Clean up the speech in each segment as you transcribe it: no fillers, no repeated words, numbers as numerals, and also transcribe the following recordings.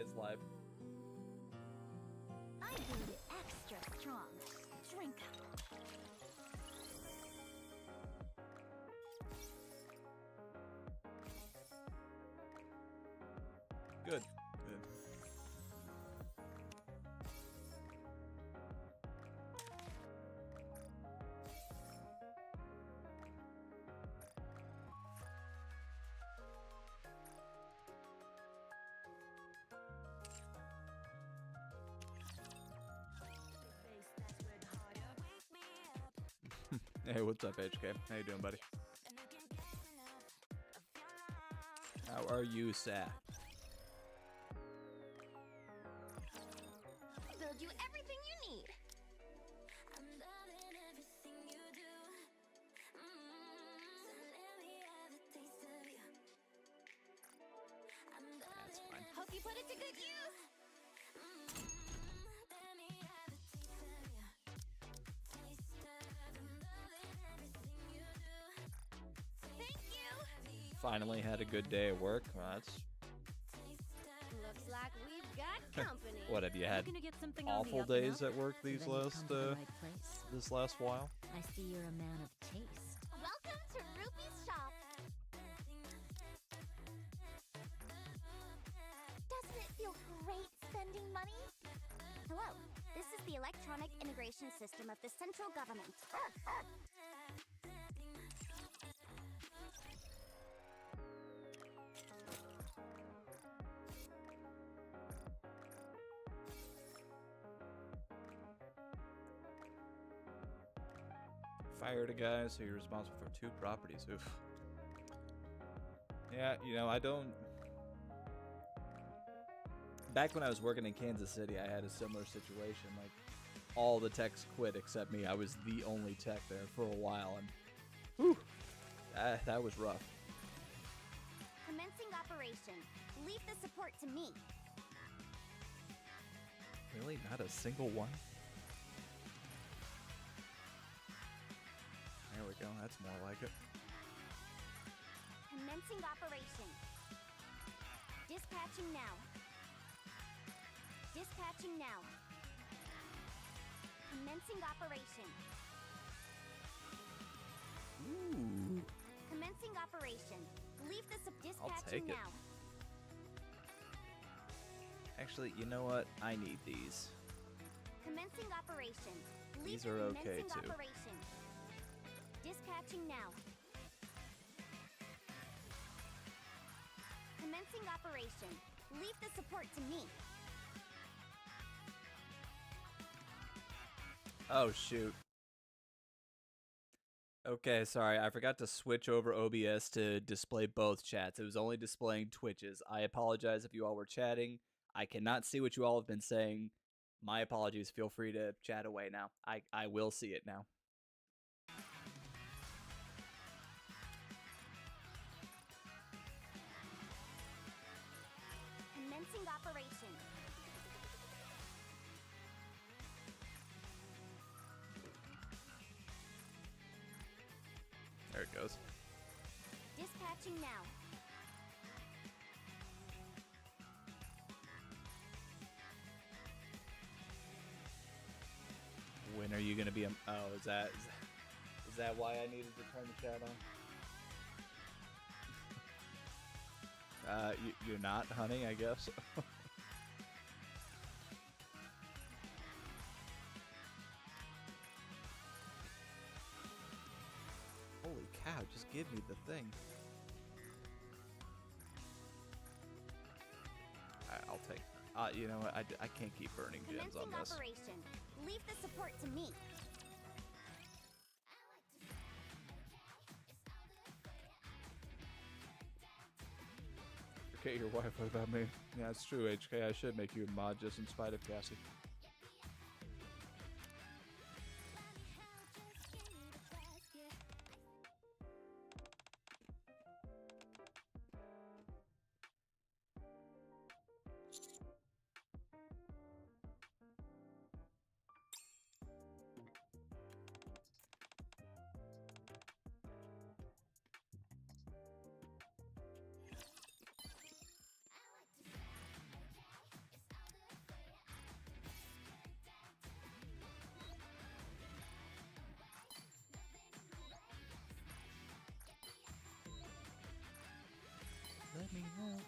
his life. I brewed it extra strong. Drink up. Good. Good. Hey, what's up, HK? How you doing, buddy? How are you, Sap? Build you everything you need. That's fine. Hope you put it to good use. Thank you. Finally had a good day at work. Well, that's Looks like we've got company. what have you had? Looking to get something on the Awful up and days up? at work these Then you've last come to the right place. this last while. I see you're a man of taste. Welcome to Ruby's shop. Doesn't it feel great spending money? Hello, this is the electronic integration system of the central government. Fired a guy, so you're responsible for 2 properties. Oof. Yeah, you know, I don't. Back when I was working in Kansas City, I had a similar situation. Like, all the techs quit except me. I was the only tech there for a while, and whew, that was rough. Commencing operation. Leave the support to me. Really? Not a single one? There we go. That's more like it. Commencing operation. Dispatching now. Dispatching now. Commencing operation. Ooh. Commencing operation. Leave the I'll dispatching take it. now. Actually, you know what? I need these. Commencing operation. Leave These the are okay, commencing too. operation. Dispatching now. Commencing operation. Leave the support to me. Oh, shoot. Okay, sorry. I forgot to switch over OBS to display both chats. It was only displaying Twitches. I apologize if you all were chatting. I cannot see what you all have been saying. My apologies. Feel free to chat away now. I will see it now. Commencing operation. There it goes. Dispatching now. When are you gonna be? Oh, is that why I needed to turn the chat on? You're not, honey. I guess. Holy cow! Just give me the thing. I'll take. You know what? I can't keep burning gems on Commencing this. operation. Leave the support to me. Okay, your wife. What about me? Yeah, it's true, HK. I should make you a mod just in spite of Cassie.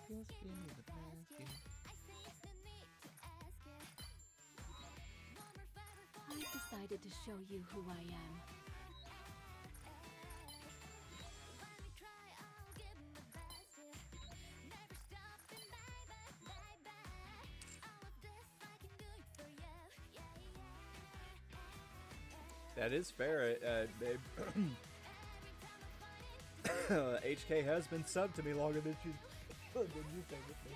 Just give me the basket. I've decided to show you who I am. That is fair, babe. HK has been subbed to me longer than you think with me.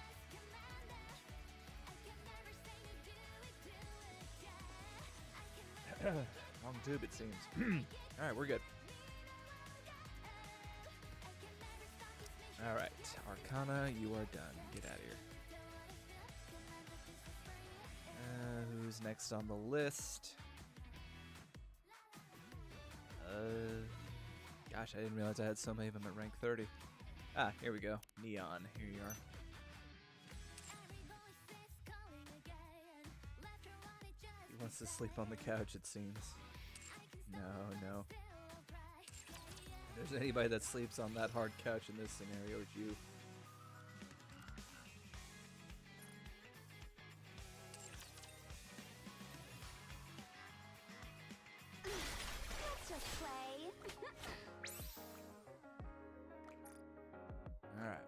Wrong tube, it seems. Alright, we're good. Alright, Arcana, you are done. Get out of here. Who's next on the list? Gosh, I didn't realize I had so many of them at rank 30. Ah, here we go. Neon, here you are. He wants to sleep on the couch, it seems. No. If there's anybody that sleeps on that hard couch in this scenario, it's you. Let's just play. Alright.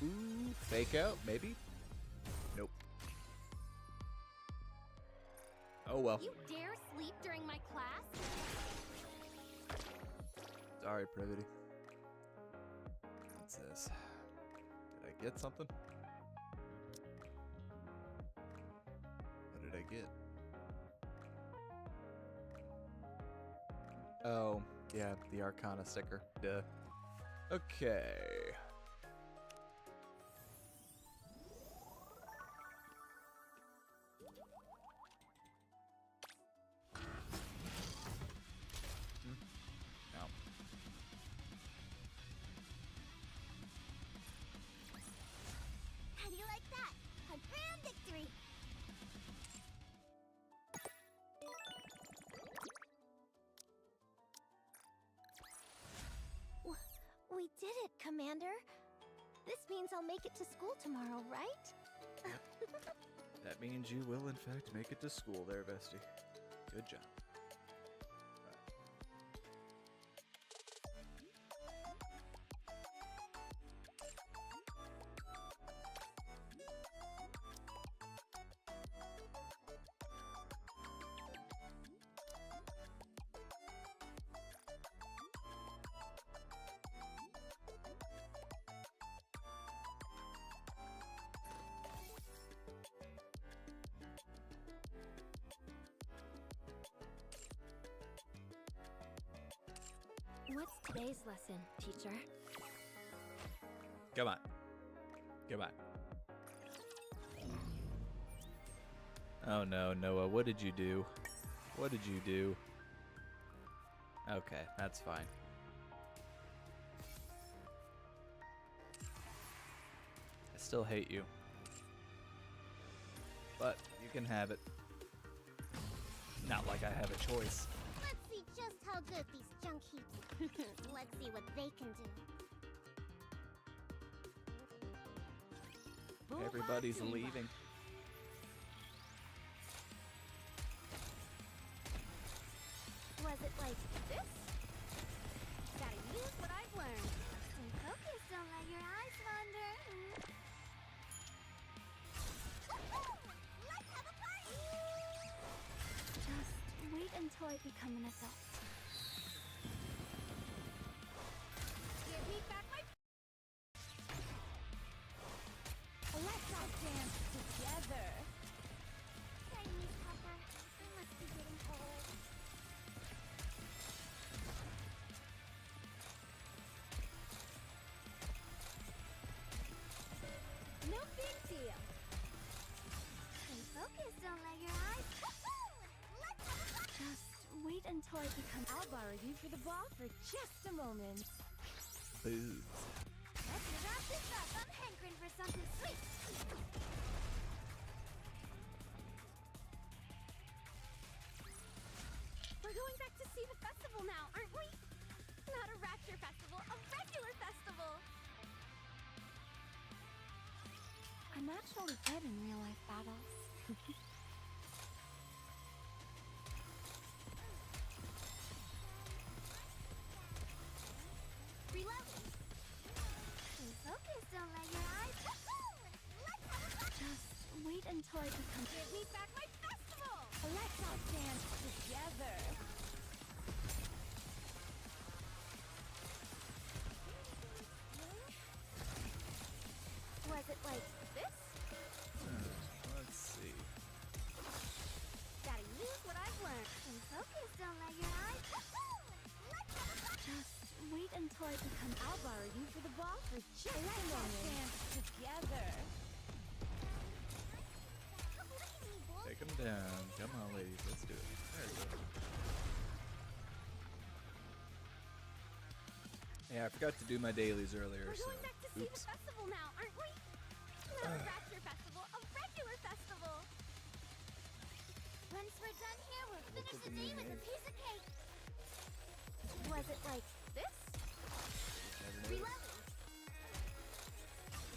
Ooh, fake out, maybe? Nope. Oh well. You dare sleep during my class? Sorry, Privity. What's this? Did I get something? What did I get? Oh, yeah, the Arcana sticker. Duh. Okay. No. How do you like that? A grand victory! We did it, Commander. This means I'll make it to school tomorrow, right? That means you will, in fact, make it to school there, Bestie. Good job. What's today's lesson, teacher? Come on. Come on. Oh no, Noah, what did you do? What did you do? Okay, that's fine. I still hate you. But you can have it. Not like I have a choice. Let's see just how good these junk heaps. Let's see what they can do. Everybody's leaving. Was it like this? Gotta use what I've learned. Stay focused, don't let your eyes wander. Let's have a party! Just wait until I become an adult. Give me back my... Let's all dance together. Tiny Pepper, I must be getting old. No big deal. Stay focused, don't let your eyes... Let's have a party! Just wait until I become. I'll borrow you for the ball for just a moment. Boobs. Let's wrap this up. I'm hankering for something sweet. going back to see the festival now, aren't we? Not a rapture festival, a regular festival! I'm actually good in real life battles. Reloading! Stay focused, don't let your eyes... Let's have a fun! Just wait until I become. Give me back my festival! Let's all dance together. Was it like this? Let's see. Gotta use what I've learned. Stay focused, don't let your eyes... Let's have a fun! Just wait until I become. I'll borrow you for the ball for just a Let's all moment. Dance together. Look at me, boy! Take them down. Come on, ladies. Let's do it. There we go. Yeah, I forgot to do my dailies earlier, We're so going back to see the oops. festival now, aren't we? Not a rapture festival, a regular festival! Once we're done here, we'll finish the day with a piece of cake! Was it like this? Reloading!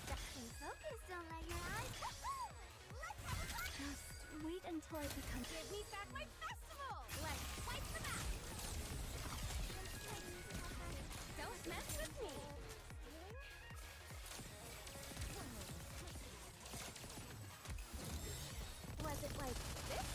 Stay focused, don't let your eyes... Let's have a fun! Just wait until I become. Give me back my festival! Let's wipe them out! Don't mess with me! Was it like this?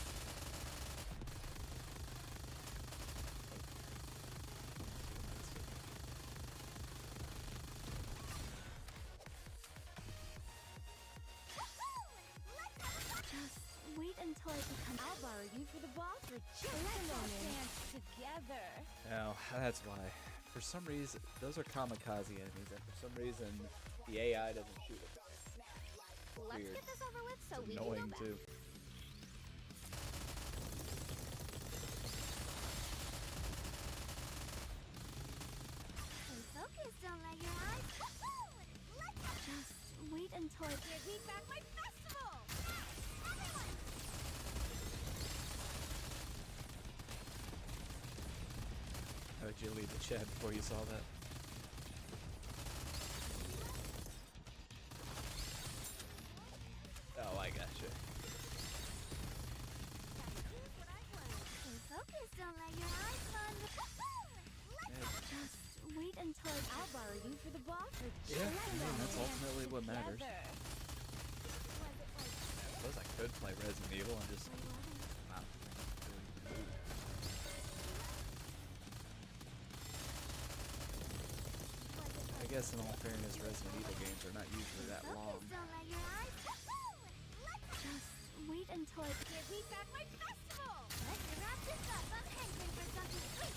Just wait until I become. I'll borrow you for the ball for just a Let's all moment. Dance together. Now, that's why. For some reason, those are kamikaze enemies, and for some reason, the AI doesn't shoot at them. Let's Weird. get this over with so It's we annoying, can go back. too. Stay focused, don't let your eyes... Let's have Just wait until I. Give me back my festival! Everyone! How did you leave the chat before you saw that? Oh, I gotcha. Use what I've learned. Stay focused, don't let your eyes wander. Just wait until I. I'll borrow you for the ball for just Yeah, a I mean, moment. that's ultimately what matters. Together. Was it like I suppose I could play Resident Evil and just not doing the mood. I guess in all fairness, Resident Evil games are not usually that long. focused, don't let your eyes... Just wait until I. Give me back my festival! Let's wrap this up. I'm hankering for something sweet.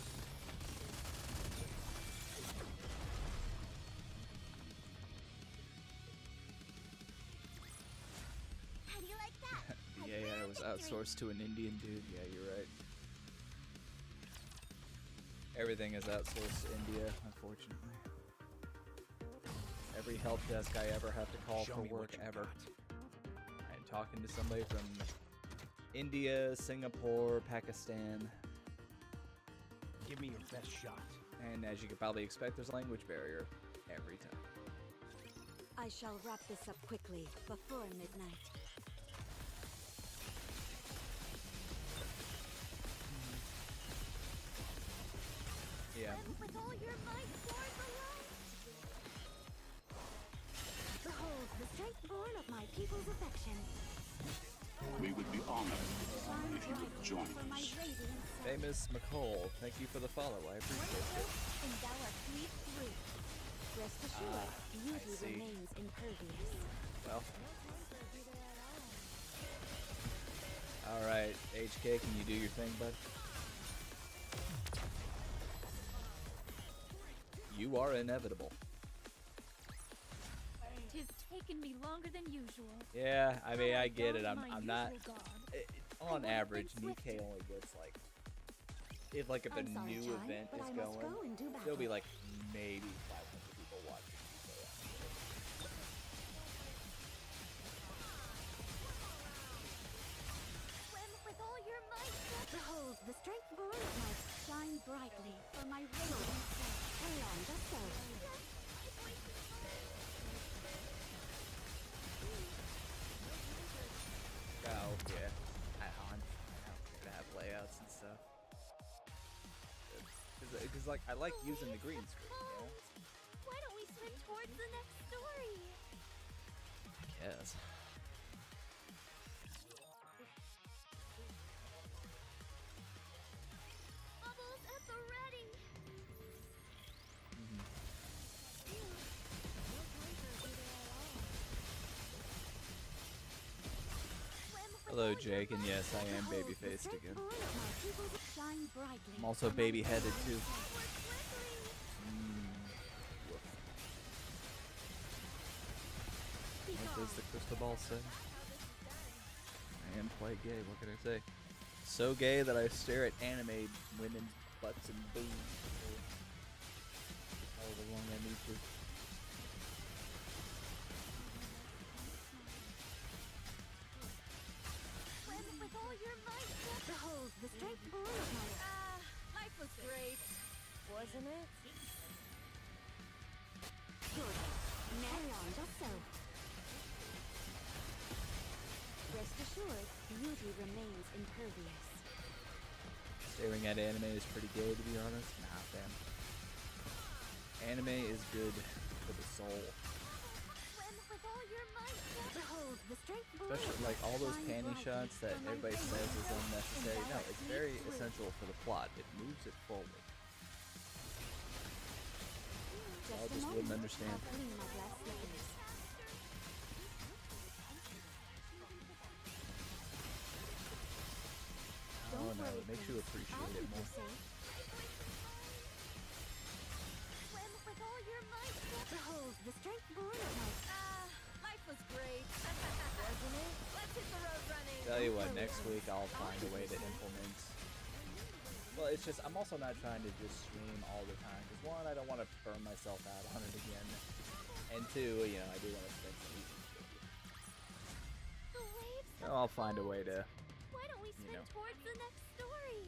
How do you like that? The AI was outsourced to an Indian dude. Yeah, you're right. Everything is outsourced to India, unfortunately. Every help desk I ever have to call for work ever. I'm talking to somebody from India, Singapore, Pakistan, Give me your best shot. and as you could probably expect, there's a language barrier every time. I shall wrap this up quickly before midnight. Yeah. With all your might, for the light! Behold the straightborn of my people's affection. We would be honored if you would join For my us. radiant son. Famous McCall, thank you for the follow. I appreciate it. And thou art sweet through. Rest assured, beauty see. remains impervious. Well. Alright, HK, can you do your thing, bud? You are inevitable. Tis taken me longer than usual. Yeah, I mean, I get it. Found I'm my not. usual guard. On would've been average, Nikke swifter. only gets like. If like if a I'm sorry, new child, event but is I must going, go and do there'll be battle. like maybe 500 people watching. So, yeah. Swim with all your might. Behold the straightborn of my Shine brightly for my radiant self. Carry on, just so. Oh, yeah. I don't care to have layouts and stuff. Because like, I like using the green screen, you know? Why don't we swim towards the next story? Yes. Bubbles at the ready. Hello, Jake, and yes, I am baby-faced again. Shine brightly. I'm also baby-headed, too. What does the crystal ball say? I am quite gay, what can I say? So gay that I stare at anime women's butts and boobs however long I need to. Swim with all your might. Behold the strength all of my Life was great, wasn't it? good. Carry on, just so. Rest assured, beauty remains impervious. Staring at anime is pretty gay, to be honest. Nah, fam. Anime is good for the soul. Swim with all your might. Behold the strength all Especially of like all those shine panty brightly shots that for my everybody radiant says is self. unnecessary. No, it's very Sweet. essential for the plot. It moves it forward. Y'all a just moment. wouldn't understand. I'll clean my glass slippers. Oh no, worry, it makes you Prince. appreciate I'll it keep you more. safe. Swim with all your might. Behold the strength born of my Life was great, wasn't it? Let's hit the road running. Tell you what, next week I'll find a way to implement. Well, it's just I'm also not trying to just stream all the time because one, I don't want to burn myself out on it again, and two, you know, I do want to spend some evenings with you. The waves. So I'll find a way to. Why don't we swim know. towards the next story?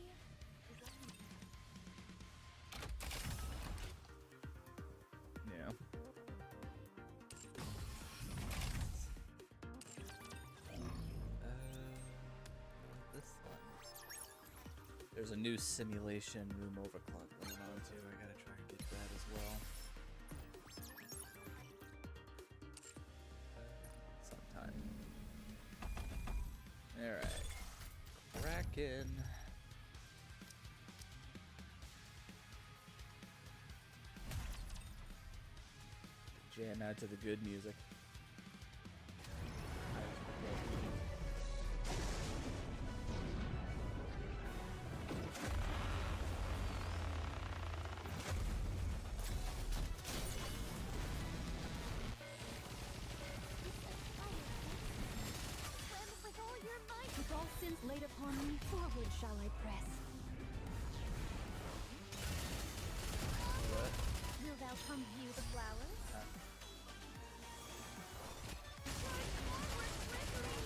Yeah. This one. There's a new simulation room overclock going on too. I gotta try and get that as well. Sometime. Alright. Kraken. Jam out to the good music. Swim with all your might. With all sins laid upon me, forward shall I press. What? Will thou come view the flowers? Charge forward swiftly.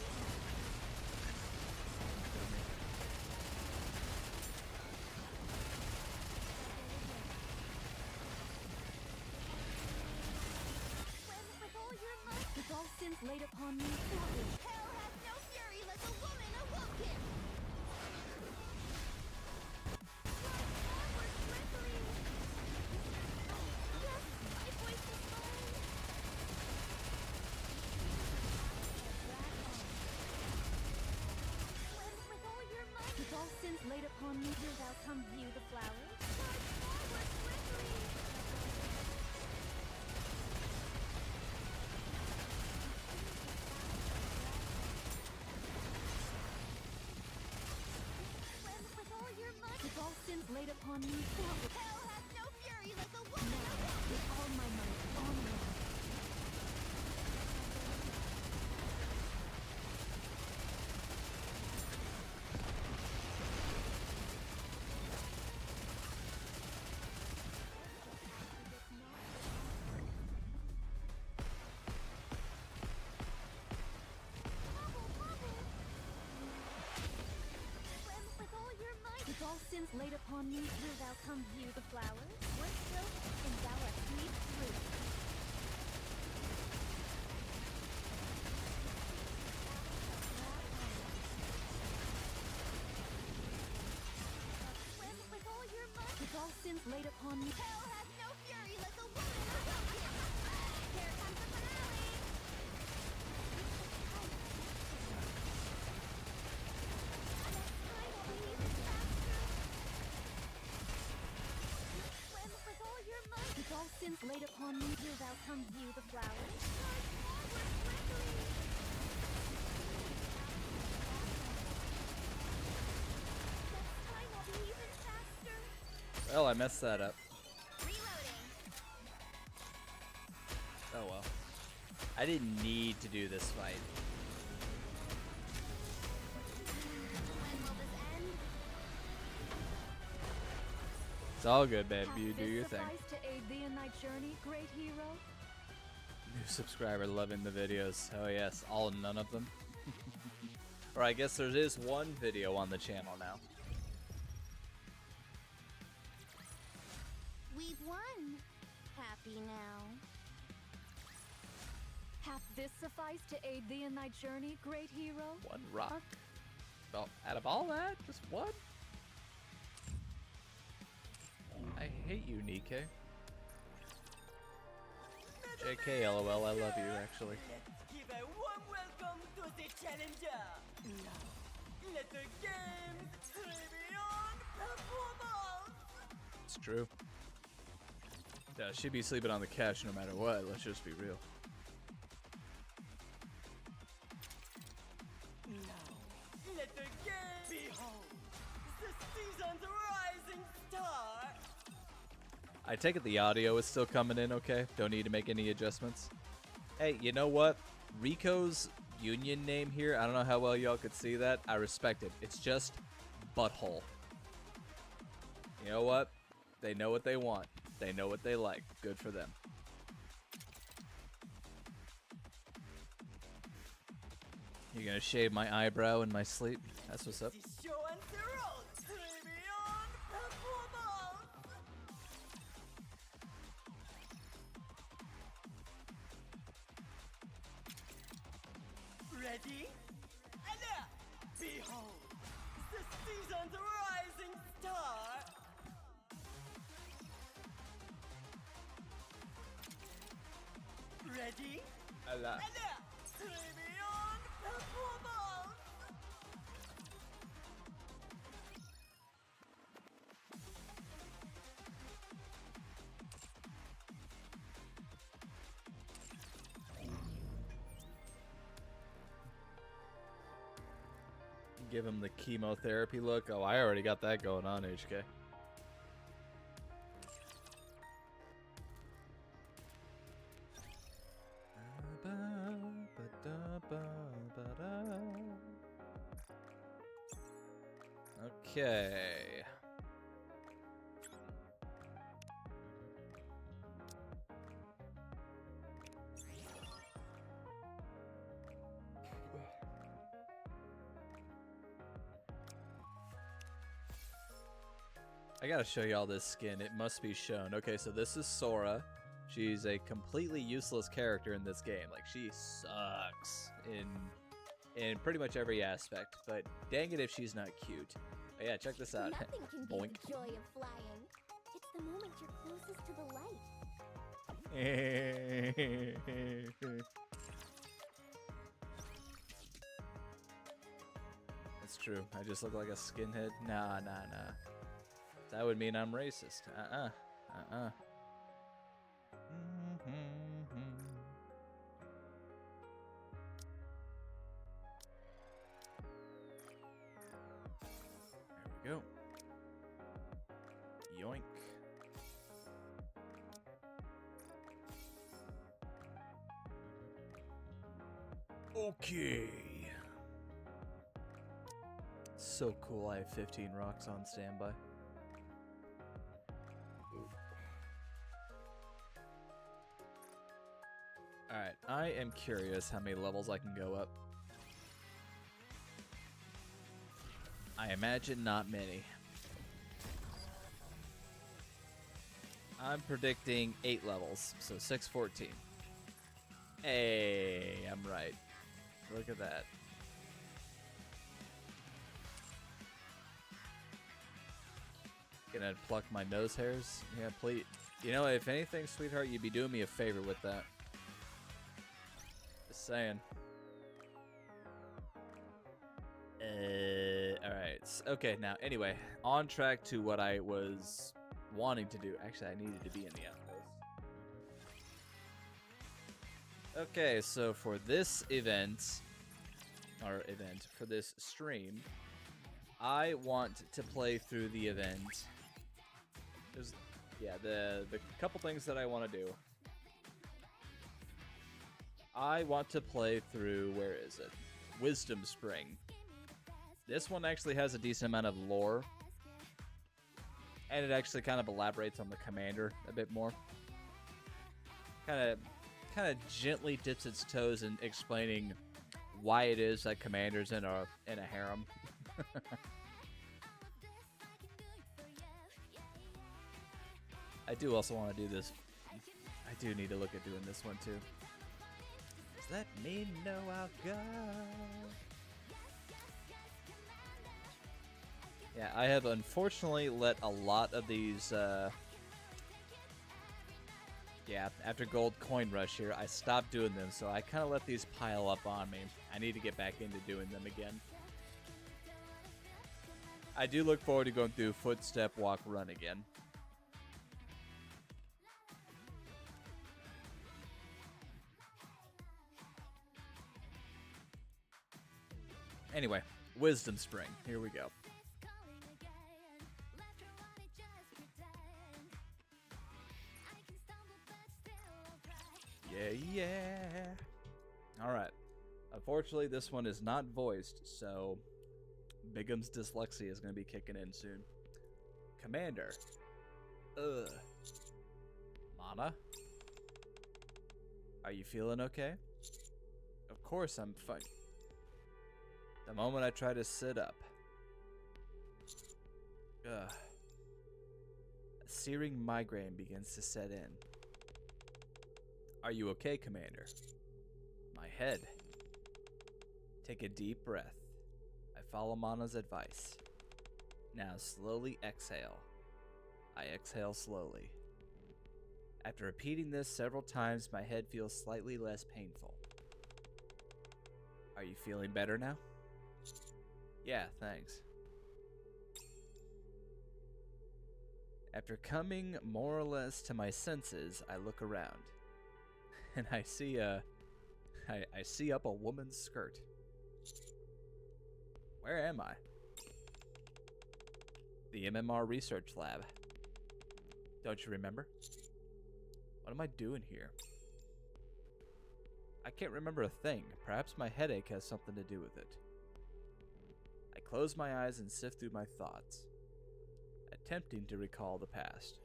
Swim with all your might. With all sins laid upon me, forward. Hell hath no fury like a woman awoken. Charge forward swiftly. Yes, my voice is mine. Swim with all your might. With all sins laid upon me, Will thou come view the flowers? Charge forward swiftly. Swim with all your might. with all sins laid upon me, forward. Hell hath no fury like a woman Now, awoken. with all my might, onward. sins laid upon me. Will thou come view the flowers? Work silk, and thou art sweet fruit. Swim with all your might. With all sins laid upon me. Hell has no fury like a woman. Here comes the finale. Next time will be even faster. Swim with all your might. With all sins laid upon me. Will thou come view the flowers? Charge forward quickly. Next time will be even faster. Well, I messed that up. Reloading. Oh well. I didn't need to do this fight. When will this end? It's all good, babe. Hath You do this your thing. sufficed to aid thee in thy journey, great hero? New subscriber loving the videos. Oh yes, all none of them. Or I guess there is one video on the channel now. We've won. Happy now. Hath this sufficed to aid thee in thy journey, great hero? One rock? Well, out of all that, just one? I hate you, Nikke. JK, LOL, I love you, actually. Let's give a warm welcome to the challenger. Now, let the games beyond performance. It's true. Yeah, she'd be sleeping on the couch no matter what, let's just be real. Now, let the game behold the season's rising star. I take it the audio is still coming in okay? Don't need to make any adjustments? Hey, you know what? Rico's union name here, I don't know how well y'all could see that. I respect it. It's just butthole. You know what? They know what they want. They know what they like. Good for them. You're gonna shave my eyebrow in my sleep? That's what's up. The show and the road beyond performance. Ready? And now, behold the season's rising star. Ready? Allah. And now, beyond performance. Give him the chemotherapy look. Oh, I already got that going on, HK. Okay. I gotta show y'all this skin. It must be shown. Okay, so this is Sora. She's a completely useless character in this game. Like, she sucks in pretty much every aspect. But dang it if she's not cute. Oh, yeah, check this out. Nothing can beat Boink. the joy of flying. It's the moment you're closest to the light. That's true. I just look like a skinhead. Nah. That would mean I'm racist. There we go. Yoink. Okay. So cool. I have 15 rocks on standby. Alright, I am curious how many levels I can go up. I imagine not many. I'm predicting 8 levels, so 614. Hey, I'm right. Look at that. Gonna pluck my nose hairs? Yeah, please. You know, if anything, sweetheart, you'd be doing me a favor with that. Just saying. Alright. Okay, now, anyway, on track to what I was wanting to do. Actually, I needed to be in the outpost. Okay, so for this for this stream, I want to play through the event. The couple things that I want to do. I want to play through, where is it? Wisdom Spring. This one actually has a decent amount of lore. And it actually kind of elaborates on the commander a bit more. Kind of gently dips its toes in explaining why it is that commander's in a harem. I do also want to do this. I do need to look at doing this one too. Just let me know I'll go. Yeah, I have unfortunately let a lot of these, after Gold Coin Rush here, I stopped doing them, so I kind of let these pile up on me. I need to get back into doing them again. I do look forward to going through Footstep, Walk, Run again. Anyway, Wisdom Spring. Here we go. Yeah. Alright. Unfortunately, this one is not voiced, so Bigum's dyslexia is going to be kicking in soon. Commander. Ugh. Mana? Are you feeling okay? Of course I'm fine. The moment I try to sit up. Ugh. A searing migraine begins to set in. Are you okay, Commander? My head. Take a deep breath. I follow Mana's advice. Now slowly exhale. I exhale slowly. After repeating this several times, my head feels slightly less painful. Are you feeling better now? Yeah, thanks. After coming more or less to my senses, I look around. And I see I see up a woman's skirt. Where am I? The MMR research lab. Don't you remember? What am I doing here? I can't remember a thing. Perhaps my headache has something to do with it. I close my eyes and sift through my thoughts, attempting to recall the past.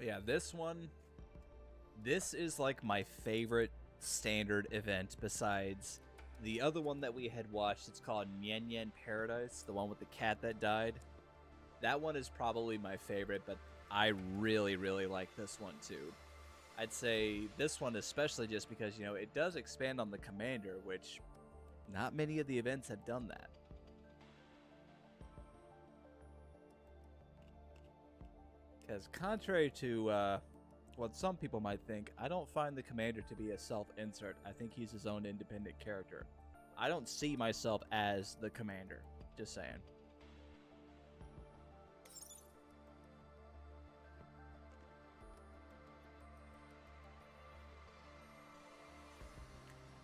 Yeah, this is like my favorite standard event besides the other one that we had watched. It's called Nyen Nyen Paradise, the one with the cat that died. That one is probably my favorite, but I really, really like this one too. I'd say this one especially just because, you know, it does expand on the commander, which not many of the events have done that. Because contrary to what some people might think, I don't find the commander to be a self-insert. I think he's his own independent character. I don't see myself as the commander. Just saying.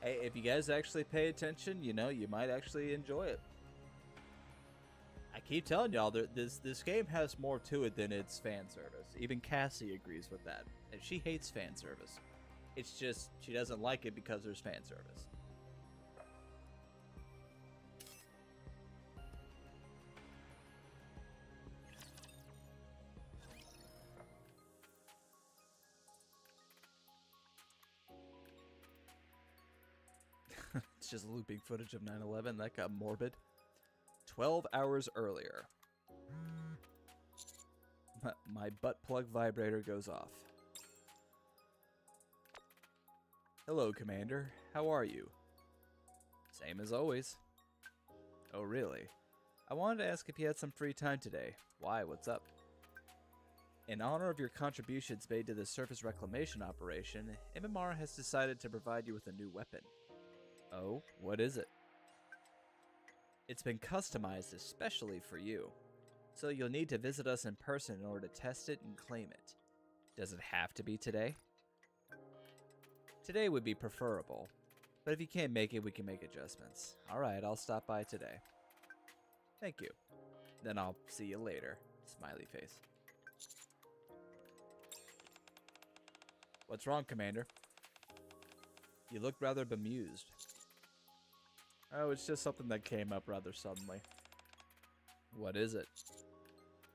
Hey, if you guys actually pay attention, you know, you might actually enjoy it. I keep telling y'all that this game has more to it than its fan service. Even Cassie agrees with that. And she hates fan service. It's just she doesn't like it because there's fan service. It's just looping footage of 9/11. That got morbid. 12 hours earlier. My butt plug vibrator goes off. Hello, Commander. How are you? Same as always. Oh, really? I wanted to ask if you had some free time today. Why? What's up? In honor of your contributions made to the surface reclamation operation, MMR has decided to provide you with a new weapon. Oh, what is it? It's been customized especially for you, so you'll need to visit us in person in order to test it and claim it. Does it have to be today? Today would be preferable, but if you can't make it, we can make adjustments. Alright, I'll stop by today. Thank you. Then I'll see you later. Smiley face. What's wrong, Commander? You look rather bemused. Oh, it's just something that came up rather suddenly. What is it?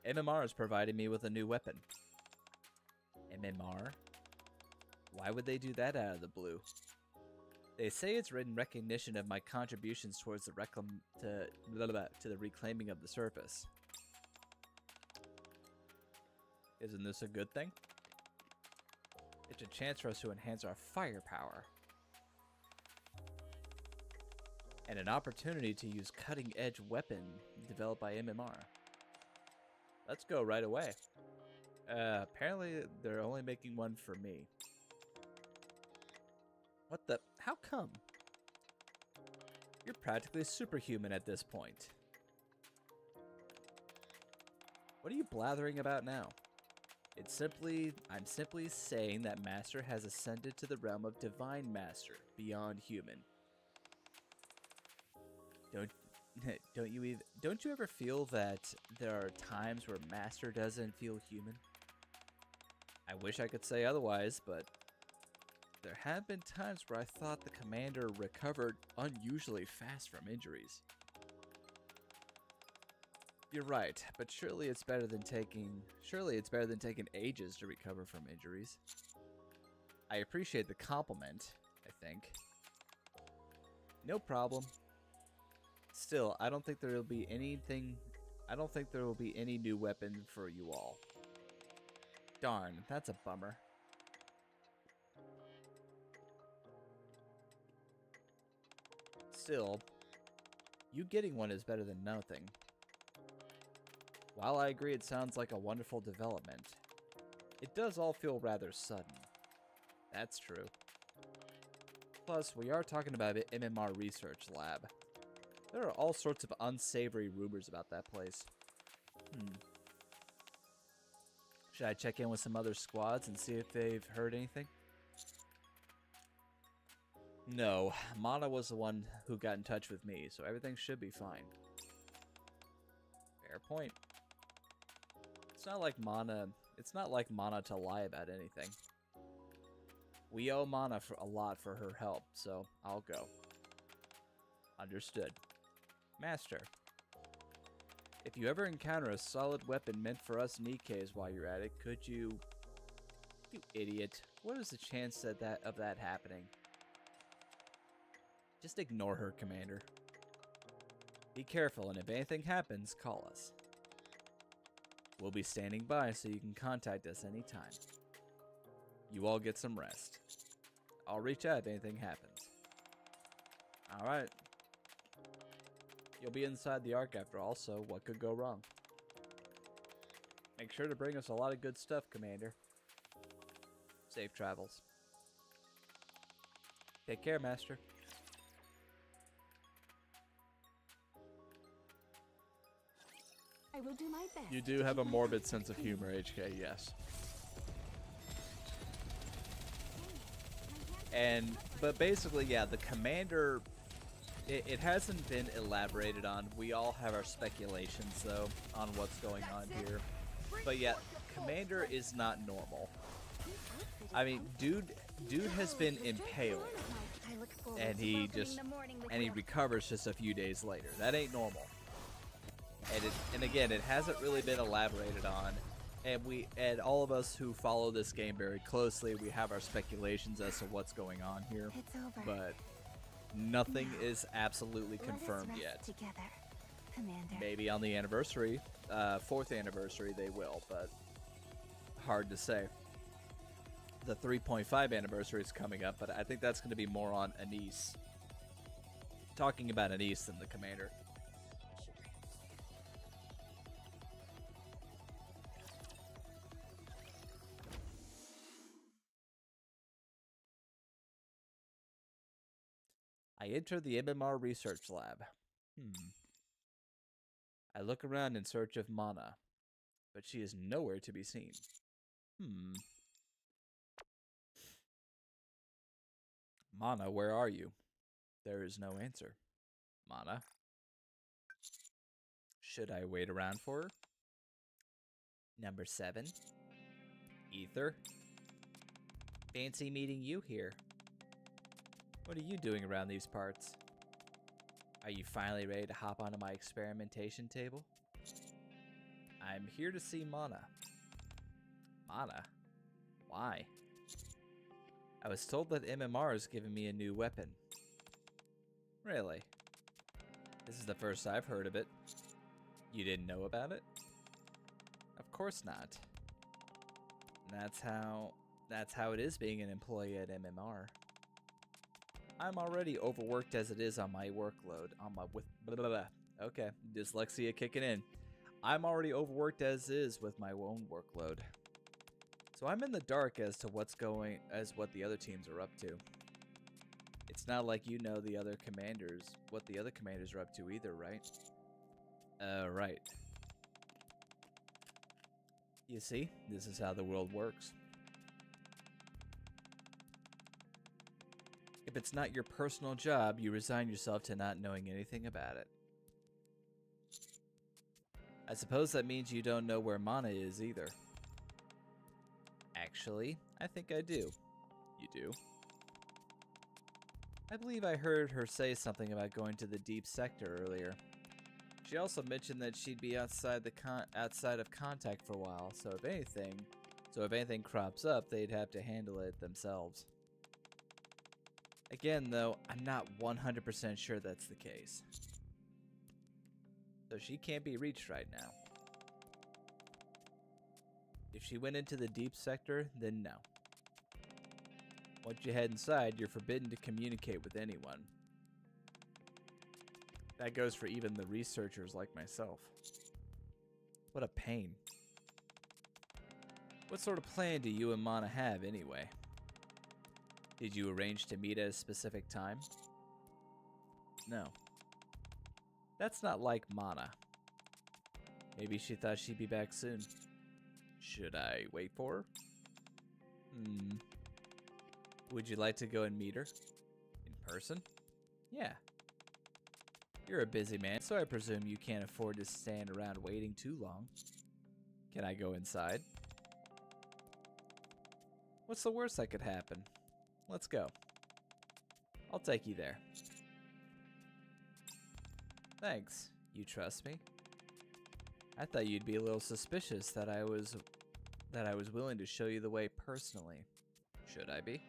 MMR is providing me with a new weapon. MMR? Why would they do that out of the blue? They say it's in recognition of my contributions towards the to the reclaiming of the surface. Isn't this a good thing? It's a chance for us to enhance our firepower. And an opportunity to use cutting-edge weapon developed by MMR. Let's go right away. Apparently they're only making one for me. What the? How come? You're practically superhuman at this point. What are you blathering about now? I'm simply saying that Master has ascended to the realm of Divine Master, beyond human. Don't you ever feel that there are times where Master doesn't feel human? I wish I could say otherwise, but there have been times where I thought the Commander recovered unusually fast from injuries. You're right, but surely it's better than taking ages to recover from injuries. I appreciate the compliment, I think. No problem. Still, I don't think there will be any new weapon for you all. Darn, that's a bummer. Still, you getting one is better than nothing. While I agree it sounds like a wonderful development, it does all feel rather sudden. That's true. Plus, we are talking about an MMR research lab. There are all sorts of unsavory rumors about that place. Should I check in with some other squads and see if they've heard anything? No, Mana was the one who got in touch with me, so everything should be fine. Fair point. It's not like Mana to lie about anything. We owe Mana a lot for her help, so I'll go. Understood. Master, if you ever encounter a solid weapon meant for us Nikkes while you're at it, could you... You idiot. What is the chance of that happening? Just ignore her, Commander. Be careful, and if anything happens, call us. We'll be standing by so you can contact us anytime. You all get some rest. I'll reach out if anything happens. Alright. You'll be inside the Ark after all, so what could go wrong? Make sure to bring us a lot of good stuff, Commander. Safe travels. Take care, Master. I will do my best. You do have a morbid sense of humor, HK, yes. But basically, yeah, the Commander, it hasn't been elaborated on. We all have our speculations, though, on what's going on here. But yeah, Commander is not normal. I mean, dude has been impaled, and he recovers just a few days later. That ain't normal. And again, it hasn't really been elaborated on, and all of us who follow this game very closely, we have our speculations as to what's going on here. It's over. But Nothing Now, is absolutely Let us confirmed rest yet. together, Commander. Maybe on the anniversary, 4th anniversary, they will, but hard to say. The 3.5 anniversary is coming up, but I think that's going to be more on Anise. Talking about Anise than the commander. I enter the MMR research lab. I look around in search of Mana, but she is nowhere to be seen. Mana, where are you? There is no answer. Mana? Should I wait around for her? Number 7. Ether? Fancy meeting you here. What are you doing around these parts? Are you finally ready to hop onto my experimentation table? I'm here to see Mana. Mana? Why? I was told that MMR has given me a new weapon. Really? This is the first I've heard of it. You didn't know about it? Of course not. That's how it is being an employee at MMR. I'm already overworked as it is on my workload. Okay, dyslexia kicking in. I'm already overworked as is with my own workload. So I'm in the dark as to what the other teams are up to. It's not like you know what the other commanders are up to either, right? Right. You see, this is how the world works. If it's not your personal job, you resign yourself to not knowing anything about it. I suppose that means you don't know where Mana is either. Actually, I think I do. You do? I believe I heard her say something about going to the deep sector earlier. She also mentioned that she'd be outside of contact for a while, so if anything crops up, they'd have to handle it themselves. Again, though, I'm not 100% sure that's the case. So she can't be reached right now. If she went into the deep sector, then no. Once you head inside, you're forbidden to communicate with anyone. That goes for even the researchers like myself. What a pain. What sort of plan do you and Mana have, anyway? Did you arrange to meet at a specific time? No. That's not like Mana. Maybe she thought she'd be back soon. Should I wait for her? Would you like to go and meet her? In person? Yeah. You're a busy man, so I presume you can't afford to stand around waiting too long. Can I go inside? What's the worst that could happen? Let's go. I'll take you there. Thanks. You trust me? I thought you'd be a little suspicious that I was willing to show you the way personally. Should I be?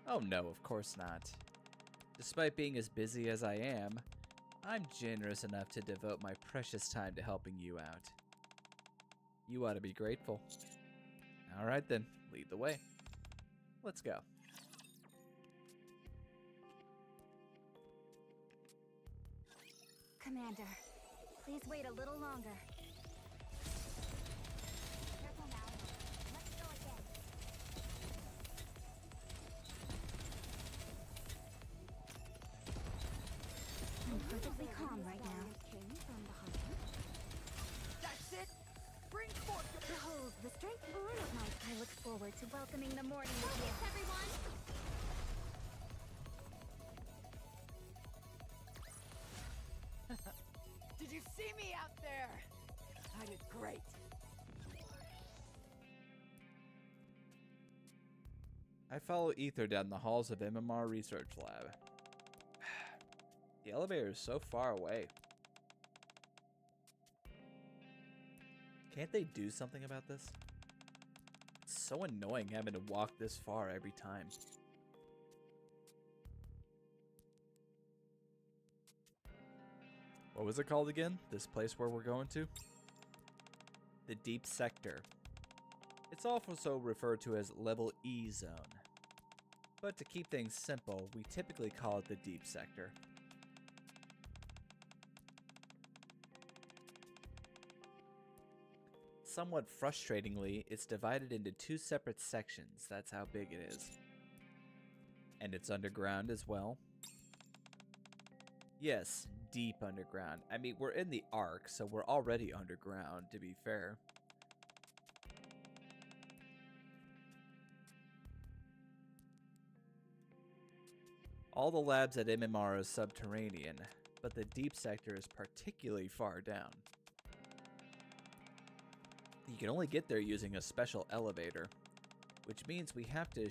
Oh no, of course not. Despite being as busy as I am, I'm generous enough to devote my precious time to helping you out. You ought to be grateful. Alright then, lead the way. Let's go. Commander, please wait a little longer. Careful now. Let's go again. I'm perfectly calm right now. That's it. Bring forth your Behold, the strength of my... I look forward to welcoming the morning with you. Focus, everyone! Did you see me out there? I did great. I follow Ether down the halls of MMR Research Lab. The elevator is so far away. Can't they do something about this? It's so annoying having to walk this far every time. What was it called again? This place where we're going to? The Deep Sector. It's also referred to as Level E Zone. But to keep things simple, we typically call it the Deep Sector. Somewhat frustratingly, it's divided into 2 separate sections. That's how big it is. And it's underground as well. Yes, deep underground. I mean, we're in the Ark, so we're already underground, to be fair. All the labs at MMR are subterranean, but the deep sector is particularly far down. You can only get there using a special elevator, which means we have to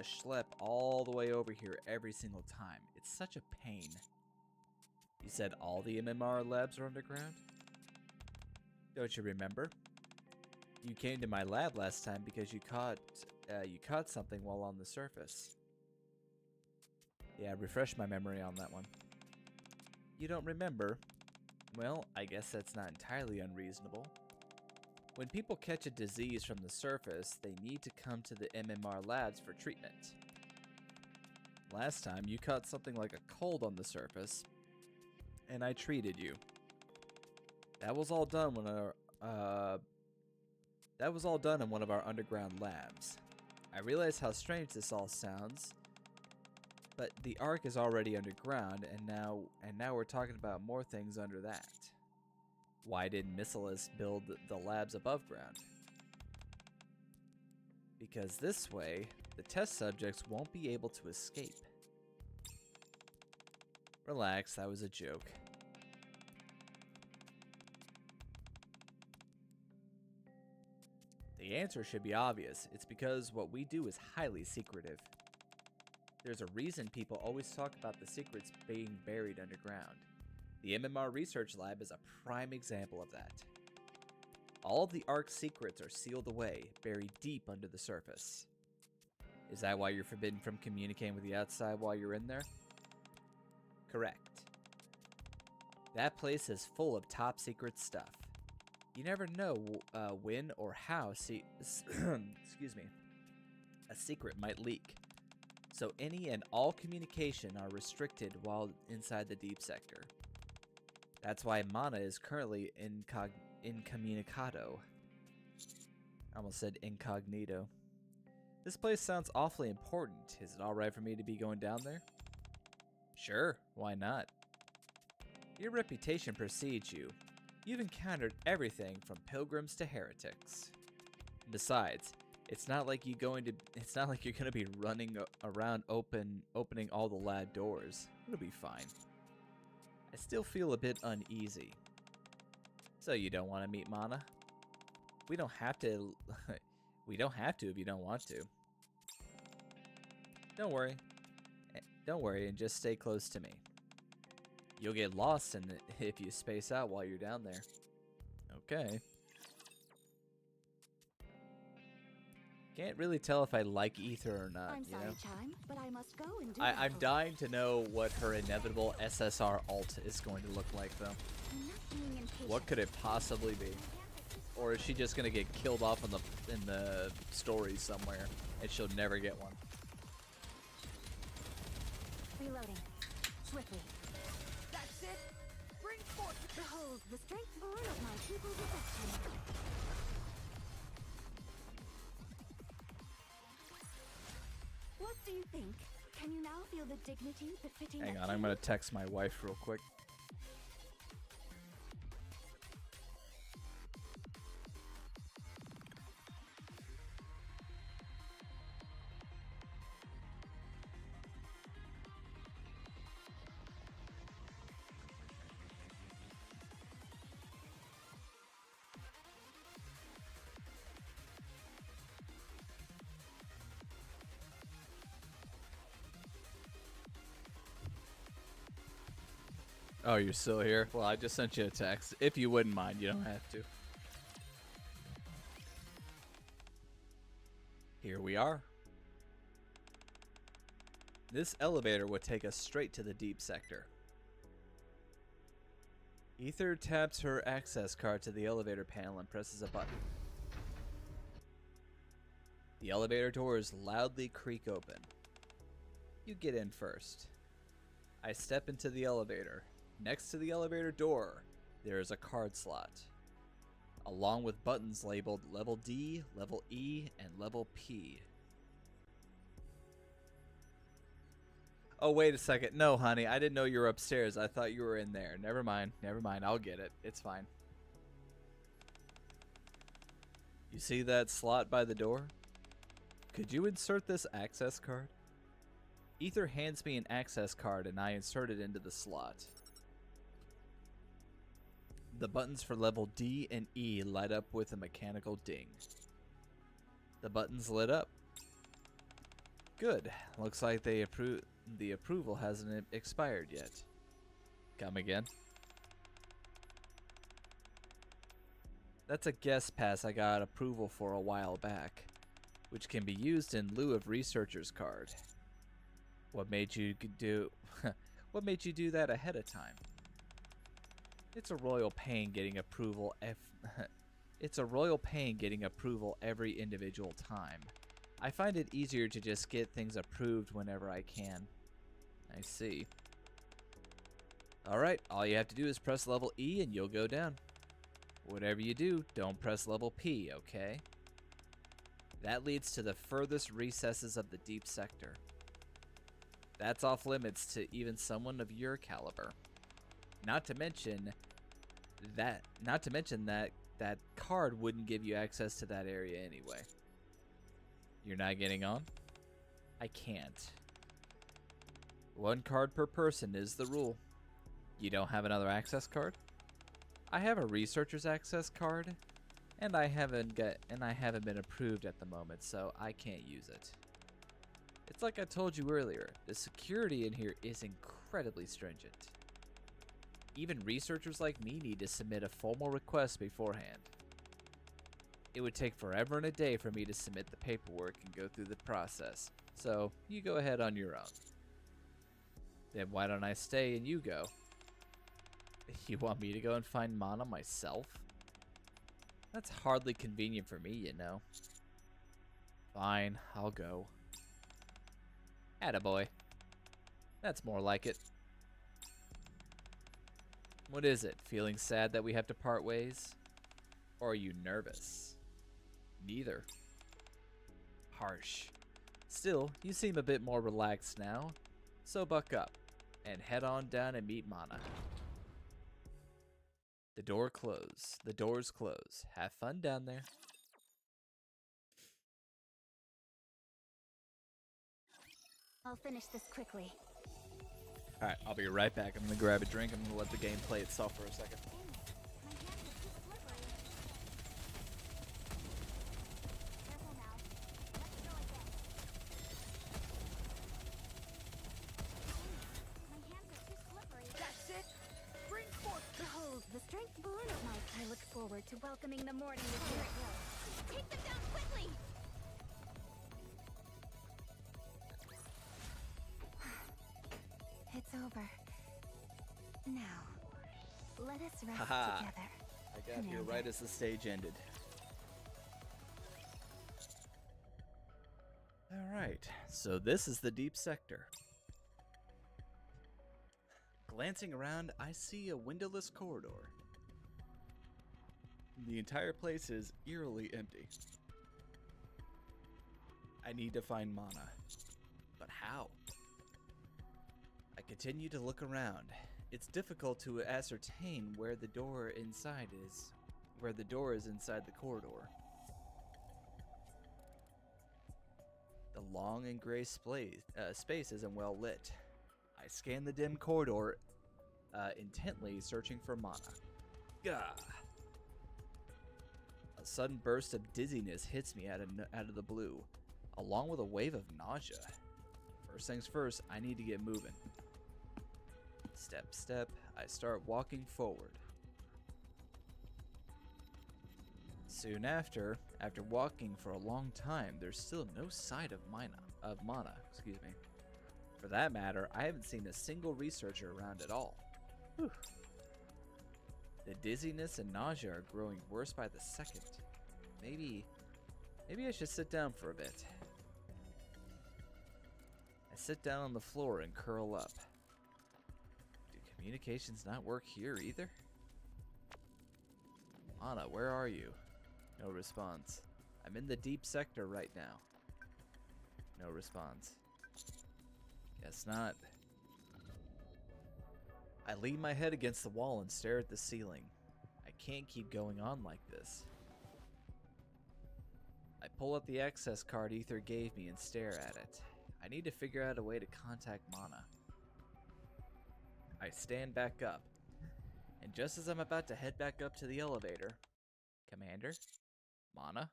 schlep all the way over here every single time. It's such a pain. You said all the MMR labs are underground? Don't you remember? You came to my lab last time because you caught something while on the surface. Yeah, refresh my memory on that one. You don't remember? Well, I guess that's not entirely unreasonable. When people catch a disease from the surface, they need to come to the MMR labs for treatment. Last time, you caught something like a cold on the surface, and I treated you. That was all done when in one of our underground labs. I realize how strange this all sounds, but the Ark is already underground, and now we're talking about more things under that. Why didn't Missilis build the labs above ground? Because this way, the test subjects won't be able to escape. Relax, that was a joke. The answer should be obvious. It's because what we do is highly secretive. There's a reason people always talk about the secrets being buried underground. The MMR Research Lab is a prime example of that. All of the Ark's secrets are sealed away, buried deep under the surface. Is that why you're forbidden from communicating with the outside while you're in there? Correct. That place is full of top secret stuff. You never know when or how excuse me, a secret might leak. So any and all communication are restricted while inside the deep sector. That's why Mana is currently incommunicado. I almost said incognito. This place sounds awfully important. Is it alright for me to be going down there? Sure, why not? Your reputation precedes you. You've encountered everything from pilgrims to heretics. Besides, it's not like you're gonna be running around opening all the lab doors. It'll be fine. I still feel a bit uneasy. So you don't want to meet Mana? We don't have to. We don't have to if you don't want to. Don't worry. Don't worry and just stay close to me. You'll get lost if you space out while you're down there. Okay. Can't really tell if I like Ether or not. I'm sorry, Chime, but I must go and do I'm battle. dying to know what her inevitable SSR ult is going to look like, though. I'm not being impatient. What could it possibly be? Or is she just gonna get killed off in the story somewhere, and she'll never get one? Reloading. Swiftly. That's it. Bring forth. Behold, the strength born of my people's affection. What do you think? Can you now feel the dignity befitting Hang a on, I'm king? gonna text my wife real quick. Oh, you're still here? Well, I just sent you a text. If you wouldn't mind, you don't have to. Here we are. This elevator would take us straight to the deep sector. Ether taps her access card to the elevator panel and presses a button. The elevator doors loudly creak open. You get in first. I step into the elevator. Next to the elevator door, there is a card slot, along with buttons labeled Level D, Level E, and Level P. Oh, wait a second. No, honey, I didn't know you were upstairs. I thought you were in there. Never mind. Never mind. I'll get it. It's fine. You see that slot by the door? Could you insert this access card? Ether hands me an access card and I insert it into the slot. The buttons for level D and E light up with a mechanical ding. The buttons lit up. Good. Looks like the approval hasn't expired yet. Come again. That's a guest pass I got approval for a while back, which can be used in lieu of researcher's card. What made you do what made you do that ahead of time? It's a royal pain getting approval it's a royal pain getting approval every individual time. I find it easier to just get things approved whenever I can. I see. Alright, all you have to do is press level E and you'll go down. Whatever you do, don't press level P, okay? That leads to the furthest recesses of the deep sector. That's off limits to even someone of your caliber. Not to mention that that card wouldn't give you access to that area anyway. You're not getting on? I can't. One card per person is the rule. You don't have another access card? I have a researcher's access card, and I haven't been approved at the moment, so I can't use it. It's like I told you earlier, the security in here is incredibly stringent. Even researchers like me need to submit a formal request beforehand. It would take forever and a day for me to submit the paperwork and go through the process, so you go ahead on your own. Then why don't I stay and you go? You want me to go and find Mana myself? That's hardly convenient for me, you know. Fine, I'll go. Attaboy. That's more like it. What is it? Feeling sad that we have to part ways? Or are you nervous? Neither. Harsh. Still, you seem a bit more relaxed now. So buck up and head on down and meet Mana. The doors close. Have fun down there. I'll finish this quickly. Alright, I'll be right back. I'm gonna grab a drink. I'm gonna let the game play itself for a second. My hands are too slippery. Careful now. Let's go again. My hands are too slippery. That's it. Bring forth. Behold, the strength balloon of mine. I look forward to welcoming the morning with your will. Take them down quickly! It's over. Now, let us rest Haha. together. I got here right as the stage ended. Alright, so this is the deep sector. Glancing around, I see a windowless corridor. The entire place is eerily empty. I need to find Mana. But how? I continue to look around. It's difficult to ascertain where the door is inside the corridor. The long and gray space isn't well lit. I scan the dim corridor intently, searching for Mana. Gah! A sudden burst of dizziness hits me out of the blue, along with a wave of nausea. First things first, I need to get moving. Step, I start walking forward. Soon after walking for a long time, there's still no sight of Mana. For that matter, I haven't seen a single researcher around at all. Whew. The dizziness and nausea are growing worse by the second. Maybe I should sit down for a bit. I sit down on the floor and curl up. Do communications not work here either? Anna, where are you? No response. I'm in the deep sector right now. No response. Guess not. I lean my head against the wall and stare at the ceiling. I can't keep going on like this. I pull up the access card Ether gave me and stare at it. I need to figure out a way to contact Mana. I stand back up, and just as I'm about to head back up to the elevator, Commander? Mana?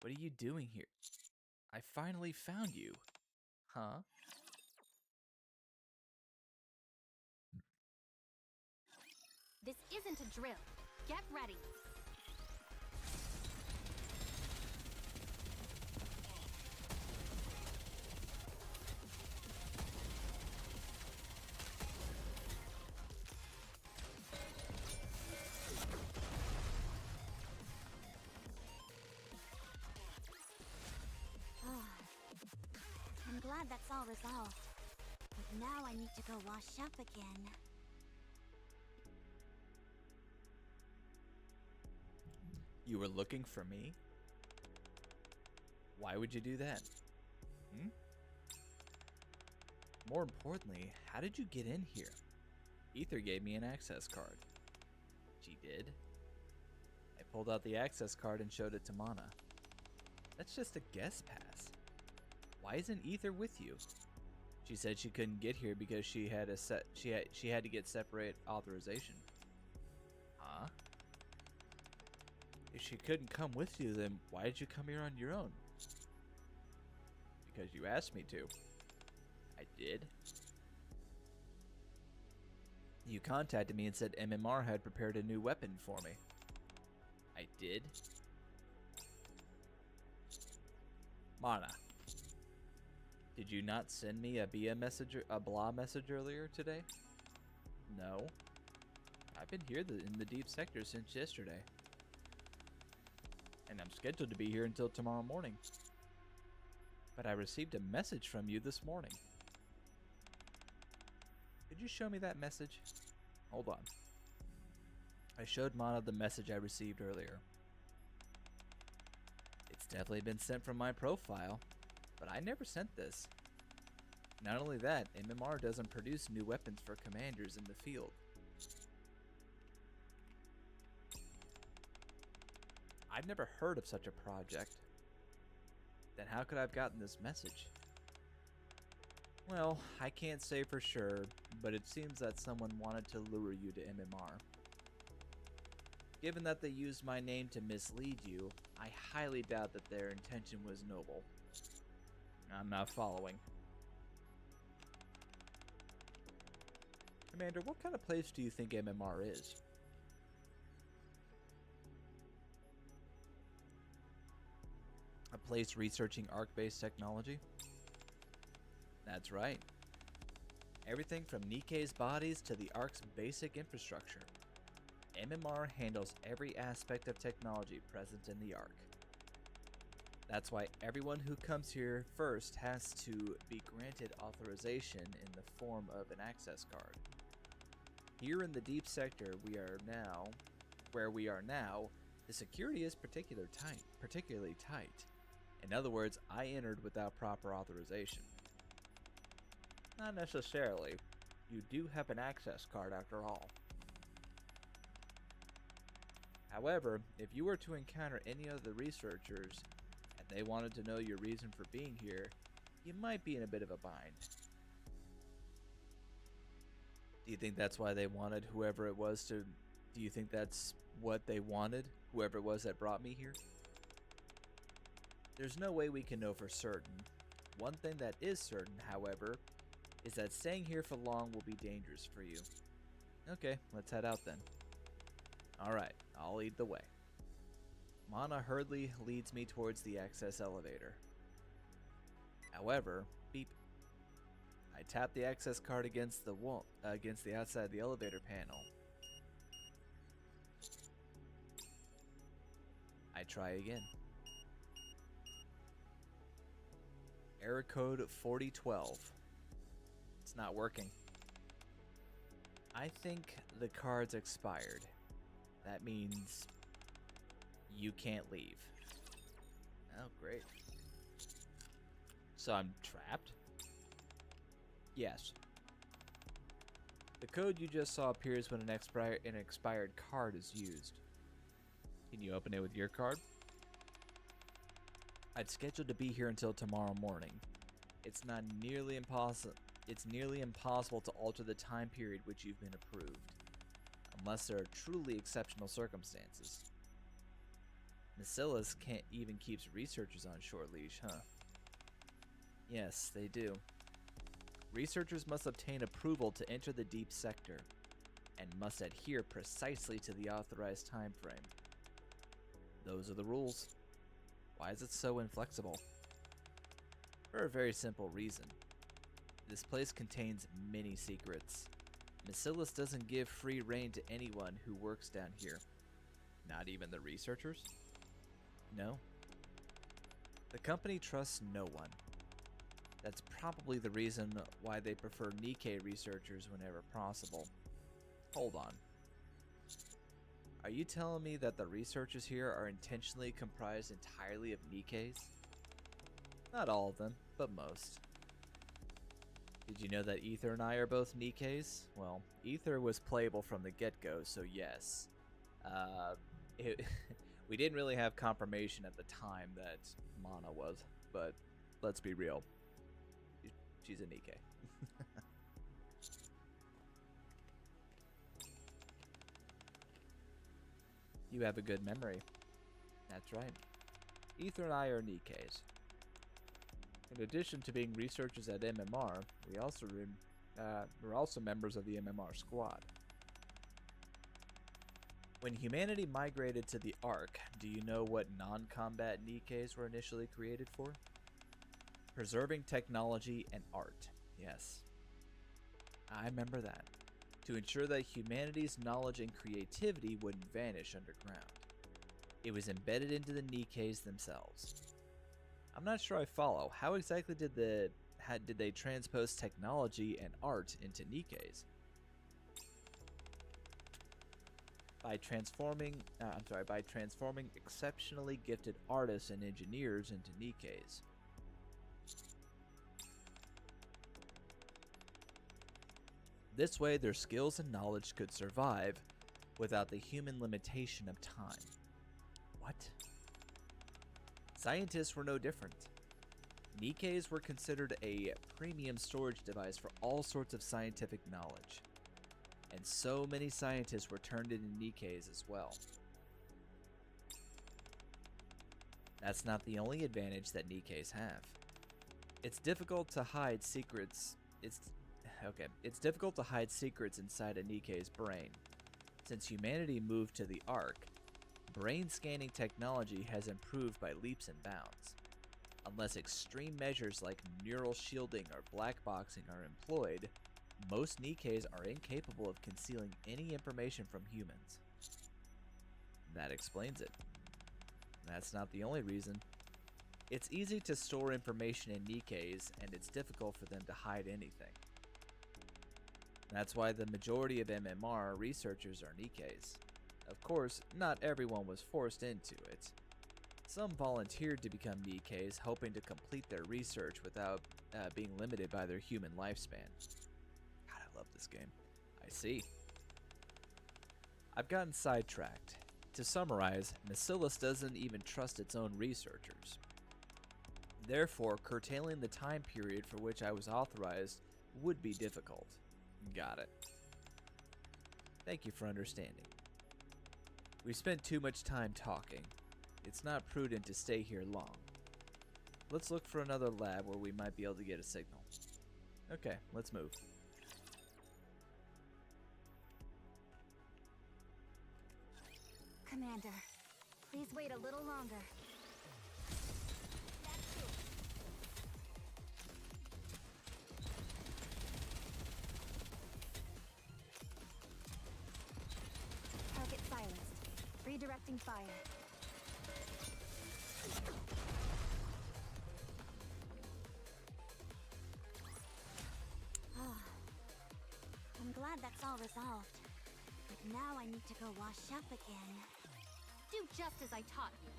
What are you doing here? I finally found you. Huh? This isn't a drill. Get ready. I'm glad that's all resolved. But now I need to go wash up again. You were looking for me? Why would you do that? More importantly, how did you get in here? Ether gave me an access card. She did? I pulled out the access card and showed it to Mana. That's just a guest pass. Why isn't Ether with you? She said she couldn't get here because she had to get separate authorization. Huh? If she couldn't come with you, then why did you come here on your own? Because you asked me to. I did. You contacted me and said MMR had prepared a new weapon for me. I did. Mana, did you not send me a blah message earlier today? No. I've been here in the deep sector since yesterday. And I'm scheduled to be here until tomorrow morning. But I received a message from you this morning. Could you show me that message? Hold on. I showed Mana the message I received earlier. It's definitely been sent from my profile, but I never sent this. Not only that, MMR doesn't produce new weapons for commanders in the field. I've never heard of such a project. Then how could I have gotten this message? Well, I can't say for sure, but it seems that someone wanted to lure you to MMR. Given that they used my name to mislead you, I highly doubt that their intention was noble. I'm not following. Commander, what kind of place do you think MMR is? A place researching arc-based technology? That's right. Everything from Nikke's bodies to the Ark's basic infrastructure. MMR handles every aspect of technology present in the Ark. That's why everyone who comes here first has to be granted authorization in the form of an access card. Here in the deep sector where we are now, the security is particularly tight. In other words, I entered without proper authorization. Not necessarily. You do have an access card after all. However, if you were to encounter any of the researchers and they wanted to know your reason for being here, you might be in a bit of a bind. Do you think that's why they wanted whoever it was to... Do you think that's what they wanted, whoever it was that brought me here? There's no way we can know for certain. One thing that is certain, however, is that staying here for long will be dangerous for you. Okay, let's head out then. Alright, I'll lead the way. Mana hurriedly leads me towards the access elevator. However, beep. I tap the access card against the wall, against the outside of the elevator panel, I try again. Error code 4012. It's not working. I think the card's expired. That means you can't leave. Oh, great. So I'm trapped? Yes. The code you just saw appears when an expired card is used. Can you open it with your card? I'd scheduled to be here until tomorrow morning. It's nearly impossible to alter the time period which you've been approved, unless there are truly exceptional circumstances. Bacillus can't even keeps researchers on short leash, huh? Yes, they do. Researchers must obtain approval to enter the deep sector, and must adhere precisely to the authorized time frame. Those are the rules. Why is it so inflexible? For a very simple reason. This place contains many secrets. Bacillus doesn't give free rein to anyone who works down here. Not even the researchers? No. The company trusts no one. That's probably the reason why they prefer Nikke researchers whenever possible. Hold on. Are you telling me that the researchers here are intentionally comprised entirely of Nikkes? Not all of them, but most. Did you know that Ether and I are both Nikkes? Well, Ether was playable from the get-go, so yes. We didn't really have confirmation at the time that Mana was, but let's be real. She's a Nikke. You have a good memory. That's right. Ether and I are Nikkes. In addition to being researchers at MMR, we're also members of the MMR squad. When humanity migrated to the Ark, do you know what non-combat Nikkes were initially created for? Preserving technology and art. Yes. I remember that. To ensure that humanity's knowledge and creativity wouldn't vanish underground. It was embedded into the Nikkes themselves. I'm not sure I follow. How exactly did they transpose technology and art into Nikkes? By transforming exceptionally gifted artists and engineers into Nikkes. This way, their skills and knowledge could survive without the human limitation of time. What? Scientists were no different. Nikkes were considered a premium storage device for all sorts of scientific knowledge. And so many scientists were turned into Nikkes as well. That's not the only advantage that Nikkes have. It's difficult to hide secrets. It's difficult to hide secrets inside a Nikke's brain. Since humanity moved to the Ark, brain scanning technology has improved by leaps and bounds. Unless extreme measures like neural shielding or black boxing are employed, most Nikkes are incapable of concealing any information from humans. That explains it. That's not the only reason. It's easy to store information in Nikkes, and it's difficult for them to hide anything. That's why the majority of MMR researchers are Nikkes. Of course, not everyone was forced into it. Some volunteered to become Nikkes, hoping to complete their research without being limited by their human lifespan. God, I love this game. I see. I've gotten sidetracked. To summarize, Bacillus doesn't even trust its own researchers. Therefore, curtailing the time period for which I was authorized would be difficult. Got it. Thank you for understanding. We spent too much time talking. It's not prudent to stay here long. Let's look for another lab where we might be able to get a signal. Okay, let's move. Commander, please wait a little longer. Target silenced. Redirecting fire. all resolved. But now I need to go wash up again. Do just as I taught you.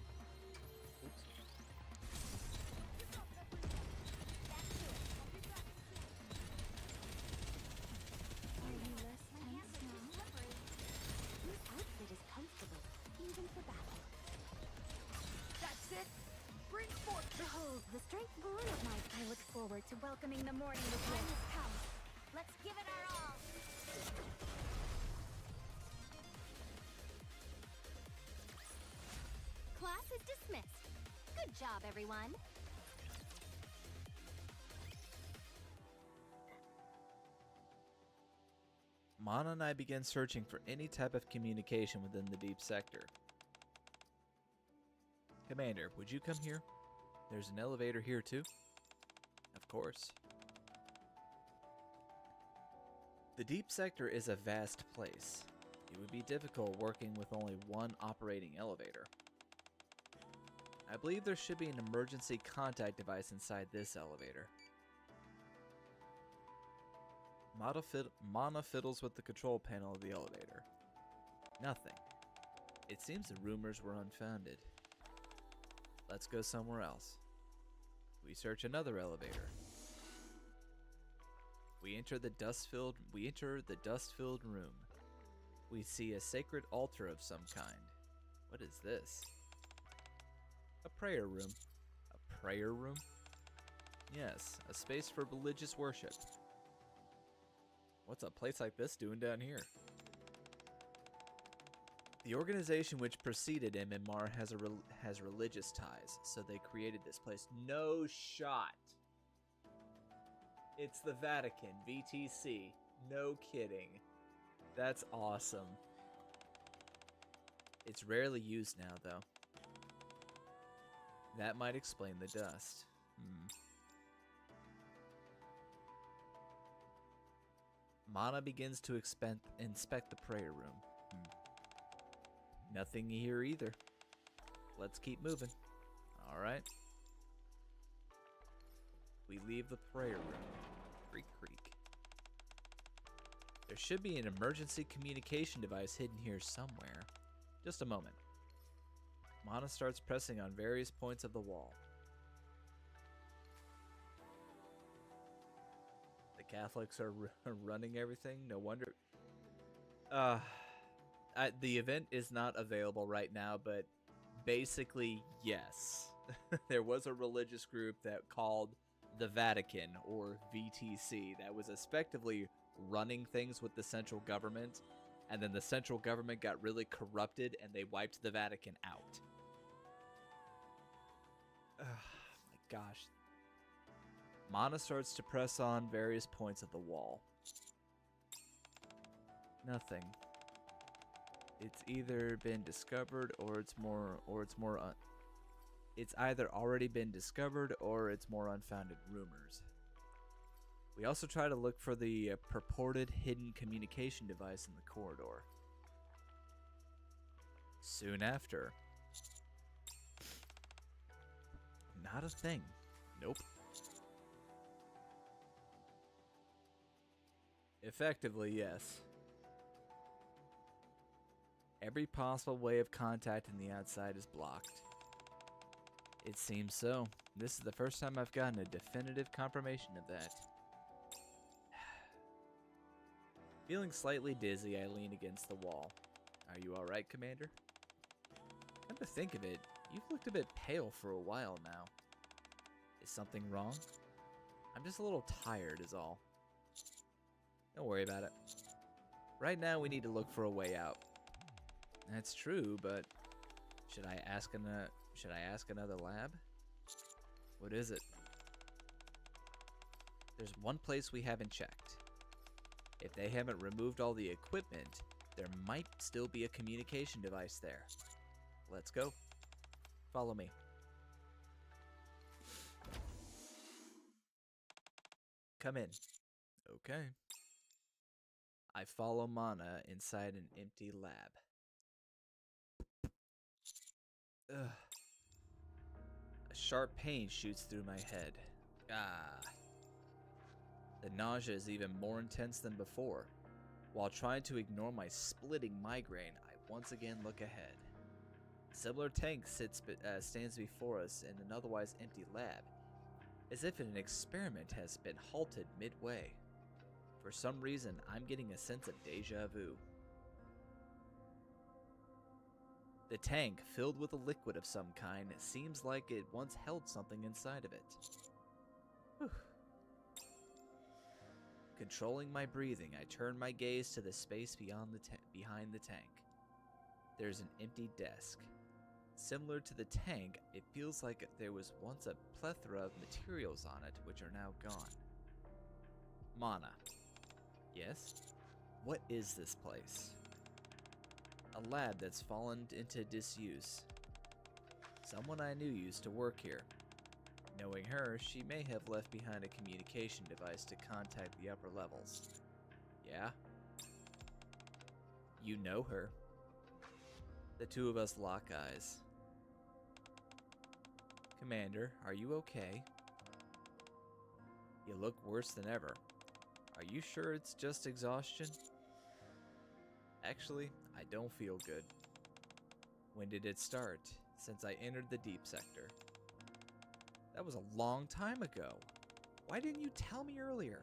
Are you less tense now? This outfit is comfortable, even for battle. That's it. Bring forth Behold, the strength born of my... I look forward to welcoming the morning with Time you. has come. Let's give it our all. Class is dismissed. Good job, everyone. Mana and I began searching for any type of communication within the deep sector. Commander, would you come here? There's an elevator here too. Of course. The deep sector is a vast place. It would be difficult working with only one operating elevator. I believe there should be an emergency contact device inside this elevator. Mana fiddles with the control panel of the elevator. Nothing. It seems the rumors were unfounded. Let's go somewhere else. We search another elevator. We enter the dust-filled room. We see a sacred altar of some kind. What is this? A prayer room. A prayer room? Yes, a space for religious worship. What's a place like this doing down here? The organization which preceded MMR has religious ties, so they created this place. No shot. It's the Vatican, VTC. No kidding. That's awesome. It's rarely used now, though. That might explain the dust. Mana begins to inspect the prayer room. Nothing here either. Let's keep moving. Alright. We leave the prayer room. Creak, creak. There should be an emergency communication device hidden here somewhere. Just a moment. Mana starts pressing on various points of the wall. The Catholics are running everything. No wonder. The event is not available right now, but basically, yes. There was a religious group that called the Vatican, or VTC, that was effectively running things with the central government, and then the central government got really corrupted and they wiped the Vatican out. My gosh. Mana starts to press on various points of the wall. Nothing. It's either been discovered or it's either already been discovered or it's more unfounded rumors. We also try to look for the purported hidden communication device in the corridor. Soon after. Not a thing. Nope. Effectively, yes. Every possible way of contacting the outside is blocked. It seems so. This is the first time I've gotten a definitive confirmation of that. Feeling slightly dizzy, I lean against the wall. Are you alright, Commander? Come to think of it, you've looked a bit pale for a while now. Is something wrong? I'm just a little tired is all. Don't worry about it. Right now we need to look for a way out. That's true, but should I ask another lab? What is it? There's one place we haven't checked. If they haven't removed all the equipment, there might still be a communication device there. Let's go. Follow me. Come in. Okay. I follow Mana inside an empty lab. Ugh. A sharp pain shoots through my head. Ah. The nausea is even more intense than before. While trying to ignore my splitting migraine, I once again look ahead. A similar tank stands before us in an otherwise empty lab, as if an experiment has been halted midway. For some reason, I'm getting a sense of deja vu. The tank, filled with a liquid of some kind, seems like it once held something inside of it. Whew. Controlling my breathing, I turn my gaze to the space behind the tank. There's an empty desk. Similar to the tank, it feels like there was once a plethora of materials on it, which are now gone. Mana. Yes? What is this place? A lab that's fallen into disuse. Someone I knew used to work here. Knowing her, she may have left behind a communication device to contact the upper levels. Yeah? You know her. The two of us lock eyes. Commander, are you okay? You look worse than ever. Are you sure it's just exhaustion? Actually, I don't feel good. When did it start? Since I entered the deep sector. That was a long time ago. Why didn't you tell me earlier?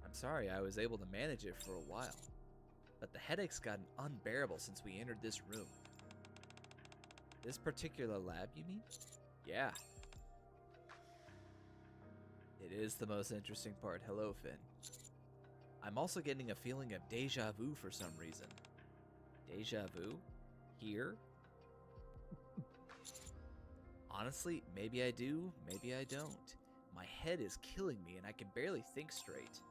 I'm sorry, I was able to manage it for a while. But the headache's gotten unbearable since we entered this room. This particular lab, you mean? Yeah. It is the most interesting part. Hello, Finn. I'm also getting a feeling of deja vu for some reason. Deja vu? Here? Honestly, maybe I do, maybe I don't. My head is killing me and I can barely think straight.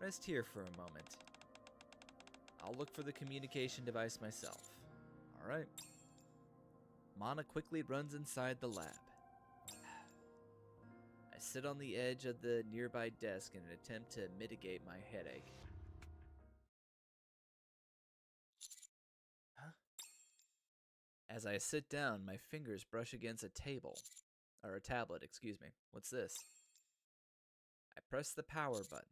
Rest here for a moment. I'll look for the communication device myself. Alright. Mana quickly runs inside the lab. I sit on the edge of the nearby desk in an attempt to mitigate my headache. Huh? As I sit down, my fingers brush against a table. Or a tablet, excuse me. What's this? I press the power button.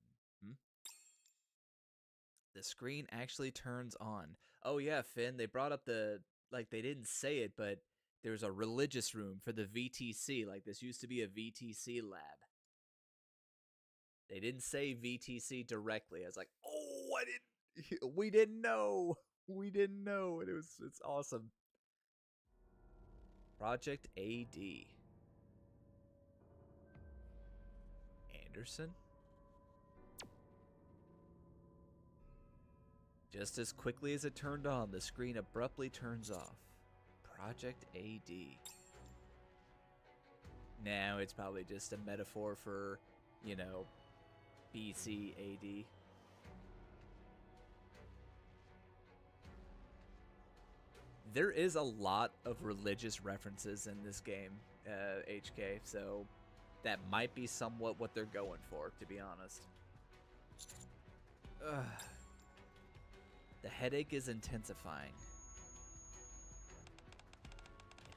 The screen actually turns on. Oh yeah, Finn, they brought up the... Like, they didn't say it, but there's a religious room for the VTC. Like, this used to be a VTC lab. They didn't say VTC directly. I was like, oh, we didn't know. We didn't know. And it's awesome. Project AD. Anderson? Just as quickly as it turned on, the screen abruptly turns off. Project AD. Now it's probably just a metaphor for, you know, BC AD. There is a lot of religious references in this game, HK, so that might be somewhat what they're going for, to be honest. Ugh. The headache is intensifying,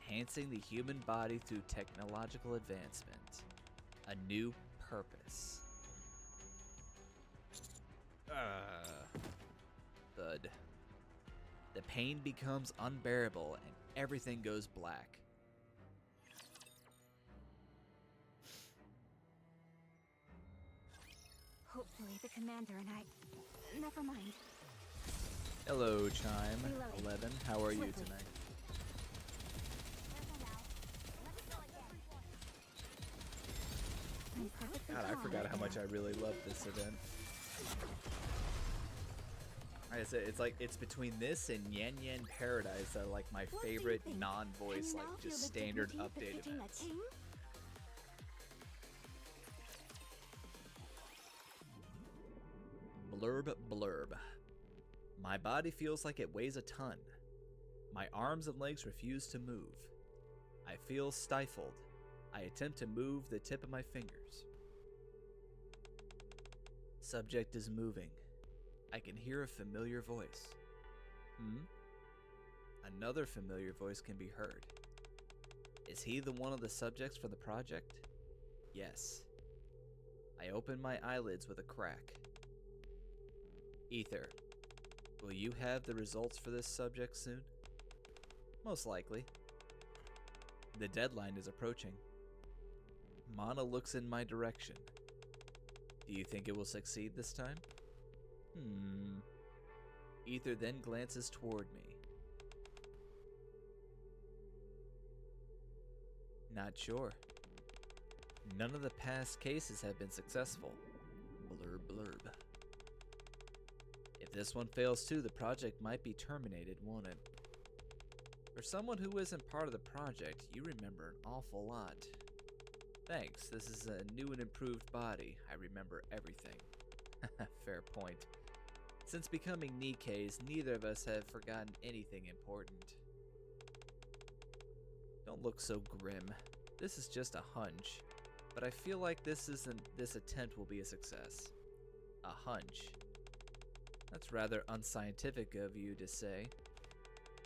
enhancing the human body through technological advancement. A new purpose. Thud. The pain becomes unbearable and everything goes black. Hopefully the commander and I... Never mind. Hello, Chime 11. How are you tonight? God, I forgot how much I really love this event. Like I said, it's between this and Yan Yan Paradise that are like my favorite non-voice, like just standard update events. Blurb blurb. My body feels like it weighs a ton. My arms and legs refuse to move. I feel stifled. I attempt to move the tip of my fingers. Subject is moving. I can hear a familiar voice. Another familiar voice can be heard. Is he the one of the subjects for the project? Yes. I open my eyelids with a crack. Ether, will you have the results for this subject soon? Most likely. The deadline is approaching. Mana looks in my direction. Do you think it will succeed this time? Ether then glances toward me. Not sure. None of the past cases have been successful. Blurb blurb. If this one fails too, the project might be terminated, won't it? For someone who isn't part of the project, you remember an awful lot. Thanks, this is a new and improved body. I remember everything. Fair point. Since becoming Nikke's, neither of us have forgotten anything important. Don't look so grim. This is just a hunch, but I feel like this attempt will be a success. A hunch. That's rather unscientific of you to say.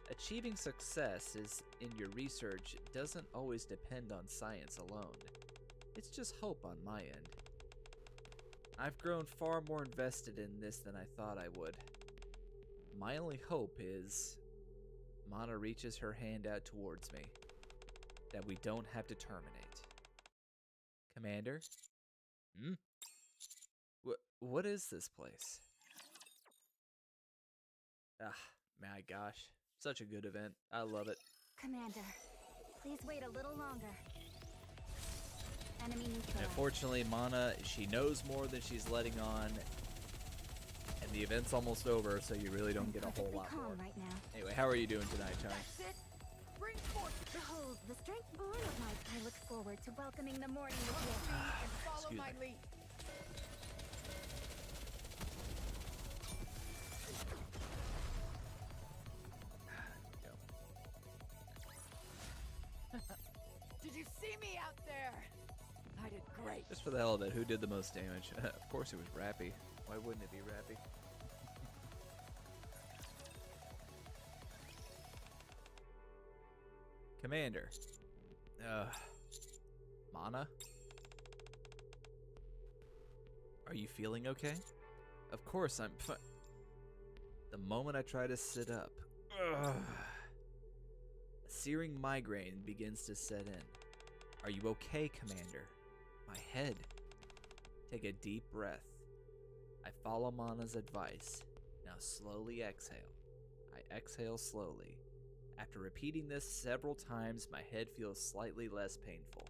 Achieving success in your research doesn't always depend on science alone. It's just hope on my end. I've grown far more invested in this than I thought I would. My only hope is Mana reaches her hand out towards me, that we don't have to terminate. Commander? What is this place? Ah, my gosh. Such a good event. I love it. Commander, please wait a little longer. Enemy neutralized. Unfortunately, Mana, she knows more than she's letting on. And the event's almost over, so you really don't get a whole lot more. Right now. Anyway, how are you doing tonight, Tony? That's it. Bring forth Behold, the strength born of my... I look forward to welcoming the morning with you. and follow Excuse my me. lead. Did you see me out there? I did great. Just for the hell of it, who did the most damage? Of course it was Rappy. Why wouldn't it be Rappy? Commander. Mana? Are you feeling okay? Of course I'm fine. The moment I try to sit up, a searing migraine begins to set in. Are you okay, Commander? My head. Take a deep breath. I follow Mana's advice. Now slowly exhale. I exhale slowly. After repeating this several times, my head feels slightly less painful.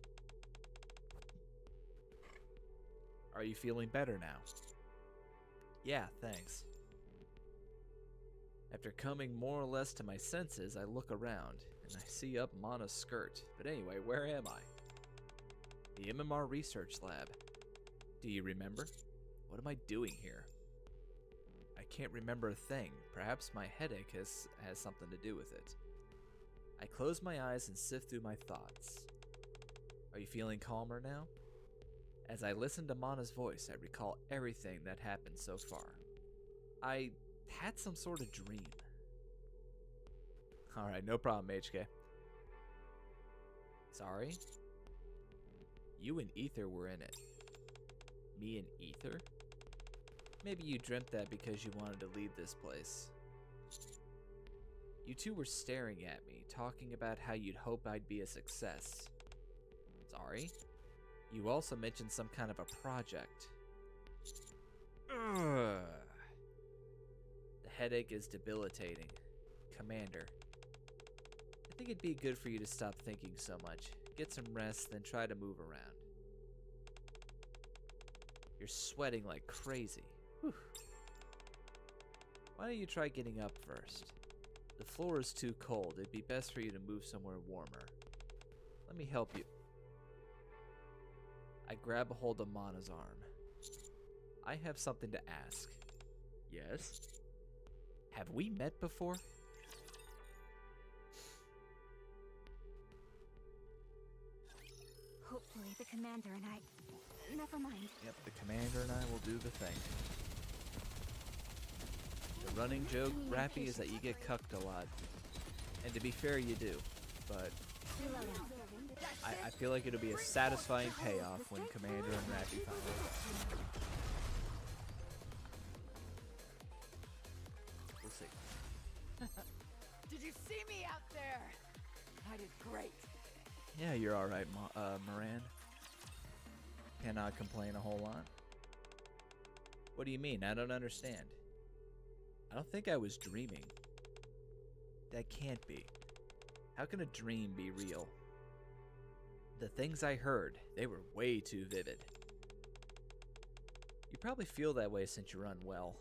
Are you feeling better now? Yeah, thanks. After coming more or less to my senses, I look around, and I see up Mana's skirt. But anyway, where am I? The MMR Research Lab. Do you remember? What am I doing here? I can't remember a thing. Perhaps my headache has something to do with it. I close my eyes and sift through my thoughts. Are you feeling calmer now? As I listen to Mana's voice, I recall everything that happened so far. I had some sort of dream. Alright, no problem, HK. Sorry? You and Ether were in it. Me and Ether? Maybe you dreamt that because you wanted to leave this place. You two were staring at me, talking about how you'd hope I'd be a success. Sorry? You also mentioned some kind of a project. Ugh. The headache is debilitating. Commander, I think it'd be good for you to stop thinking so much. Get some rest, then try to move around. You're sweating like crazy. Whew. Why don't you try getting up first? The floor is too cold. It'd be best for you to move somewhere warmer. Let me help you. I grab a hold of Mana's arm. I have something to ask. Yes? Have we met before? Hopefully the commander and I... Never mind. Yep, the commander and I will do the thing. The running joke, Rappy, is that you get cucked a lot. And to be fair, you do. But I feel like it'll be a satisfying payoff when Commander and Rappy finally... see me out there. I did great. Yeah, you're alright, Moran. Cannot complain a whole lot. What do you mean? I don't understand. I don't think I was dreaming. That can't be. How can a dream be real? The things I heard, they were way too vivid. You probably feel that way since you're unwell.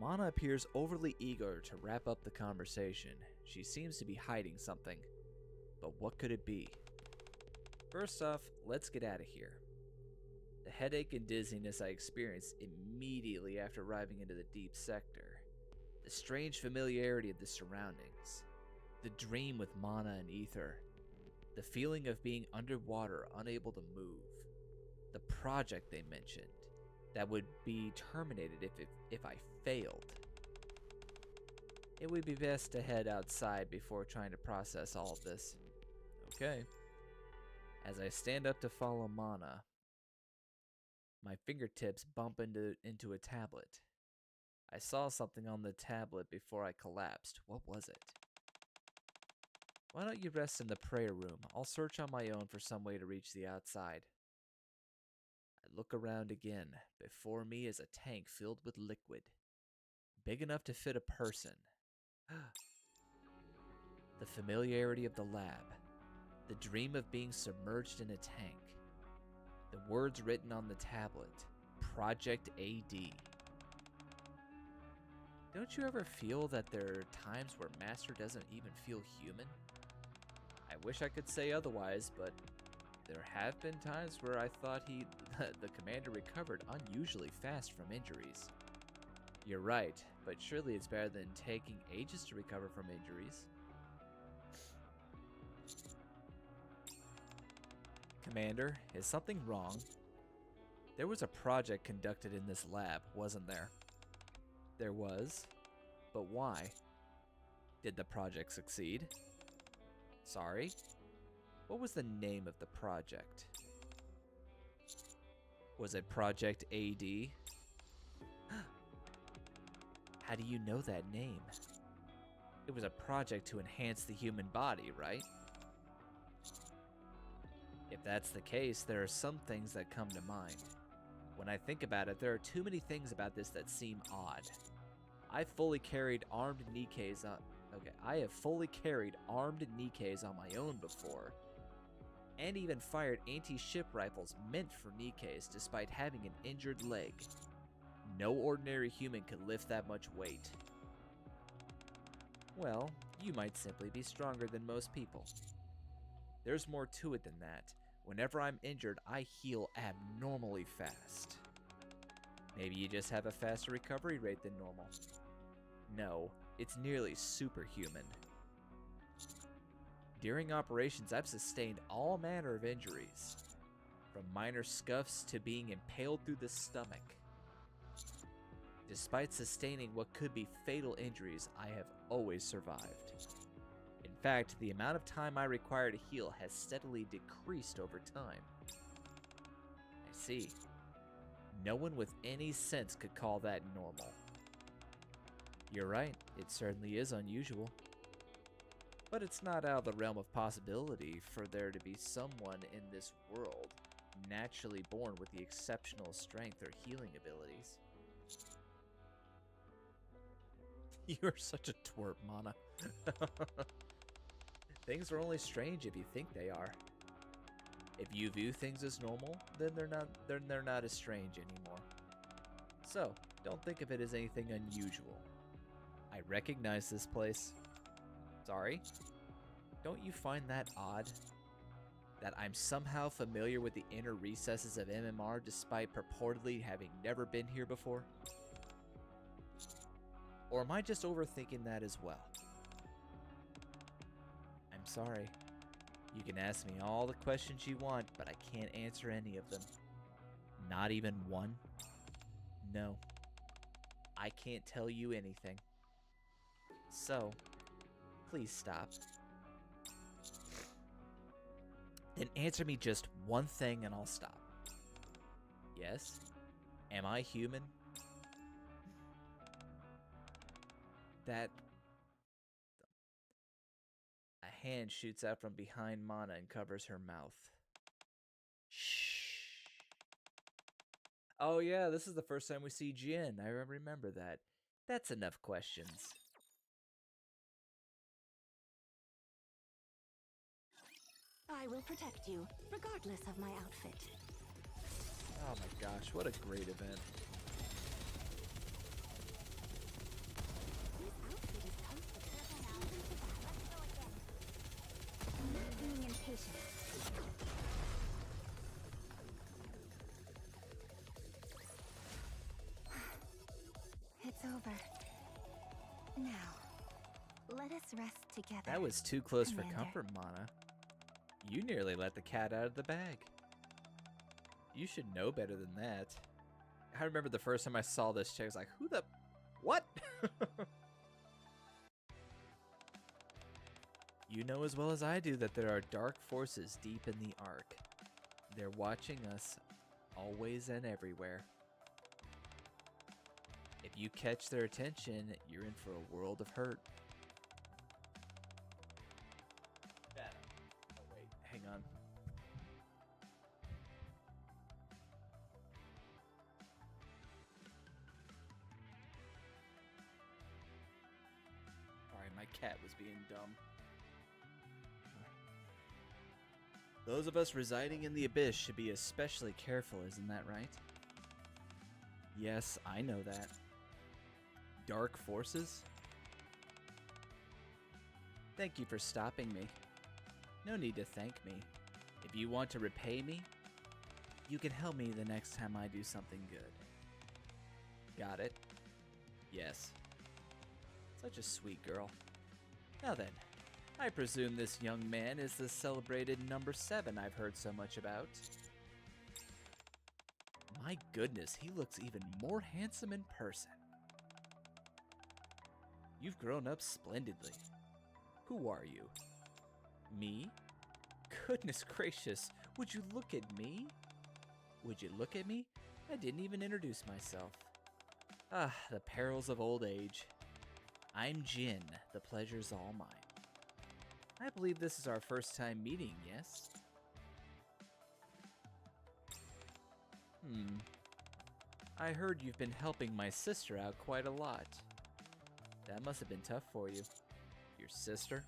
Mana appears overly eager to wrap up the conversation. She seems to be hiding something. But what could it be? First off, let's get out of here. The headache and dizziness I experienced immediately after arriving into the deep sector. The strange familiarity of the surroundings. The dream with Mana and Ether. The feeling of being underwater, unable to move. The project they mentioned that would be terminated if I failed. It would be best to head outside before trying to process all of this. Okay. As I stand up to follow Mana, my fingertips bump into a tablet. I saw something on the tablet before I collapsed. What was it? Why don't you rest in the prayer room? I'll search on my own for some way to reach the outside. I look around again. Before me is a tank filled with liquid. Big enough to fit a person. The familiarity of the lab. The dream of being submerged in a tank. The words written on the tablet. Project AD. Don't you ever feel that there are times where Master doesn't even feel human? I wish I could say otherwise, but there have been times where I thought the commander recovered unusually fast from injuries. You're right, but surely it's better than taking ages to recover from injuries. Commander, is something wrong? There was a project conducted in this lab, wasn't there? There was, but why? Did the project succeed? Sorry? What was the name of the project? Was it Project AD? How do you know that name? It was a project to enhance the human body, right? If that's the case, there are some things that come to mind. When I think about it, there are too many things about this that seem odd. I have fully carried armed Nikkes on my own before, and even fired anti-ship rifles meant for Nikke's despite having an injured leg. No ordinary human could lift that much weight. Well, you might simply be stronger than most people. There's more to it than that. Whenever I'm injured, I heal abnormally fast. Maybe you just have a faster recovery rate than normal. No, it's nearly superhuman. During operations, I've sustained all manner of injuries, from minor scuffs to being impaled through the stomach. Despite sustaining what could be fatal injuries, I have always survived. In fact, the amount of time I require to heal has steadily decreased over time. I see. No one with any sense could call that normal. You're right, it certainly is unusual. But it's not out of the realm of possibility for there to be someone in this world naturally born with the exceptional strength or healing abilities. You're such a twerp, Mana. Things are only strange if you think they are. If you view things as normal, then they're not as strange anymore. So, don't think of it as anything unusual. I recognize this place. Sorry? Don't you find that odd? That I'm somehow familiar with the inner recesses of MMR despite purportedly having never been here before? Or am I just overthinking that as well? I'm sorry. You can ask me all the questions you want, but I can't answer any of them. Not even one? No. I can't tell you anything. So, please stop. Then answer me just one thing and I'll stop. Yes? Am I human? That hand shoots out from behind Mana and covers her mouth. Shh. Oh yeah, this is the first time we see Jin. I remember that. That's enough questions. I will protect you, regardless of my outfit. Oh my gosh, what a great event. This outfit is toasted. Even for that. Let's go again. I'm not being impatient. It's over. Now, let us rest together. That was too close for Commander. comfort, Mana. You nearly let the cat out of the bag. You should know better than that. I remember the first time I saw this chick, I was like, who the... What? You know as well as I do that there are dark forces deep in the Ark. They're watching us always and everywhere. If you catch their attention, you're in for a world of hurt. Oh wait, hang on. Sorry, my cat was being dumb. Those of us residing in the Abyss should be especially careful, isn't that right? Yes, I know that. Dark forces? Thank you for stopping me. No need to thank me. If you want to repay me, you can help me the next time I do something good. Got it? Yes. Such a sweet girl. Now then, I presume this young man is the celebrated number 7 I've heard so much about. My goodness, he looks even more handsome in person. You've grown up splendidly. Who are you? Me? Goodness gracious, would you look at me? Would you look at me? I didn't even introduce myself. Ah, the perils of old age. I'm Jin, the pleasure's all mine. I believe this is our first time meeting, yes? I heard you've been helping my sister out quite a lot. That must have been tough for you. Your sister?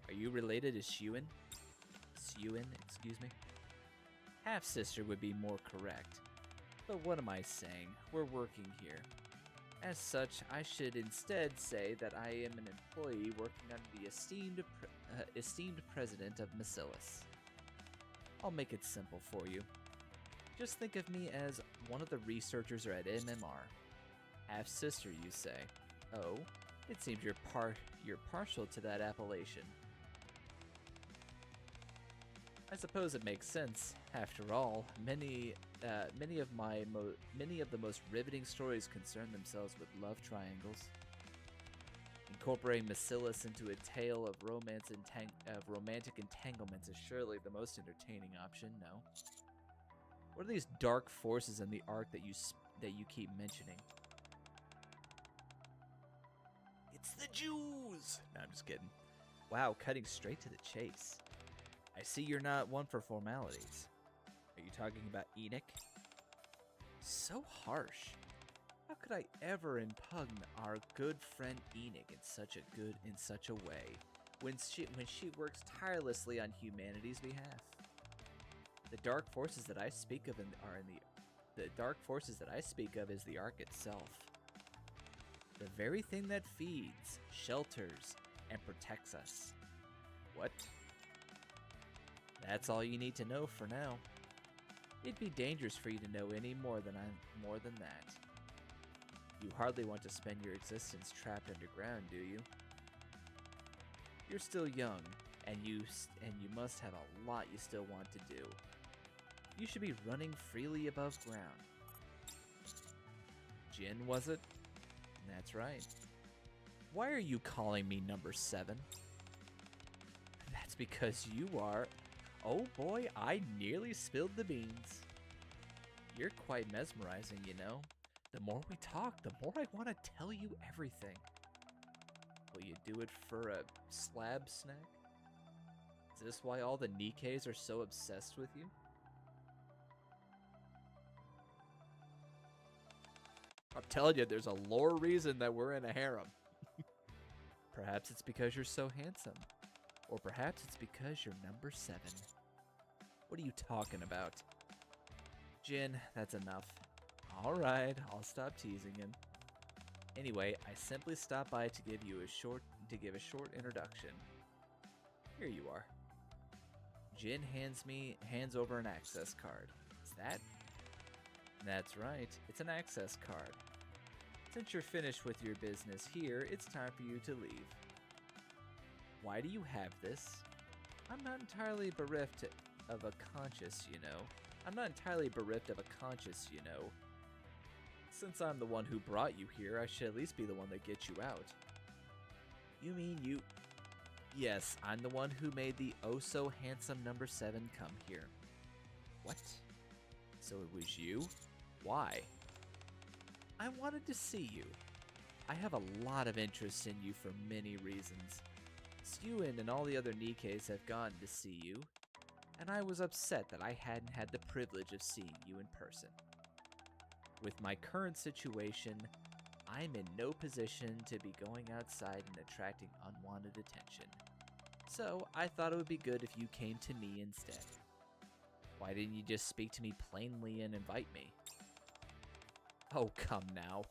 Are you related to Shuin? Shuin, excuse me? Half-sister would be more correct. But what am I saying? We're working here. As such, I should instead say that I am an employee working under the esteemed president of Macillus. I'll make it simple for you. Just think of me as one of the researchers at MMR. Half-sister, you say? Oh, it seems you're partial to that appellation. I suppose it makes sense. After all, many of the most riveting stories concern themselves with love triangles. Incorporating Macillus into a tale of romantic entanglements is surely the most entertaining option. No. What are these dark forces in the Ark that you keep mentioning? It's the Jews! No, I'm just kidding. Wow, cutting straight to the chase. I see you're not one for formalities. Are you talking about Enoch? So harsh. How could I ever impugn our good friend Enoch in such a way when she works tirelessly on humanity's behalf? The dark forces that I speak of is the Ark itself. The very thing that feeds, shelters, and protects us. What? That's all you need to know for now. It'd be dangerous for you to know any more than that. You hardly want to spend your existence trapped underground, do you? You're still young, and you must have a lot you still want to do. You should be running freely above ground. Jin, was it? That's right. Why are you calling me number 7? That's because you are... Oh boy, I nearly spilled the beans. You're quite mesmerizing, you know. The more we talk, the more I want to tell you everything. Will you do it for a slab snack? Is this why all the Nikkes are so obsessed with you? I'm telling you, there's a lore reason that we're in a harem. Perhaps it's because you're so handsome. Or perhaps it's because you're number 7. What are you talking about? Jin, that's enough. Alright, I'll stop teasing him. Anyway, I simply stopped by to give a short introduction. Here you are. Jin hands over an access card. Is that? That's right, it's an access card. Since you're finished with your business here, it's time for you to leave. Why do you have this? I'm not entirely bereft of a conscience, you know. Since I'm the one who brought you here, I should at least be the one that gets you out. You mean you... Yes, I'm the one who made the oh-so-handsome number 7 come here. What? So it was you? Why? I wanted to see you. I have a lot of interest in you for many reasons. Suen and all the other Nikkes have gone to see you, and I was upset that I hadn't had the privilege of seeing you in person. With my current situation, I'm in no position to be going outside and attracting unwanted attention. So I thought it would be good if you came to me instead. Why didn't you just speak to me plainly and invite me? Oh, come now.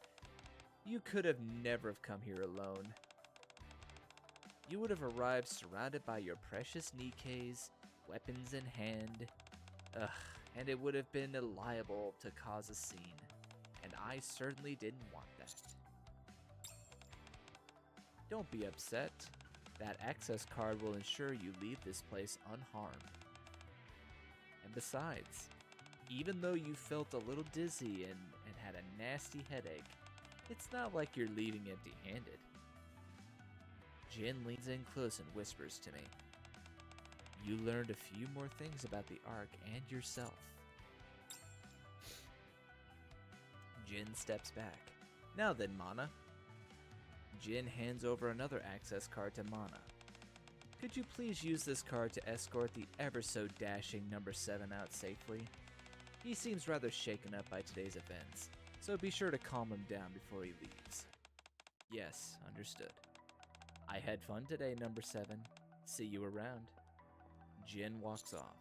You could have never have come here alone. You would have arrived surrounded by your precious Nikkes, weapons in hand. And it would have been liable to cause a scene. And I certainly didn't want that. Don't be upset. That access card will ensure you leave this place unharmed. And besides, even though you felt a little dizzy and had a nasty headache, it's not like you're leaving empty-handed. Jin leans in close and whispers to me. You learned a few more things about the Ark and yourself. Jin steps back. Now then, Mana. Jin hands over another access card to Mana. Could you please use this card to escort the ever-so-dashing number 7 out safely? He seems rather shaken up by today's events, so be sure to calm him down before he leaves. Yes, understood. I had fun today, number 7. See you around. Jin walks off.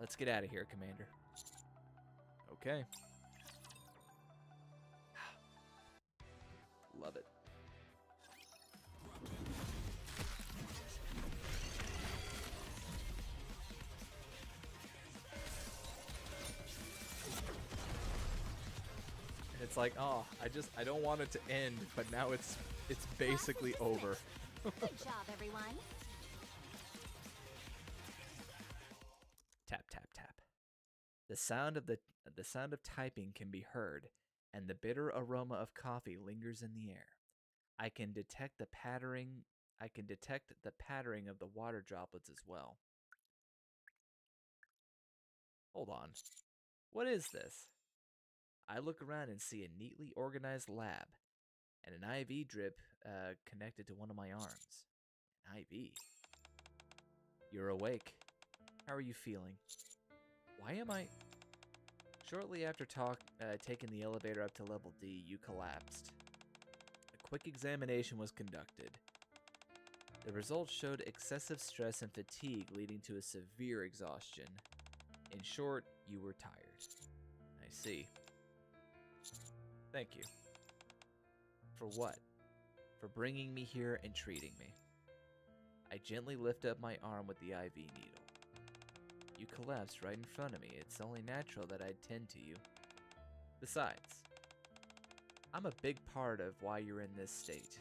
Let's get out of here, Commander. Okay. Love it. And it's like, oh, I don't want it to end, but now it's basically over. Good job, everyone. Tap tap tap. The sound of typing can be heard, and the bitter aroma of coffee lingers in the air. I can detect the pattering of the water droplets as well. Hold on. What is this? I look around and see a neatly organized lab and an IV drip connected to one of my arms. An IV. You're awake. How are you feeling? Why am I... Shortly after taking the elevator up to level D, you collapsed. A quick examination was conducted. The results showed excessive stress and fatigue leading to a severe exhaustion. In short, you were tired. I see. Thank you. For what? For bringing me here and treating me. I gently lift up my arm with the IV needle. You collapsed right in front of me. It's only natural that I'd tend to you. Besides, I'm a big part of why you're in this state.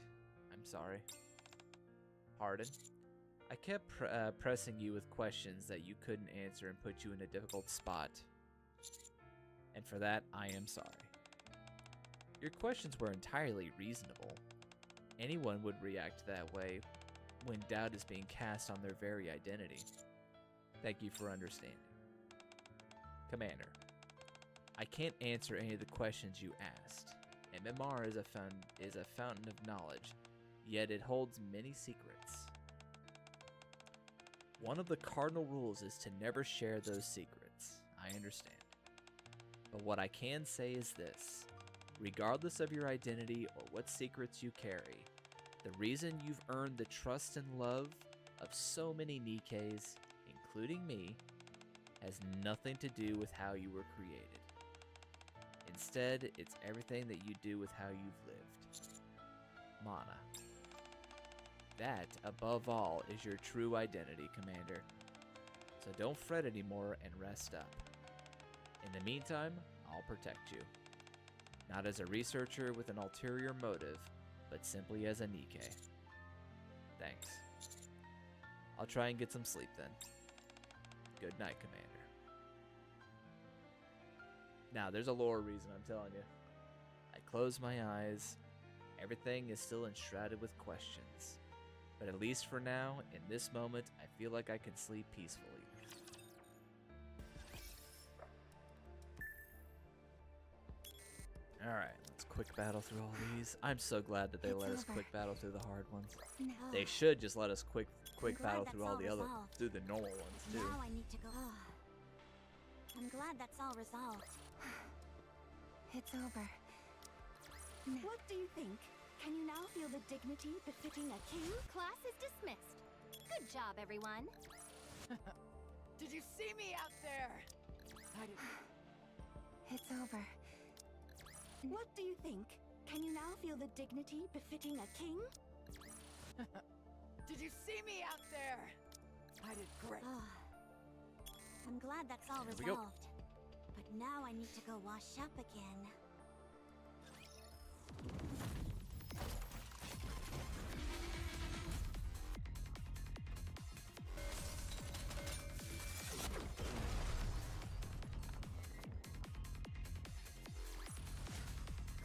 I'm sorry. Pardon? I kept pressing you with questions that you couldn't answer and put you in a difficult spot. And for that, I am sorry. Your questions were entirely reasonable. Anyone would react that way when doubt is being cast on their very identity. Thank you for understanding. Commander, I can't answer any of the questions you asked. MMR is a fountain of knowledge, yet it holds many secrets. One of the cardinal rules is to never share those secrets. I understand. But what I can say is this. Regardless of your identity or what secrets you carry, the reason you've earned the trust and love of so many Nikkes, including me, has nothing to do with how you were created. Instead, it's everything that you do with how you've lived. Mana. That, above all, is your true identity, Commander. So don't fret anymore and rest up. In the meantime, I'll protect you. Not as a researcher with an ulterior motive, but simply as a Nikke. Thanks. I'll try and get some sleep then. Good night, Commander. Now, there's a lore reason, I'm telling you. I close my eyes. Everything is still enshrouded with questions. But at least for now, in this moment, I feel like I can sleep peacefully. Alright, let's quick battle through all these. I'm so glad that they let us quick battle through the hard ones. No. They should just let us quick glad battle that's through all all the other, resolved. through the normal ones too. Now I need to go. I'm glad that's all resolved. It's over. What do you think? Can you now feel the dignity befitting a king? Class is dismissed. Good job, everyone. Did you see me out there? I didn't. It's over. What do you think? Can you now feel the dignity befitting a king? Did you see me out there? I did great. I'm glad that's all There we go. resolved. But now I need to go wash up again.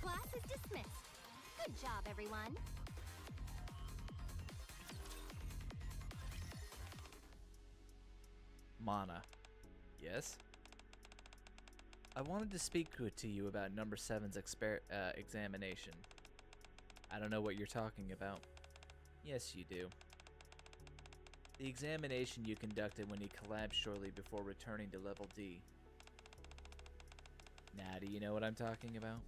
Class is dismissed. Good job, everyone. Mana. Yes? I wanted to speak to you about number 7's examination. I don't know what you're talking about. Yes, you do. The examination you conducted when you collapsed shortly before returning to level D. Now, do you know what I'm talking about?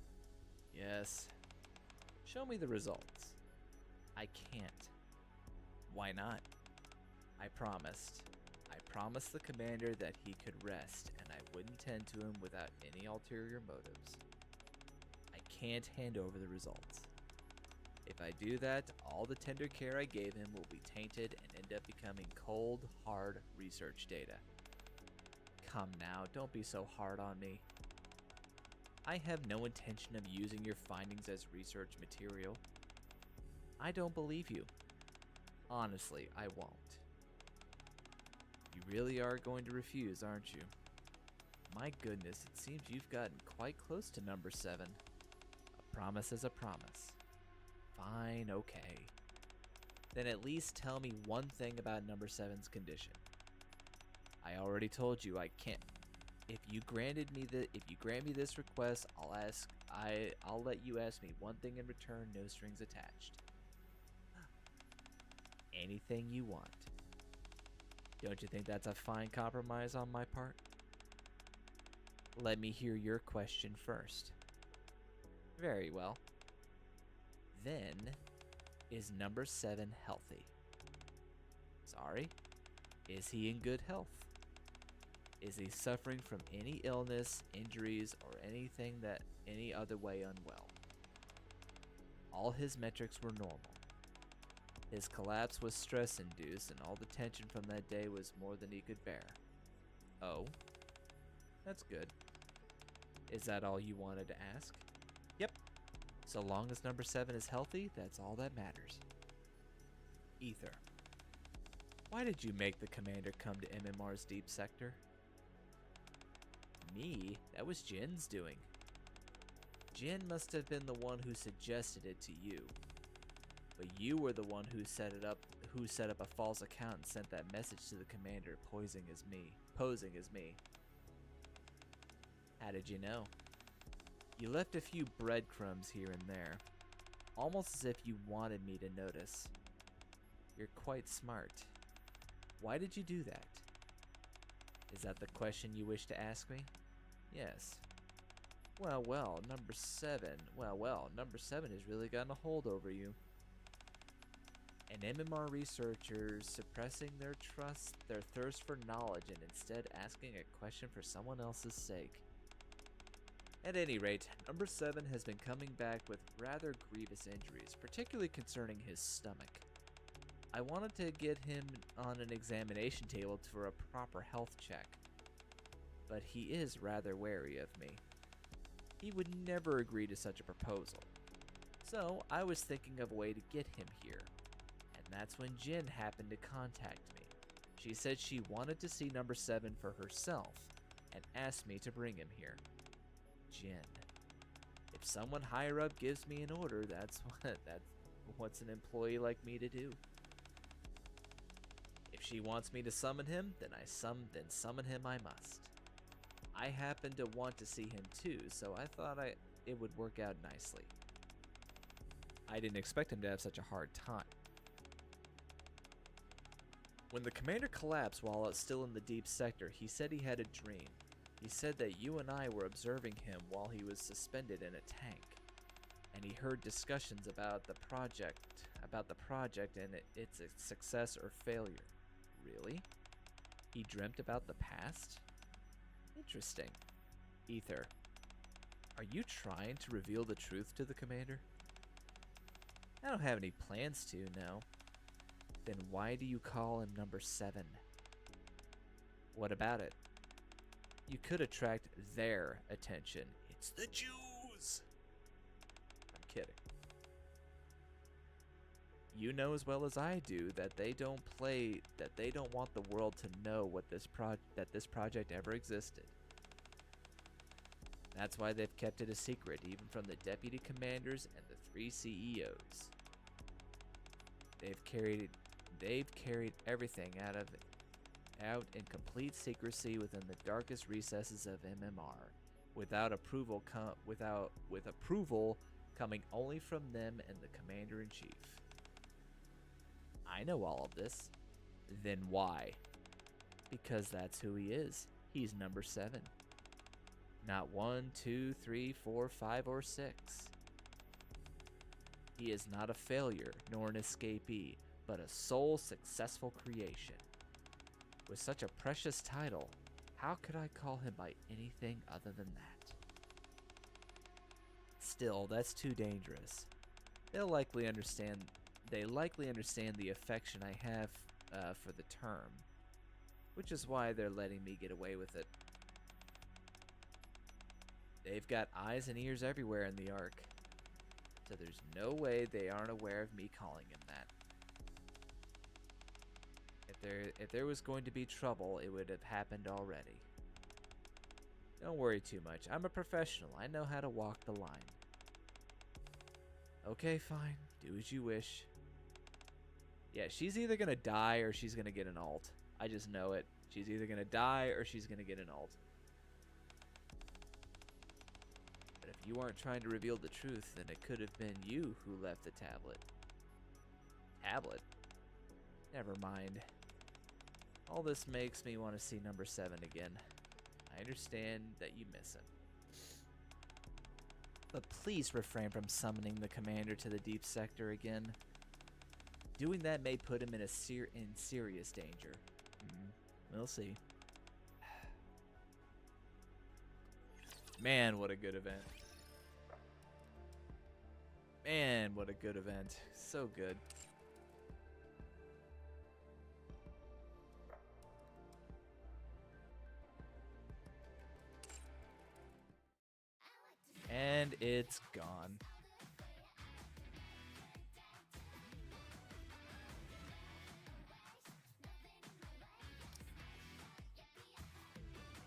Yes. Show me the results. I can't. Why not? I promised. I promised the commander that he could rest, and I wouldn't tend to him without any ulterior motives. I can't hand over the results. If I do that, all the tender care I gave him will be tainted and end up becoming cold, hard research data. Come now, don't be so hard on me. I have no intention of using your findings as research material. I don't believe you. Honestly, I won't. You really are going to refuse, aren't you? My goodness, it seems you've gotten quite close to number 7. A promise is a promise. Fine, okay. Then at least tell me one thing about number 7's condition. I already told you I can't. If you grant me this request, I'll let you ask me one thing in return, no strings attached. Anything you want. Don't you think that's a fine compromise on my part? Let me hear your question first. Very well. Then, is number 7 healthy? Sorry? Is he in good health? Is he suffering from any illness, injuries, or anything that any other way unwell? All his metrics were normal. His collapse was stress-induced, and all the tension from that day was more than he could bear. Oh? That's good. Is that all you wanted to ask? Yep. So long as number 7 is healthy, that's all that matters. Ether. Why did you make the commander come to MMR's deep sector? Me? That was Jin's doing. Jin must have been the one who suggested it to you. But you were the one who set up a false account and sent that message to the commander posing as me. How did you know? You left a few breadcrumbs here and there, almost as if you wanted me to notice. You're quite smart. Why did you do that? Is that the question you wish to ask me? Yes. Well, number 7. Well, number 7 has really gotten a hold over you. An MMR researcher suppressing their thirst for knowledge, and instead asking a question for someone else's sake. At any rate, number 7 has been coming back with rather grievous injuries, particularly concerning his stomach. I wanted to get him on an examination table for a proper health check, but he is rather wary of me. He would never agree to such a proposal. So I was thinking of a way to get him here, and that's when Jin happened to contact me. She said she wanted to see number 7 for herself and asked me to bring him here. Jin. If someone higher up gives me an order, that's what's an employee like me to do. If she wants me to summon him, then summon him I must. I happen to want to see him too, so I thought it would work out nicely. I didn't expect him to have such a hard time. When the commander collapsed while still in the deep sector, he said he had a dream. He said that you and I were observing him while he was suspended in a tank, and he heard discussions about the project and its success or failure. Really? He dreamt about the past? Interesting. Ether, are you trying to reveal the truth to the commander? I don't have any plans to, no. Then why do you call him number 7? What about it? You could attract their attention. It's the Jews! I'm kidding. You know as well as I do that they don't want the world to know that this project ever existed. That's why they've kept it a secret, even from the deputy commanders and the 3 CEOs. They've carried everything out in complete secrecy within the darkest recesses of MMR, with approval coming only from them and the commander-in-chief. I know all of this. Then why? Because that's who he is. He's number 7. Not 1, 2, 3, 4, 5, or 6. He is not a failure, nor an escapee, but a sole successful creation. With such a precious title, how could I call him by anything other than that? Still, that's too dangerous. They likely understand the affection I have for the term, which is why they're letting me get away with it. They've got eyes and ears everywhere in the Ark, so there's no way they aren't aware of me calling him that. If there was going to be trouble, it would have happened already. Don't worry too much. I'm a professional. I know how to walk the line. Okay, fine. Do as you wish. Yeah, she's either gonna die or she's gonna get an alt. I just know it. She's either gonna die or she's gonna get an alt. But if you aren't trying to reveal the truth, then it could have been you who left the tablet. Tablet? Never mind. All this makes me want to see number 7 again. I understand that you miss him. But please refrain from summoning the commander to the deep sector again. Doing that may put him in serious danger. We'll see. Man, what a good event. Man, what a good event. So good. And it's gone.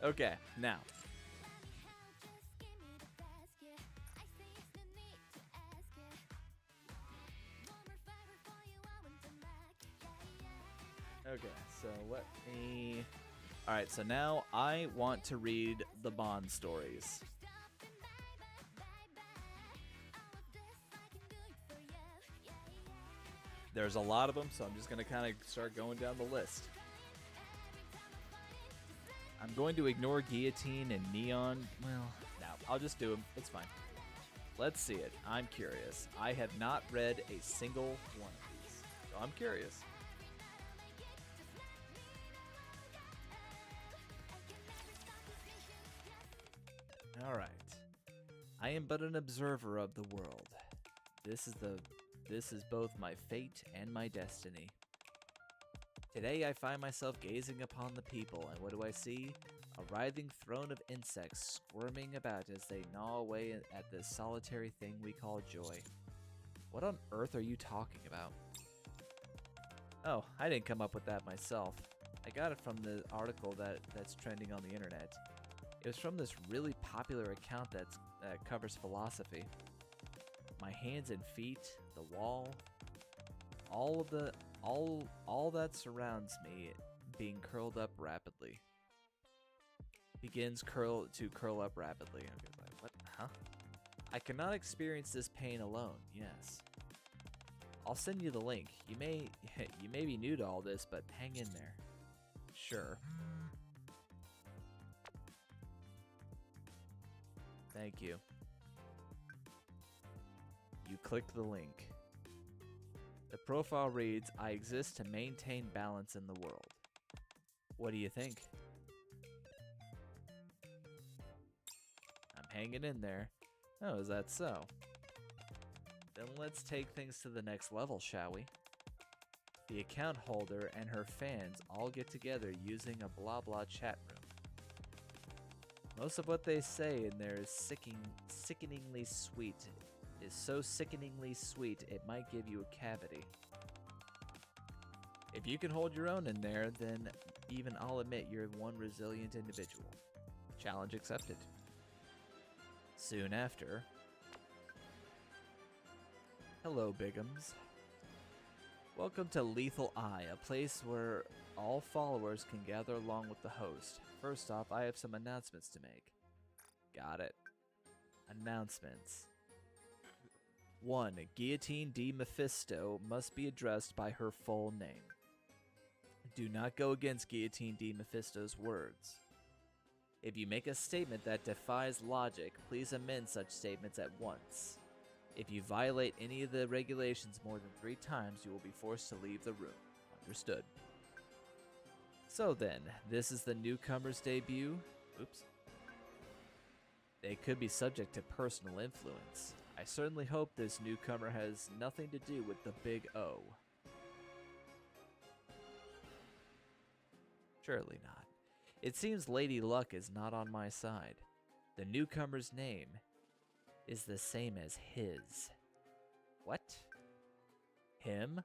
Okay, now. Okay, so let me... Alright, so now I want to read the Bond stories. There's a lot of them, so I'm just going to kind of start going down the list. I'm going to ignore guillotine and neon. Well, no, I'll just do them. It's fine. Let's see it. I'm curious. I have not read a single one of these, so I'm curious. All right. I am but an observer of the world. This is both my fate and my destiny. Today I find myself gazing upon the people, and what do I see? A writhing throne of insects squirming about as they gnaw away at this solitary thing we call joy. What on earth are you talking about? Oh, I didn't come up with that myself. I got it from the article that's trending on the internet. It was from this really popular account that covers philosophy. My hands and feet, the wall, all that surrounds me being curled up rapidly. Begins to curl up rapidly. I'm like, what? Huh? I cannot experience this pain alone. Yes. I'll send you the link. You may be new to all this, but hang in there. Sure. Thank you. You clicked the link. The profile reads, I exist to maintain balance in the world. What do you think? I'm hanging in there. Oh, is that so? Then let's take things to the next level, shall we? The account holder and her fans all get together using a blah blah chat room. Most of what they say in there is sickeningly sweet. Is so sickeningly sweet it might give you a cavity. If you can hold your own in there, then even I'll admit you're one resilient individual. Challenge accepted. Soon after. Hello, Bigums. Welcome to Lethal Eye, a place where all followers can gather along with the host. First off, I have some announcements to make. Got it. Announcements. 1. Guillotine D. Mephisto must be addressed by her full name. Do not go against Guillotine D. Mephisto's words. If you make a statement that defies logic, please amend such statements at once. If you violate any of the regulations more than 3 times, you will be forced to leave the room. Understood. So then, this is the newcomer's debut. Oops. They could be subject to personal influence. I certainly hope this newcomer has nothing to do with the Big O. Surely not. It seems Lady Luck is not on my side. The newcomer's name is the same as his. What? Him?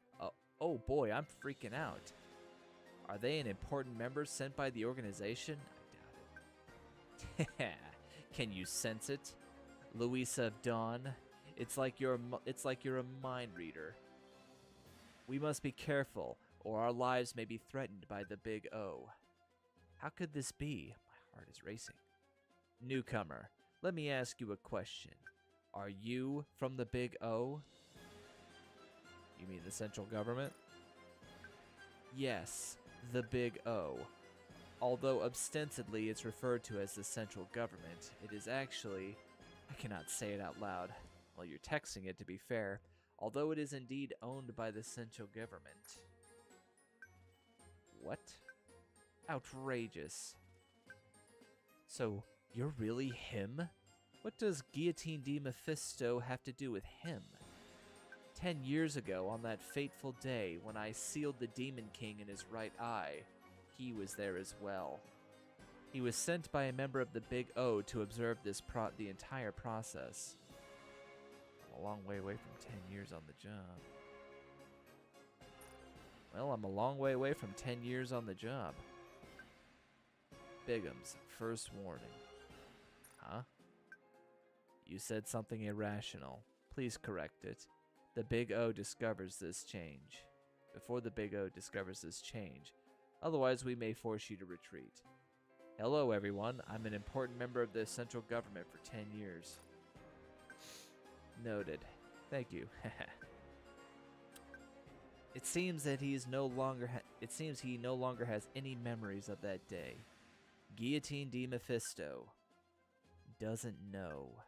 Oh boy, I'm freaking out. Are they an important member sent by the organization? I doubt it. Can you sense it? Louisa of Dawn, it's like you're a mind reader. We must be careful, or our lives may be threatened by the Big O. How could this be? My heart is racing. Newcomer, let me ask you a question. Are you from the Big O? You mean the central government? Yes, the Big O. Although ostensibly it's referred to as the central government, it is actually... I cannot say it out loud. Well, you're texting it to be fair, although it is indeed owned by the central government. What? Outrageous. So, you're really him? What does Guillotine D. Mephisto have to do with him? 10 years ago, on that fateful day when I sealed the Demon King in his right eye, he was there as well. He was sent by a member of the Big O to observe the entire process. I'm a long way away from 10 years on the job. Well, I'm a long way away from 10 years on the job. Bigums, first warning. Huh? You said something irrational. Please correct it. The Big O discovers this change. Before the Big O discovers this change. Otherwise, we may force you to retreat. Hello, everyone. I'm an important member of the central government for 10 years. Noted. Thank you. It seems that he no longer has any memories of that day. Guillotine D. Mephisto doesn't know.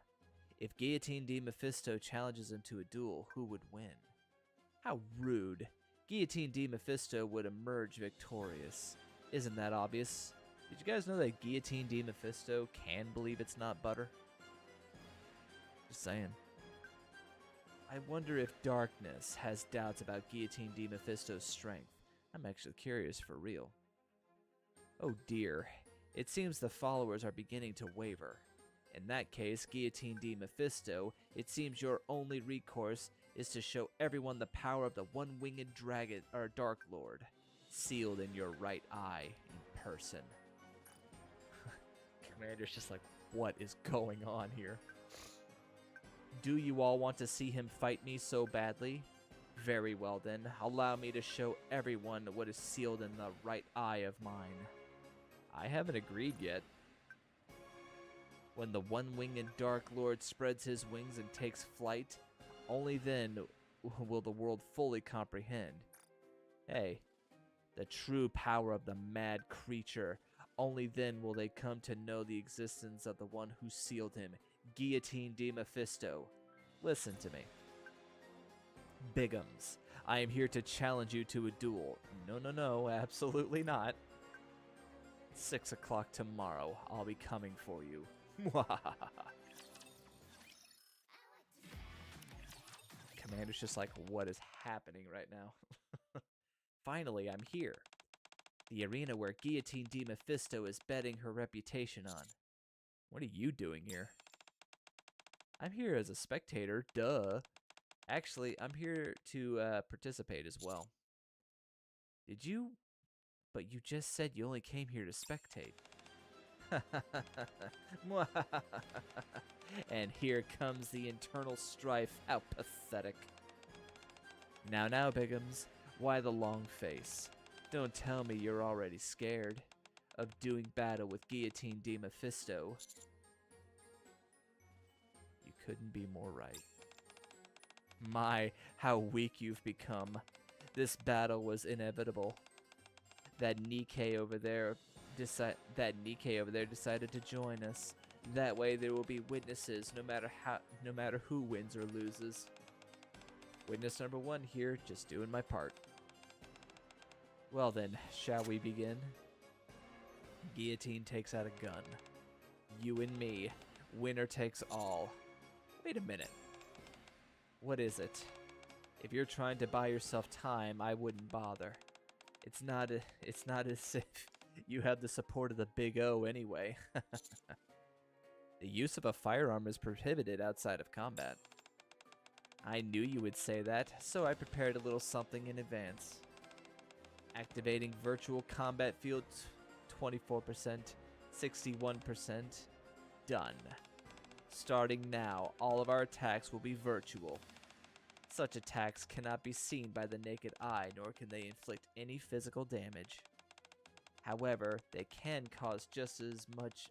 If Guillotine D. Mephisto challenges him to a duel, who would win? How rude. Guillotine D. Mephisto would emerge victorious. Isn't that obvious? Did you guys know that Guillotine D. Mephisto can believe it's not butter? Just saying. I wonder if Darkness has doubts about Guillotine D. Mephisto's strength. I'm actually curious for real. Oh dear. It seems the followers are beginning to waver. In that case, Guillotine D. Mephisto, it seems your only recourse is to show everyone the power of the one-winged dragon or Dark Lord, sealed in your right eye in person. Commander's just like, what is going on here? Do you all want to see him fight me so badly? Very well then, allow me to show everyone what is sealed in the right eye of mine. I haven't agreed yet. When the one-winged Dark Lord spreads his wings and takes flight, only then will the world fully comprehend. Hey, the true power of the mad creature. Only then will they come to know the existence of the one who sealed him, Guillotine D. Mephisto. Listen to me. Bigums, I am here to challenge you to a duel. No, absolutely not. 6 o'clock tomorrow, I'll be coming for you. Commander's just like, what is happening right now? Finally, I'm here. The arena where Guillotine D. Mephisto is betting her reputation on. What are you doing here? I'm here as a spectator, duh. Actually, I'm here to participate as well. Did you? But you just said you only came here to spectate. And here comes the internal strife. How pathetic. Now, Bigums, why the long face? Don't tell me you're already scared of doing battle with Guillotine D. Mephisto. You couldn't be more right. My, how weak you've become. This battle was inevitable. That Nikke over there decided to join us. That way there will be witnesses no matter who wins or loses. Witness number 1 here, just doing my part. Well then, shall we begin? Guillotine takes out a gun. You and me. Winner takes all. Wait a minute. What is it? If you're trying to buy yourself time, I wouldn't bother. It's not as if you have the support of the Big O anyway. The use of a firearm is prohibited outside of combat. I knew you would say that, so I prepared a little something in advance. Activating virtual combat field 24%, 61%. Done. Starting now, all of our attacks will be virtual. Such attacks cannot be seen by the naked eye, nor can they inflict any physical damage. However, they can cause just as much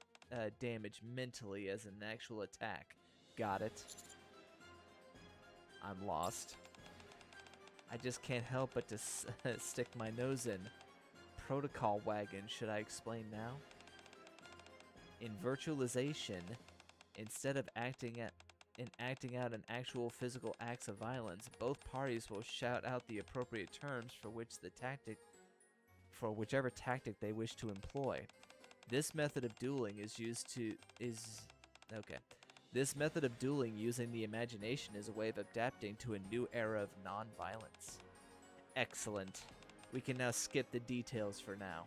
damage mentally as an actual attack. Got it? I'm lost. I just can't help but to stick my nose in. Protocol wagon, should I explain now? In virtualization, instead of acting out an actual physical acts of violence, both parties will shout out the appropriate terms for whichever tactic they wish to employ. This method of dueling This method of dueling using the imagination is a way of adapting to a new era of non-violence. Excellent. We can now skip the details for now.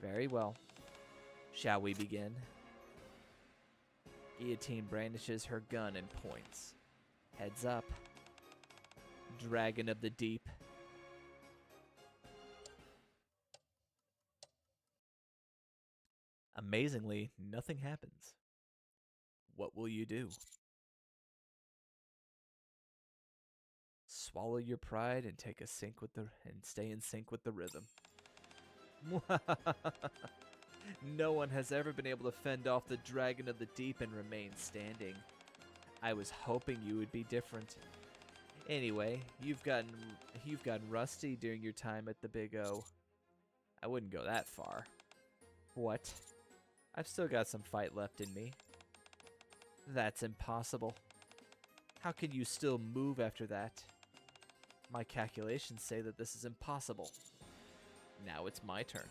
Very well. Shall we begin? Guillotine brandishes her gun and points. Heads up. Dragon of the Deep. Amazingly, nothing happens. What will you do? Swallow your pride and stay in sync with the rhythm. No one has ever been able to fend off the Dragon of the Deep and remain standing. I was hoping you would be different. Anyway, you've gotten rusty during your time at the Big O. I wouldn't go that far. What? I've still got some fight left in me. That's impossible. How can you still move after that? My calculations say that this is impossible. Now it's my turn.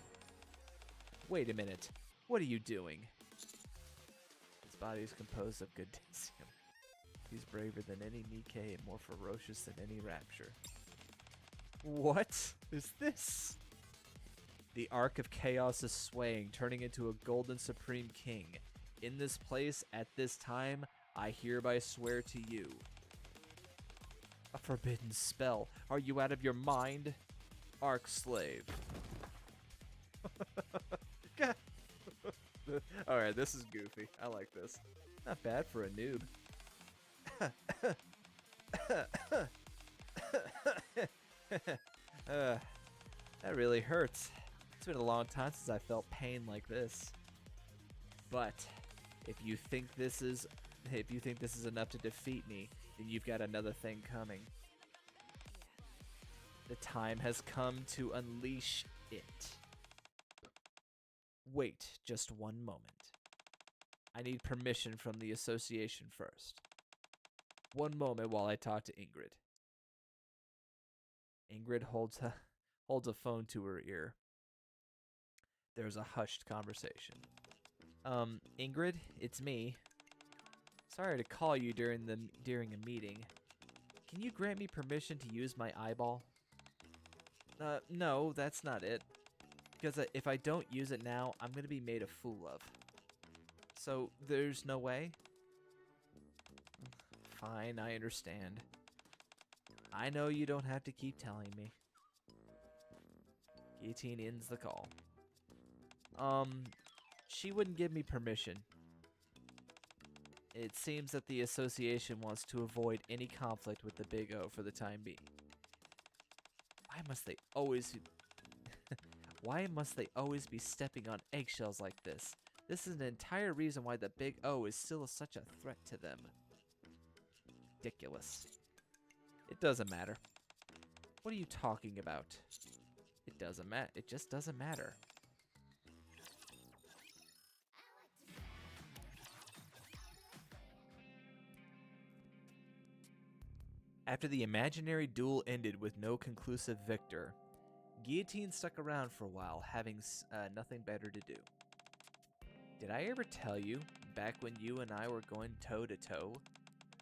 Wait a minute. What are you doing? His body is composed of Goodisium. He's braver than any Nikke and more ferocious than any Rapture. What is this? The Ark of Chaos is swaying, turning into a golden supreme king. In this place, at this time, I hereby swear to you. A forbidden spell. Are you out of your mind? Ark Slave. God. Alright, this is goofy. I like this. Not bad for a noob. That really hurts. It's been a long time since I felt pain like this. But if you think this is enough to defeat me, then you've got another thing coming. The time has come to unleash it. Wait just one moment. I need permission from the association first. One moment while I talk to Ingrid. Ingrid holds a phone to her ear. There's a hushed conversation. Ingrid, it's me. Sorry to call you during a meeting. Can you grant me permission to use my eyeball? No, that's not it. Because if I don't use it now, I'm going to be made a fool of. So, there's no way? Fine, I understand. I know you don't have to keep telling me. Guillotine ends the call. She wouldn't give me permission. It seems that the association wants to avoid any conflict with the Big O for the time being. Why must they always be stepping on eggshells like this? This is an entire reason why the Big O is still such a threat to them. Ridiculous. It doesn't matter. What are you talking about? It doesn't matter. It just doesn't matter. After the imaginary duel ended with no conclusive victor, Guillotine stuck around for a while, having nothing better to do. Did I ever tell you, back when you and I were going toe-to-toe,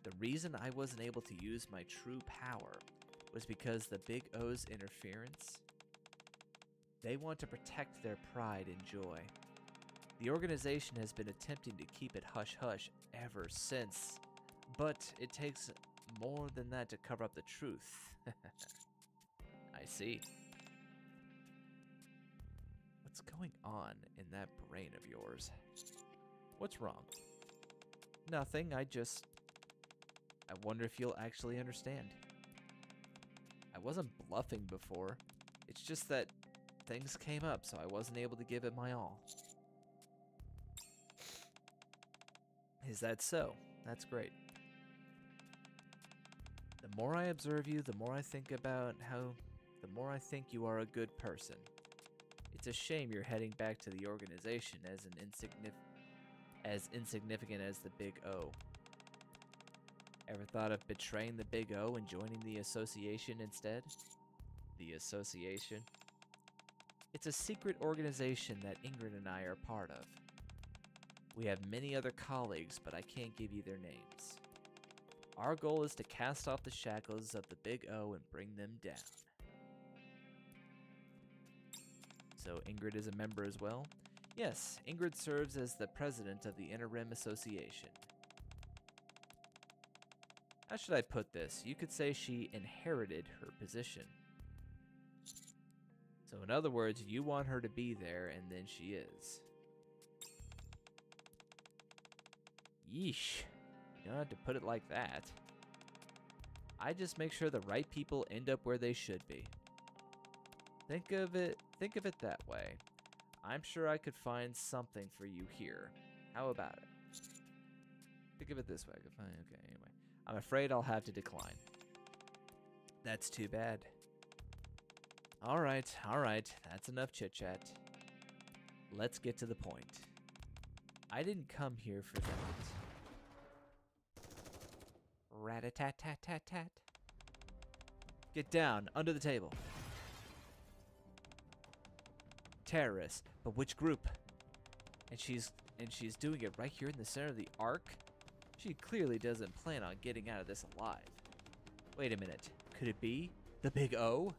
the reason I wasn't able to use my true power was because the Big O's interference? They want to protect their pride and joy. The organization has been attempting to keep it hush-hush ever since, but it takes more than that to cover up the truth. I see. What's going on in that brain of yours? What's wrong? Nothing, I wonder if you'll actually understand. I wasn't bluffing before. It's just that things came up, so I wasn't able to give it my all. Is that so? That's great. The more I observe you, the more I think you are a good person. It's a shame you're heading back to the organization as insignificant as the Big O. Ever thought of betraying the Big O and joining the association instead? The association? It's a secret organization that Ingrid and I are part of. We have many other colleagues, but I can't give you their names. Our goal is to cast off the shackles of the Big O and bring them down. So Ingrid is a member as well? Yes, Ingrid serves as the president of the Inner Rim Association. How should I put this? You could say she inherited her position. So in other words, you want her to be there, and then she is. Yeesh. You don't have to put it like that. I just make sure the right people end up where they should be. Think of it that way. I'm sure I could find something for you here. How about it? Think of it this way. I could find, okay, anyway. I'm afraid I'll have to decline. That's too bad. All right. That's enough chit-chat. Let's get to the point. I didn't come here for that. Rat-a-tat-tat-tat-tat. Get down, under the table. Terrorists, but which group? And she's doing it right here in the center of the arc? She clearly doesn't plan on getting out of this alive. Wait a minute, could it be the Big O?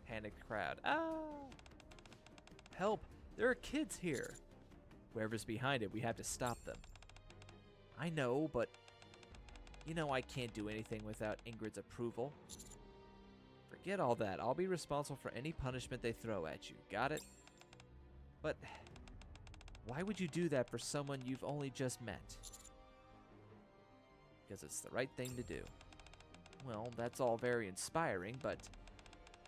Panicked crowd. Ah! Help, there are kids here. Whoever's behind it, we have to stop them. I know, but you know I can't do anything without Ingrid's approval. Forget all that. I'll be responsible for any punishment they throw at you. Got it? But why would you do that for someone you've only just met? Because it's the right thing to do. Well, that's all very inspiring, but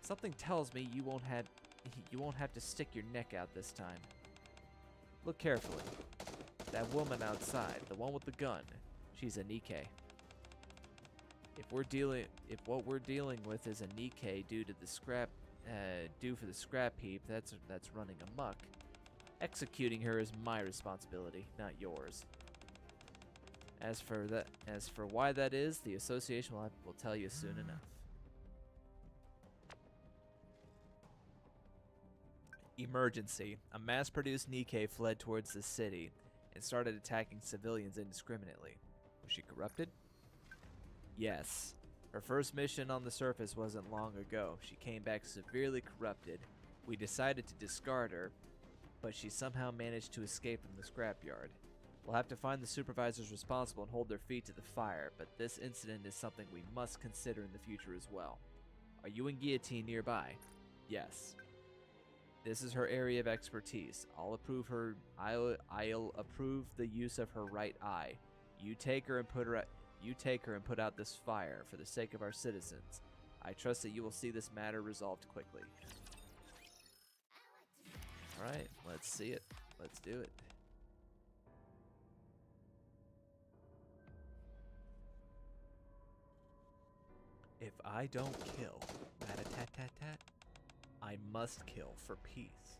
something tells me you won't have to stick your neck out this time. Look carefully. That woman outside, the one with the gun, she's a Nikke. If what we're dealing with is a Nikke due for the scrap heap that's running amok, executing her is my responsibility, not yours. As for why that is, the association will tell you soon enough. Emergency. A mass-produced Nikke fled towards the city and started attacking civilians indiscriminately. Was she corrupted? Yes. Her first mission on the surface wasn't long ago. She came back severely corrupted. We decided to discard her, but she somehow managed to escape from the scrapyard. We'll have to find the supervisors responsible and hold their feet to the fire, but this incident is something we must consider in the future as well. Are you and Guillotine nearby? Yes. This is her area of expertise. I'll approve the use of her right eye. You take her and put out this fire for the sake of our citizens. I trust that you will see this matter resolved quickly. Alright, let's see it. Let's do it. If I don't kill, rat-a-tat-tat-tat, I must kill for peace.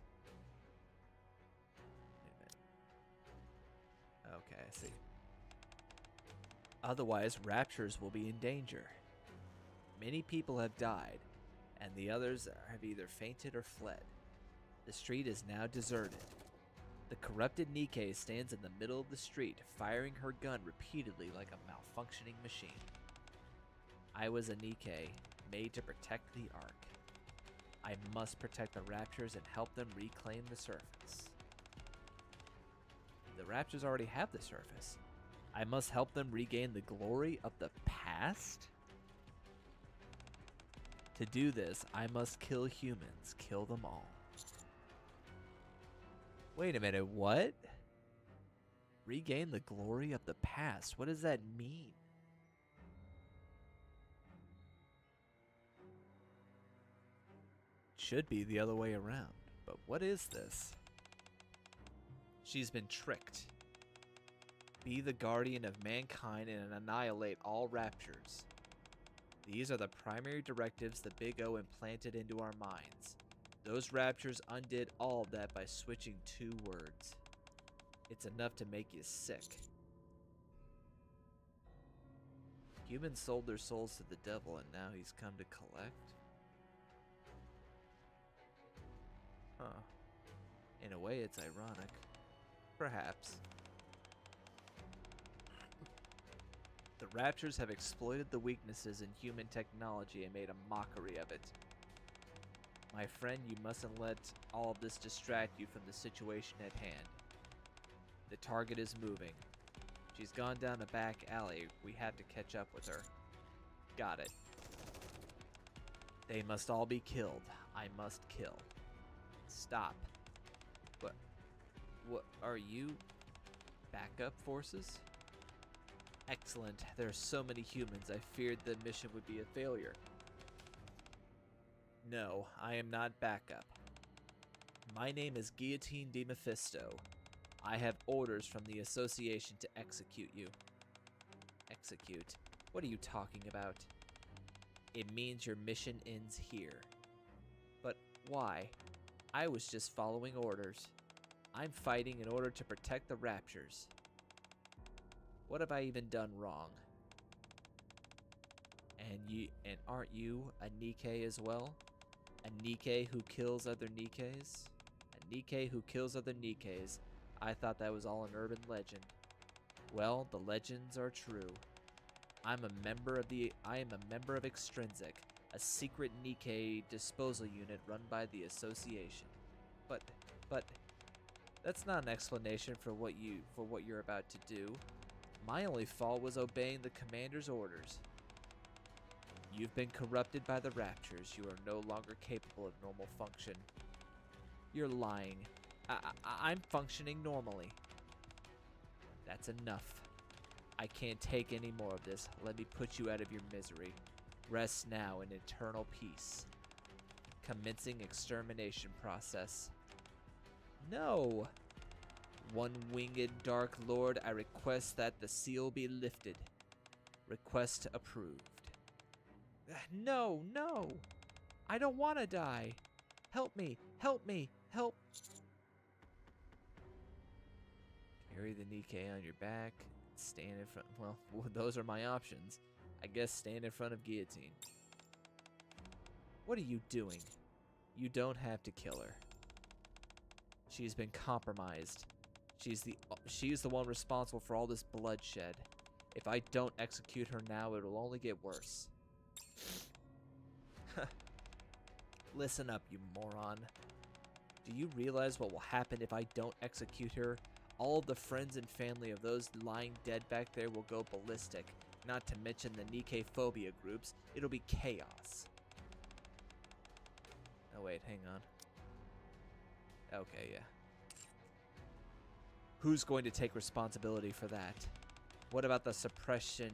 Okay, I see. Otherwise, raptures will be in danger. Many people have died, and the others have either fainted or fled. The street is now deserted. The corrupted Nikke stands in the middle of the street, firing her gun repeatedly like a malfunctioning machine. I was a Nikke, made to protect the Ark. I must protect the Raptors and help them reclaim the surface. The Raptors already have the surface. I must help them regain the glory of the past? To do this, I must kill humans, kill them all. Wait a minute, what? Regain the glory of the past, what does that mean? Should be the other way around, but what is this? She's been tricked. Be the guardian of mankind and annihilate all raptures. These are the primary directives the Big O implanted into our minds. Those raptures undid all of that by switching 2 words. It's enough to make you sick. Humans sold their souls to the devil and now he's come to collect? Huh. In a way, it's ironic. Perhaps. The Raptors have exploited the weaknesses in human technology and made a mockery of it. My friend, you mustn't let all of this distract you from the situation at hand. The target is moving. She's gone down a back alley. We have to catch up with her. Got it. They must all be killed. I must kill. Stop. What are you? Backup forces? Excellent. There are so many humans. I feared the mission would be a failure. No, I am not backup. My name is Guillotine de Mephisto. I have orders from the Association to execute you. Execute? What are you talking about? It means your mission ends here. But why? I was just following orders. I'm fighting in order to protect the Raptures. What have I even done wrong? And aren't you a Nikke as well? A Nikke who kills other Nikkes? A Nikke who kills other Nikkes. I thought that was all an urban legend. Well, the legends are true. I am a member of Extrinsic, a secret Nikke disposal unit run by the association. But that's not an explanation for what you're about to do. My only fault was obeying the commander's orders. You've been corrupted by the Raptures. You are no longer capable of normal function. You're lying. I'm functioning normally. That's enough. I can't take any more of this. Let me put you out of your misery. Rest now in eternal peace. Commencing extermination process. No! One-winged Dark Lord, I request that the seal be lifted. Request approved. No, no! I don't want to die! Help me! Help me! Help! Carry the Nikke on your back. Stand in front. Well, those are my options. I guess stand in front of guillotine. What are you doing? You don't have to kill her. She's been compromised. She's the one responsible for all this bloodshed. If I don't execute her now, it'll only get worse. Listen up, you moron. Do you realize what will happen if I don't execute her? All of the friends and family of those lying dead back there will go ballistic, not to mention the Nikke phobia groups. It'll be chaos. Oh wait, hang on. Okay, yeah. Who's going to take responsibility for that? What about the suppression?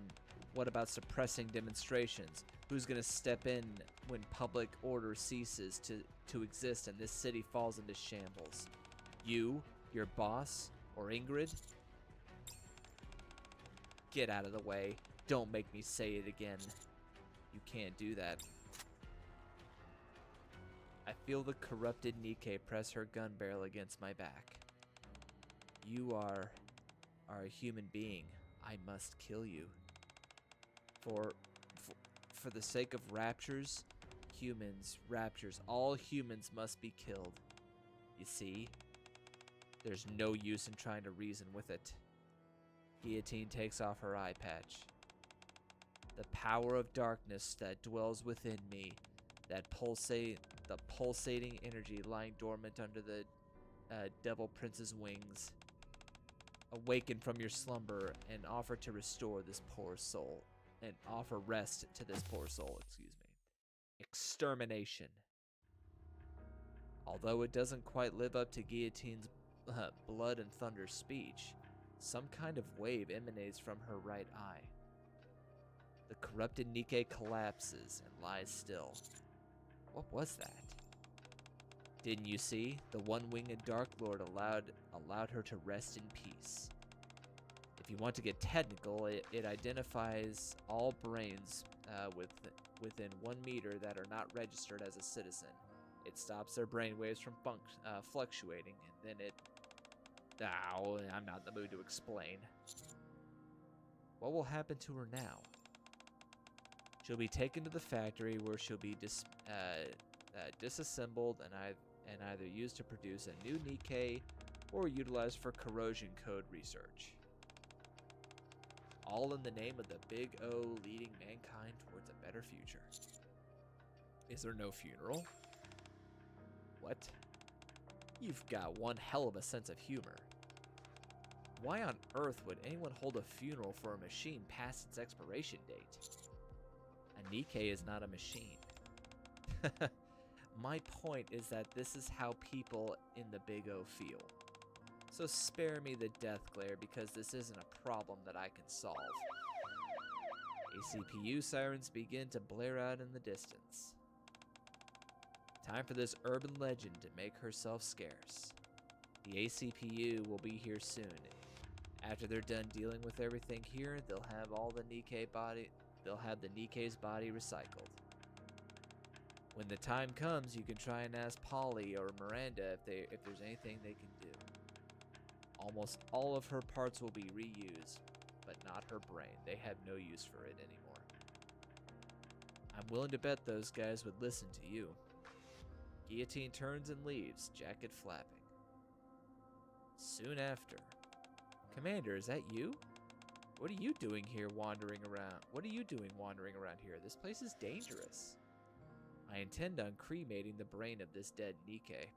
What about suppressing demonstrations? Who's going to step in when public order ceases to exist and this city falls into shambles? You, your boss, or Ingrid? Get out of the way. Don't make me say it again. You can't do that. I feel the corrupted Nikke press her gun barrel against my back. You are a human being. I must kill you. For the sake of Raptures, humans, Raptures, all humans must be killed. You see? There's no use in trying to reason with it. Guillotine takes off her eye patch. The power of darkness that dwells within me, the pulsating energy lying dormant under the Devil Prince's wings. Awaken from your slumber and offer to restore this poor soul. And offer rest to this poor soul, excuse me. Extermination. Although it doesn't quite live up to Guillotine's blood and thunder speech, some kind of wave emanates from her right eye. The corrupted Nikke collapses and lies still. What was that? Didn't you see? The one-winged Dark Lord allowed her to rest in peace. If you want to get technical, it identifies all brains within 1 meter that are not registered as a citizen. It stops their brainwaves from fluctuating, and then it... Oh, I'm not in the mood to explain. What will happen to her now? She'll be taken to the factory where she'll be disassembled and either used to produce a new Nikke or utilized for corrosion code research. All in the name of the Big O leading mankind towards a better future. Is there no funeral? What? You've got one hell of a sense of humor. Why on earth would anyone hold a funeral for a machine past its expiration date? A Nikke is not a machine. My point is that this is how people in the Big O feel. So spare me the death glare because this isn't a problem that I can solve. ACPU sirens begin to blare out in the distance. Time for this urban legend to make herself scarce. The ACPU will be here soon. After they're done dealing with everything here, they'll have the Nikke's body recycled. When the time comes, you can try and ask Polly or Miranda if there's anything they can do. Almost all of her parts will be reused, but not her brain. They have no use for it anymore. I'm willing to bet those guys would listen to you. Guillotine turns and leaves, jacket flapping. Soon after. Commander, is that you? What are you doing here wandering around? What are you doing wandering around here? This place is dangerous. I intend on cremating the brain of this dead Nikke.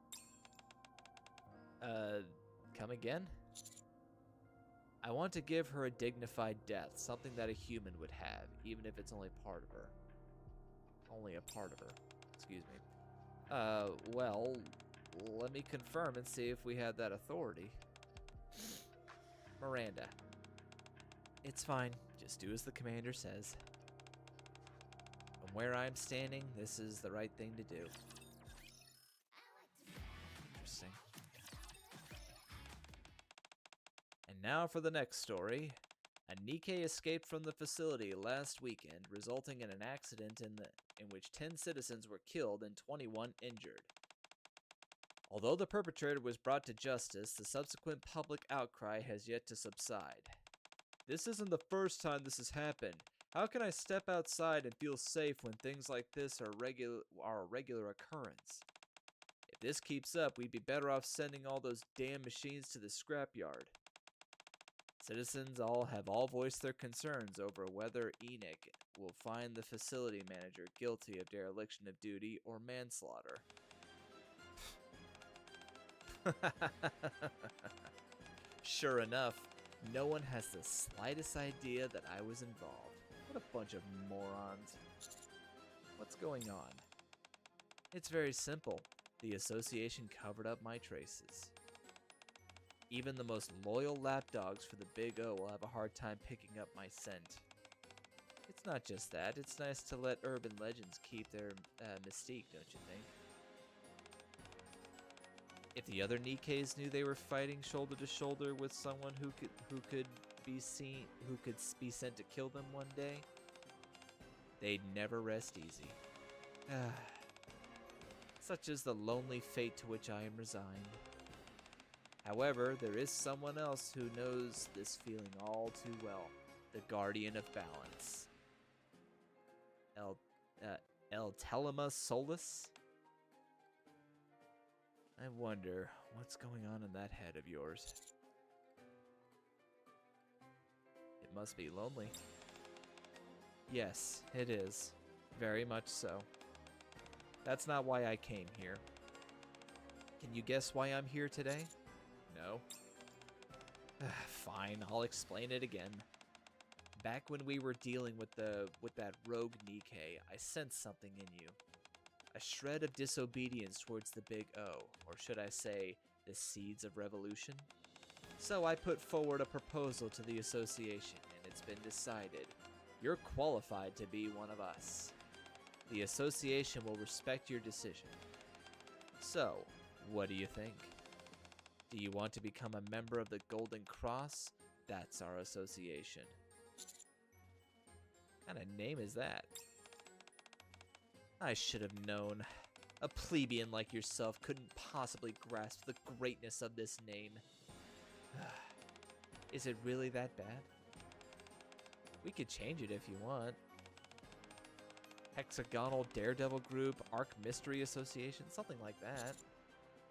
Come again? I want to give her a dignified death, something that a human would have, even if it's only part of her. Only a part of her. Excuse me. Well, let me confirm and see if we have that authority. Miranda. It's fine. Just do as the commander says. From where I'm standing, this is the right thing to do. Interesting. And now for the next story. A Nikke escaped from the facility last weekend, resulting in an accident in which 10 citizens were killed and 21 injured. Although the perpetrator was brought to justice, the subsequent public outcry has yet to subside. This isn't the first time this has happened. How can I step outside and feel safe when things like this are a regular occurrence? If this keeps up, we'd be better off sending all those damn machines to the scrapyard. Citizens have all voiced their concerns over whether Nikke will find the facility manager guilty of dereliction of duty or manslaughter. Sure enough, no one has the slightest idea that I was involved. What a bunch of morons. What's going on? It's very simple. The association covered up my traces. Even the most loyal lapdogs for the Big O will have a hard time picking up my scent. It's not just that, it's nice to let urban legends keep their mystique, don't you think? If the other Nikkes knew they were fighting shoulder to shoulder with someone who could be sent to kill them one day, they'd never rest easy. Such is the lonely fate to which I am resigned. However, there is someone else who knows this feeling all too well. The Guardian of Balance. El Telema Solus? I wonder what's going on in that head of yours. It must be lonely. Yes, it is. Very much so. That's not why I came here. Can you guess why I'm here today? No. Fine, I'll explain it again. Back when we were dealing with that rogue Nikke, I sensed something in you. A shred of disobedience towards the Big O, or should I say, the seeds of revolution? So I put forward a proposal to the association, and it's been decided. You're qualified to be one of us. The association will respect your decision. So, what do you think? Do you want to become a member of the Golden Cross? That's our association. What kind of name is that? I should have known. A plebeian like yourself couldn't possibly grasp the greatness of this name. Is it really that bad? We could change it if you want. Hexagonal Daredevil Group, Arc Mystery Association, something like that.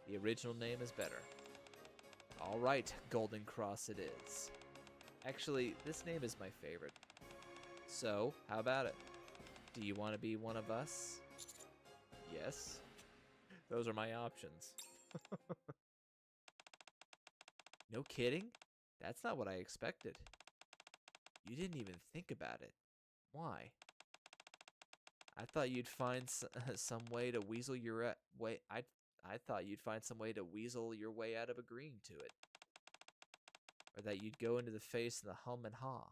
The original name is better. Alright, Golden Cross it is. Actually, this name is my favorite. So, how about it? Do you want to be one of us? Yes. Those are my options. No kidding? That's not what I expected. You didn't even think about it. Why? I thought you'd find some way to weasel your way. I thought you'd find some way to weasel your way out of agreeing to it. Or that you'd go into the face and the hum and ha.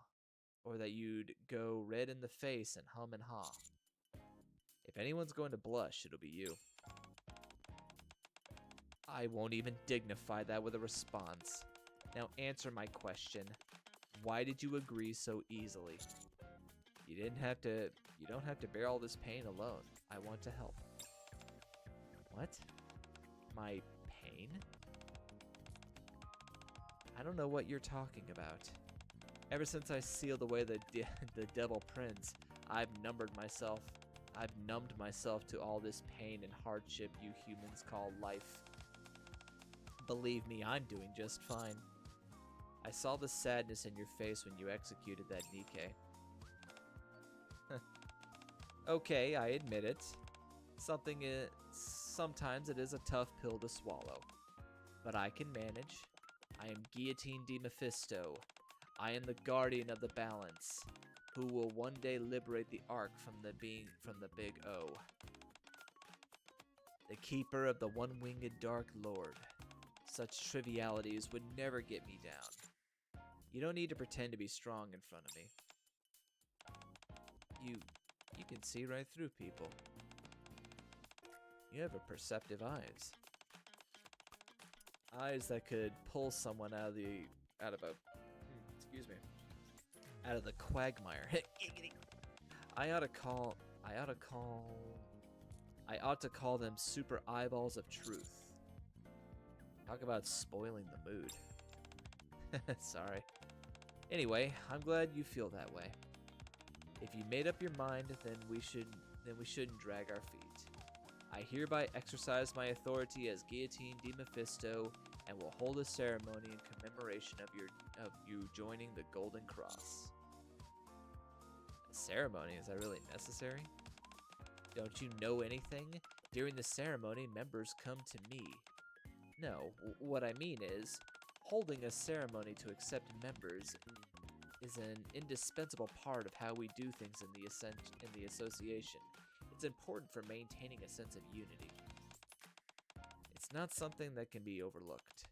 Or that you'd go red in the face and hum and ha. If anyone's going to blush, it'll be you. I won't even dignify that with a response. Now answer my question. Why did you agree so easily? You don't have to bear all this pain alone. I want to help. What? My pain? I don't know what you're talking about. Ever since I sealed away the devil prince, I've numbed myself to all this pain and hardship you humans call life. Believe me, I'm doing just fine. I saw the sadness in your face when you executed that Nikke. Okay, I admit it. Sometimes it is a tough pill to swallow. But I can manage. I am Guillotine de Mephisto. I am the guardian of the balance, who will one day liberate the Ark from the Big O. The keeper of the one-winged Dark Lord. Such trivialities would never get me down. You don't need to pretend to be strong in front of me. You can see right through people. You have a perceptive eyes. Eyes that could pull someone out of the quagmire. I ought to call them super eyeballs of truth. Talk about spoiling the mood. Sorry. Anyway, I'm glad you feel that way. If you made up your mind, then we shouldn't drag our feet. I hereby exercise my authority as Guillotine de Mephisto and will hold a ceremony in commemoration of you joining the Golden Cross. A ceremony? Is that really necessary? Don't you know anything? During the ceremony, members come to me. No, what I mean is, holding a ceremony to accept members is an indispensable part of how we do things in the association. It's important for maintaining a sense of unity. It's not something that can be overlooked.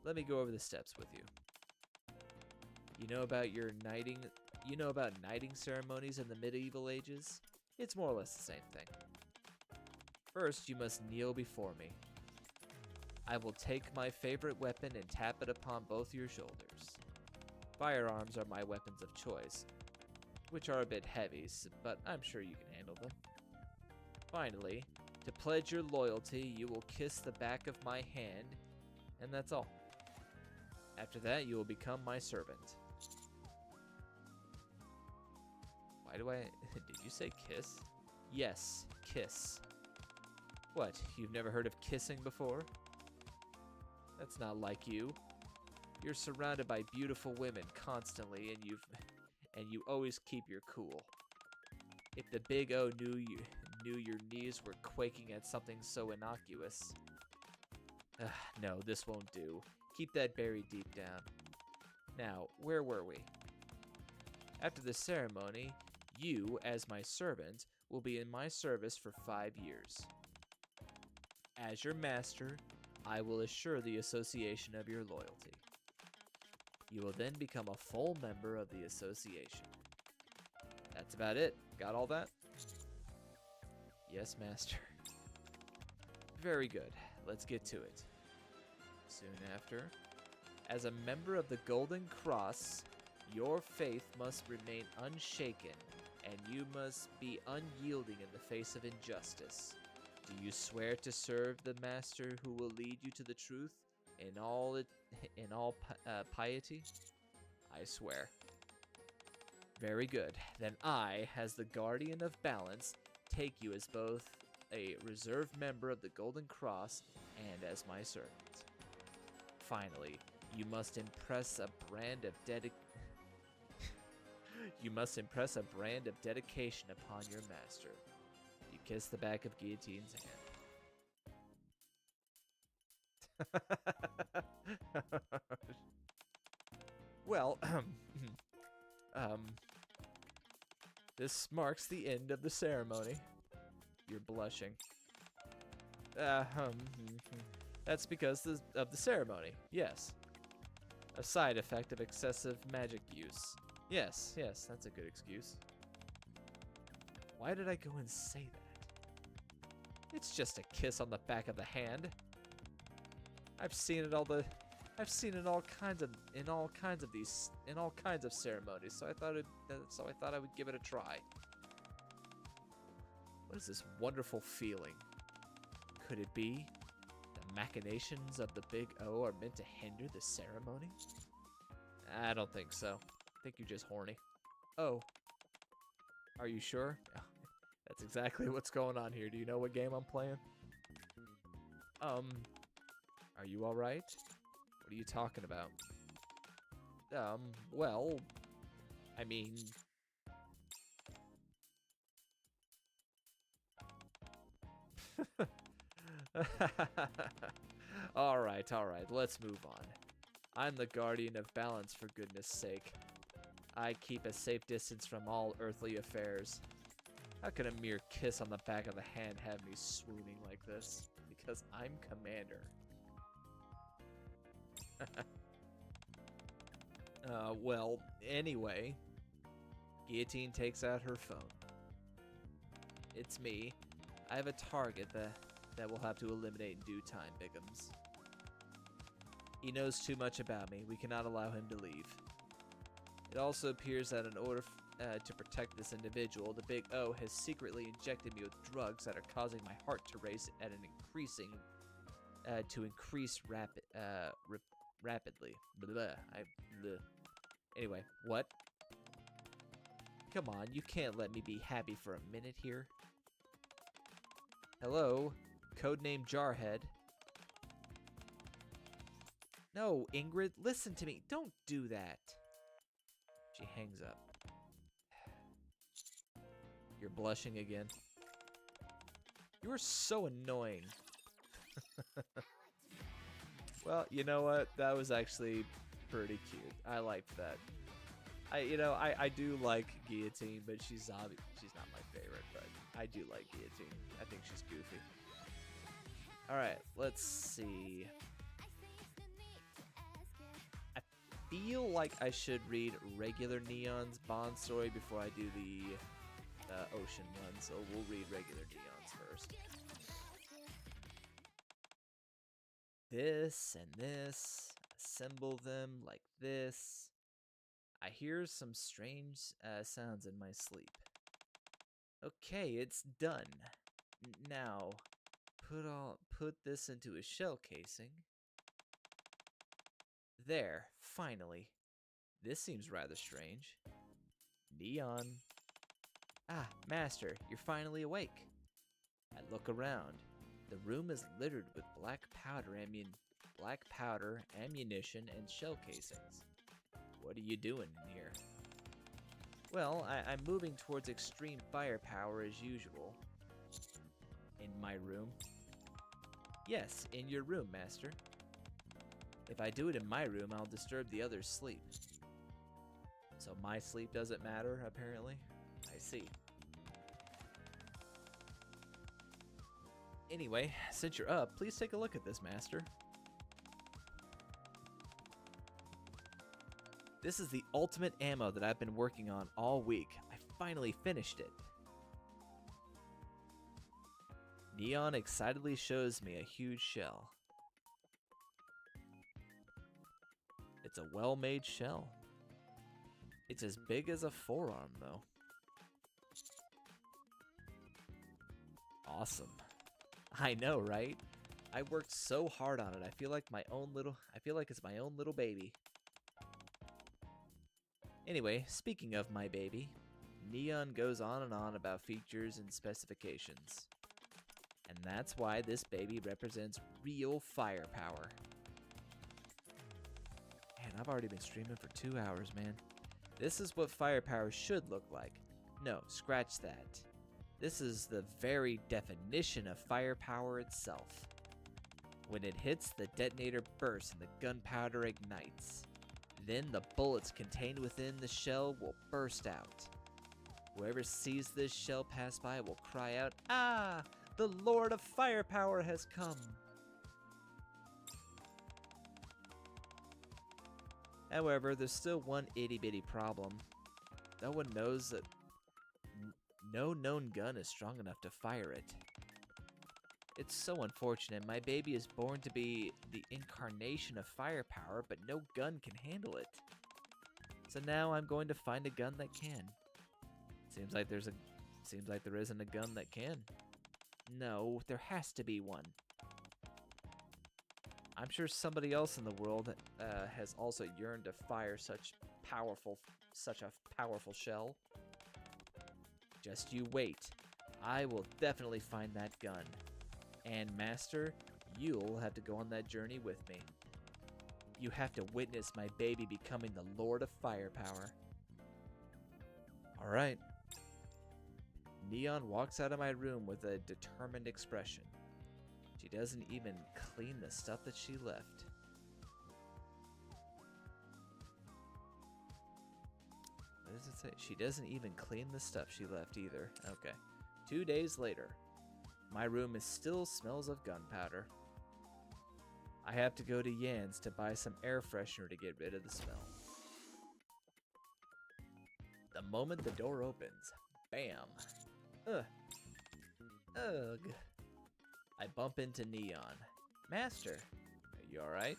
Let me go over the steps with you. You know about knighting ceremonies in the medieval ages? It's more or less the same thing. First, you must kneel before me. I will take my favorite weapon and tap it upon both your shoulders. Firearms are my weapons of choice, which are a bit heavy, but I'm sure you can handle them. Finally, to pledge your loyalty, you will kiss the back of my hand, and that's all. After that, you will become my servant. Why do I... Did you say kiss? Yes, kiss. What, you've never heard of kissing before? That's not like you. You're surrounded by beautiful women constantly, and you always keep your cool. If the Big O knew your knees were quaking at something so innocuous. No, this won't do. Keep that buried deep down. Now, where were we? After the ceremony, you, as my servant, will be in my service for 5 years. As your master, I will assure the association of your loyalty. You will then become a full member of the association. That's about it. Got all that? Yes, master. Very good. Let's get to it. Soon after, as a member of the Golden Cross, your faith must remain unshaken, and you must be unyielding in the face of injustice. Do you swear to serve the master who will lead you to the truth in all piety? I swear. Very good. Then I, as the guardian of balance, take you as both a reserved member of the Golden Cross and as my servant. Finally, you must impress a brand of dedication upon your master. You kiss the back of Guillotine's hand. Well, this marks the end of the ceremony. You're blushing. That's because of the ceremony, yes. A side effect of excessive magic use. Yes, that's a good excuse. Why did I go and say that? It's just a kiss on the back of the hand. I've seen it in all kinds of ceremonies, so I thought I would give it a try. What is this wonderful feeling? Could it be the machinations of the Big O are meant to hinder the ceremony? I don't think so. I think you're just horny. Oh. Are you sure? That's exactly what's going on here. Do you know what game I'm playing? Are you alright? What are you talking about? Well, I mean... Alright, let's move on. I'm the guardian of balance, for goodness sake. I keep a safe distance from all earthly affairs. How could a mere kiss on the back of the hand have me swooning like this? Because I'm commander. Well, anyway, Guillotine takes out her phone. It's me. I have a target that we'll have to eliminate in due time, Biggums. He knows too much about me. We cannot allow him to leave. It also appears that in order to protect this individual, the Big O has secretly injected me with drugs that are causing my heart to race at an increasing, rapidly. Blah. Anyway, what? Come on, you can't let me be happy for a minute here. Hello, codename Jarhead. No, Ingrid, listen to me. Don't do that. She hangs up. You're blushing again. You are so annoying. Well, you know what? That was actually pretty cute. I liked that. I do like Guillotine, but she's not my favorite, but I do like Guillotine. I think she's goofy. Alright, let's see. I feel like I should read regular Neon's Bond story before I do the Ocean one, so we'll read regular Neon's first. This and this, assemble them like this. I hear some strange sounds in my sleep. Okay, it's done. Now, put this into a shell casing. There, finally. This seems rather strange. Neon. Ah, Master, you're finally awake. I look around. The room is littered with black powder, ammunition, and shell casings. What are you doing in here? Well, I'm moving towards extreme firepower as usual. In my room? Yes, in your room, Master. If I do it in my room, I'll disturb the others' sleep. So my sleep doesn't matter, apparently? I see. Anyway, since you're up, please take a look at this, Master. This is the ultimate ammo that I've been working on all week. I finally finished it. Neon excitedly shows me a huge shell. It's a well-made shell. It's as big as a forearm, though. Awesome. I know, right? I worked so hard on it. I feel like it's my own little baby. Anyway, speaking of my baby, Neon goes on and on about features and specifications. And that's why this baby represents real firepower. Man, I've already been streaming for 2 hours, man. This is what firepower should look like. No, scratch that. This is the very definition of firepower itself. When it hits, the detonator bursts and the gunpowder ignites. Then the bullets contained within the shell will burst out. Whoever sees this shell pass by will cry out, "Ah! The Lord of Firepower has come!" However, there's still one itty-bitty problem. No one knows that no known gun is strong enough to fire it. It's so unfortunate. My baby is born to be the incarnation of firepower, but no gun can handle it. So now I'm going to find a gun that can. Seems like there isn't a gun that can. No, there has to be one. I'm sure somebody else in the world has also yearned to fire such a powerful shell. Just you wait. I will definitely find that gun. And Master, you'll have to go on that journey with me. You have to witness my baby becoming the Lord of Firepower. Alright. Neon walks out of my room with a determined expression. She doesn't even clean the stuff that she left. What does it say? She doesn't even clean the stuff she left either. Okay. 2 days later. My room still smells of gunpowder. I have to go to Yan's to buy some air freshener to get rid of the smell. The moment the door opens, bam. Ugh. Ugh. I bump into Neon. Master, are you alright?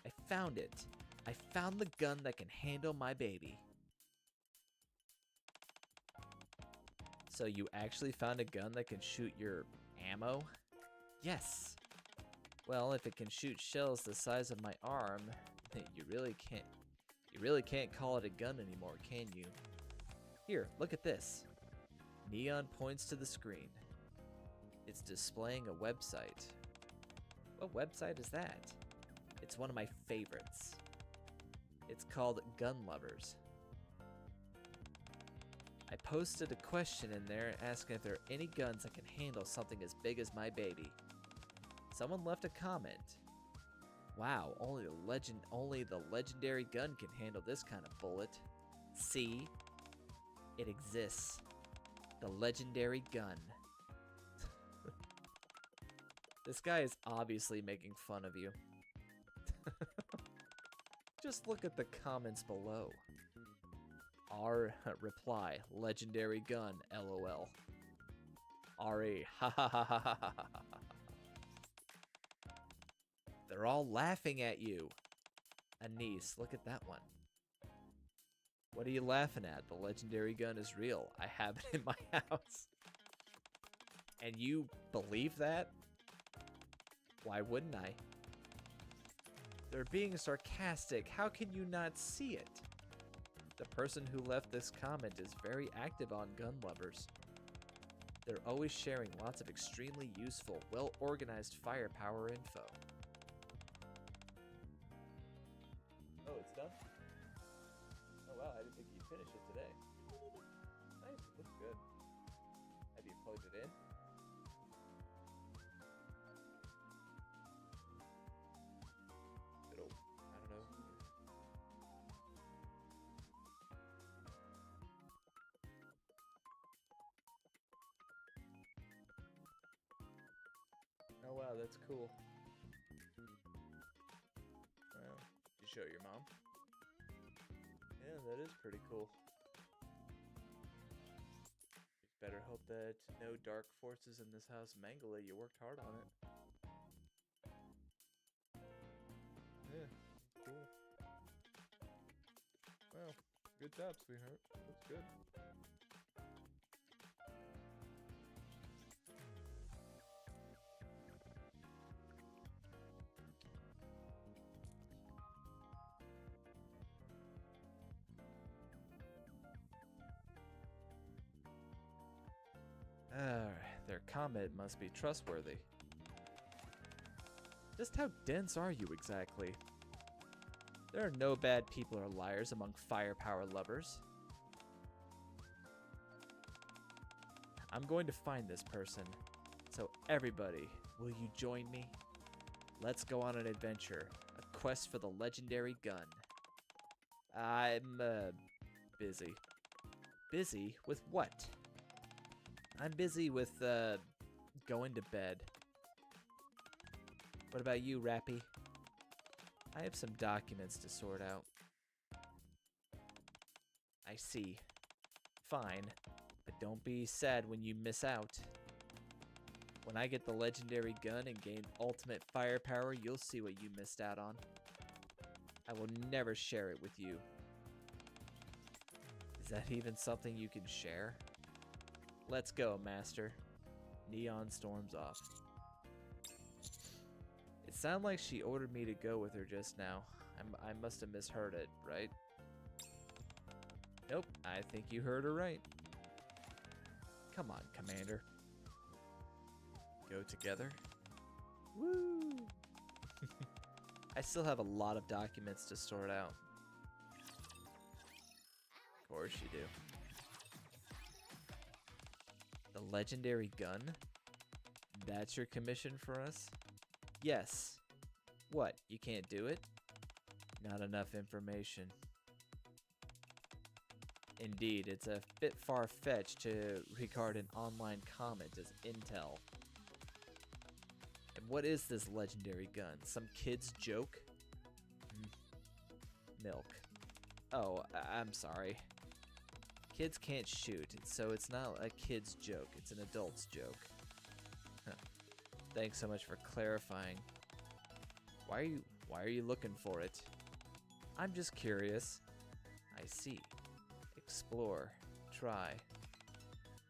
I found it. I found the gun that can handle my baby. So you actually found a gun that can shoot your ammo? Yes. Well, if it can shoot shells the size of my arm, you really can't call it a gun anymore, can you? Here, look at this. Neon points to the screen. It's displaying a website. What website is that? It's one of my favorites. It's called Gun Lovers. I posted a question in there asking if there are any guns that can handle something as big as my baby. Someone left a comment. Wow, only the legendary gun can handle this kind of bullet. See? It exists. The legendary gun. This guy is obviously making fun of you. Just look at the comments below. R reply, legendary gun, LOL. RE, ha ha ha ha ha ha ha. They're all laughing at you. Anise, look at that one. What are you laughing at? The legendary gun is real. I have it in my house. And you believe that? Why wouldn't I? They're being sarcastic. How can you not see it? The person who left this comment is very active on Gun Lovers. They're always sharing lots of extremely useful, well-organized firepower info. Oh, it's done? Oh wow, I didn't think you'd finish it today. Nice, it looks good. Have you plugged it in? I don't know. Oh wow, that's cool. Wow. Did you show your mom? Yeah, that is pretty cool. Better hope that no dark forces in this house mangle it. You worked hard on it. Yeah, cool. Well, good job, sweetheart. That's good. Their comment must be trustworthy. Just how dense are you exactly? There are no bad people or liars among firepower lovers. I'm going to find this person. So everybody, will you join me? Let's go on an adventure. A quest for the legendary gun. I'm, busy. Busy with what? I'm busy with, going to bed. What about you, Rappy? I have some documents to sort out. I see. Fine. But don't be sad when you miss out. When I get the legendary gun and gain ultimate firepower, you'll see what you missed out on. I will never share it with you. Is that even something you can share? Let's go, Master. Neon storms off. It sounded like she ordered me to go with her just now. I must have misheard it, right? Nope, I think you heard her right. Come on, Commander. Go together. Woo! I still have a lot of documents to sort out. Of course you do. The legendary gun? That's your commission for us? Yes. What, you can't do it? Not enough information. Indeed, it's a bit far-fetched to regard an online comment as intel. And what is this legendary gun? Some kid's joke? Milk. Oh, I'm sorry. Kids can't shoot, so it's not a kid's joke, it's an adult's joke. Huh. Thanks so much for clarifying. Why are you looking for it? I'm just curious. I see. Explore. Try.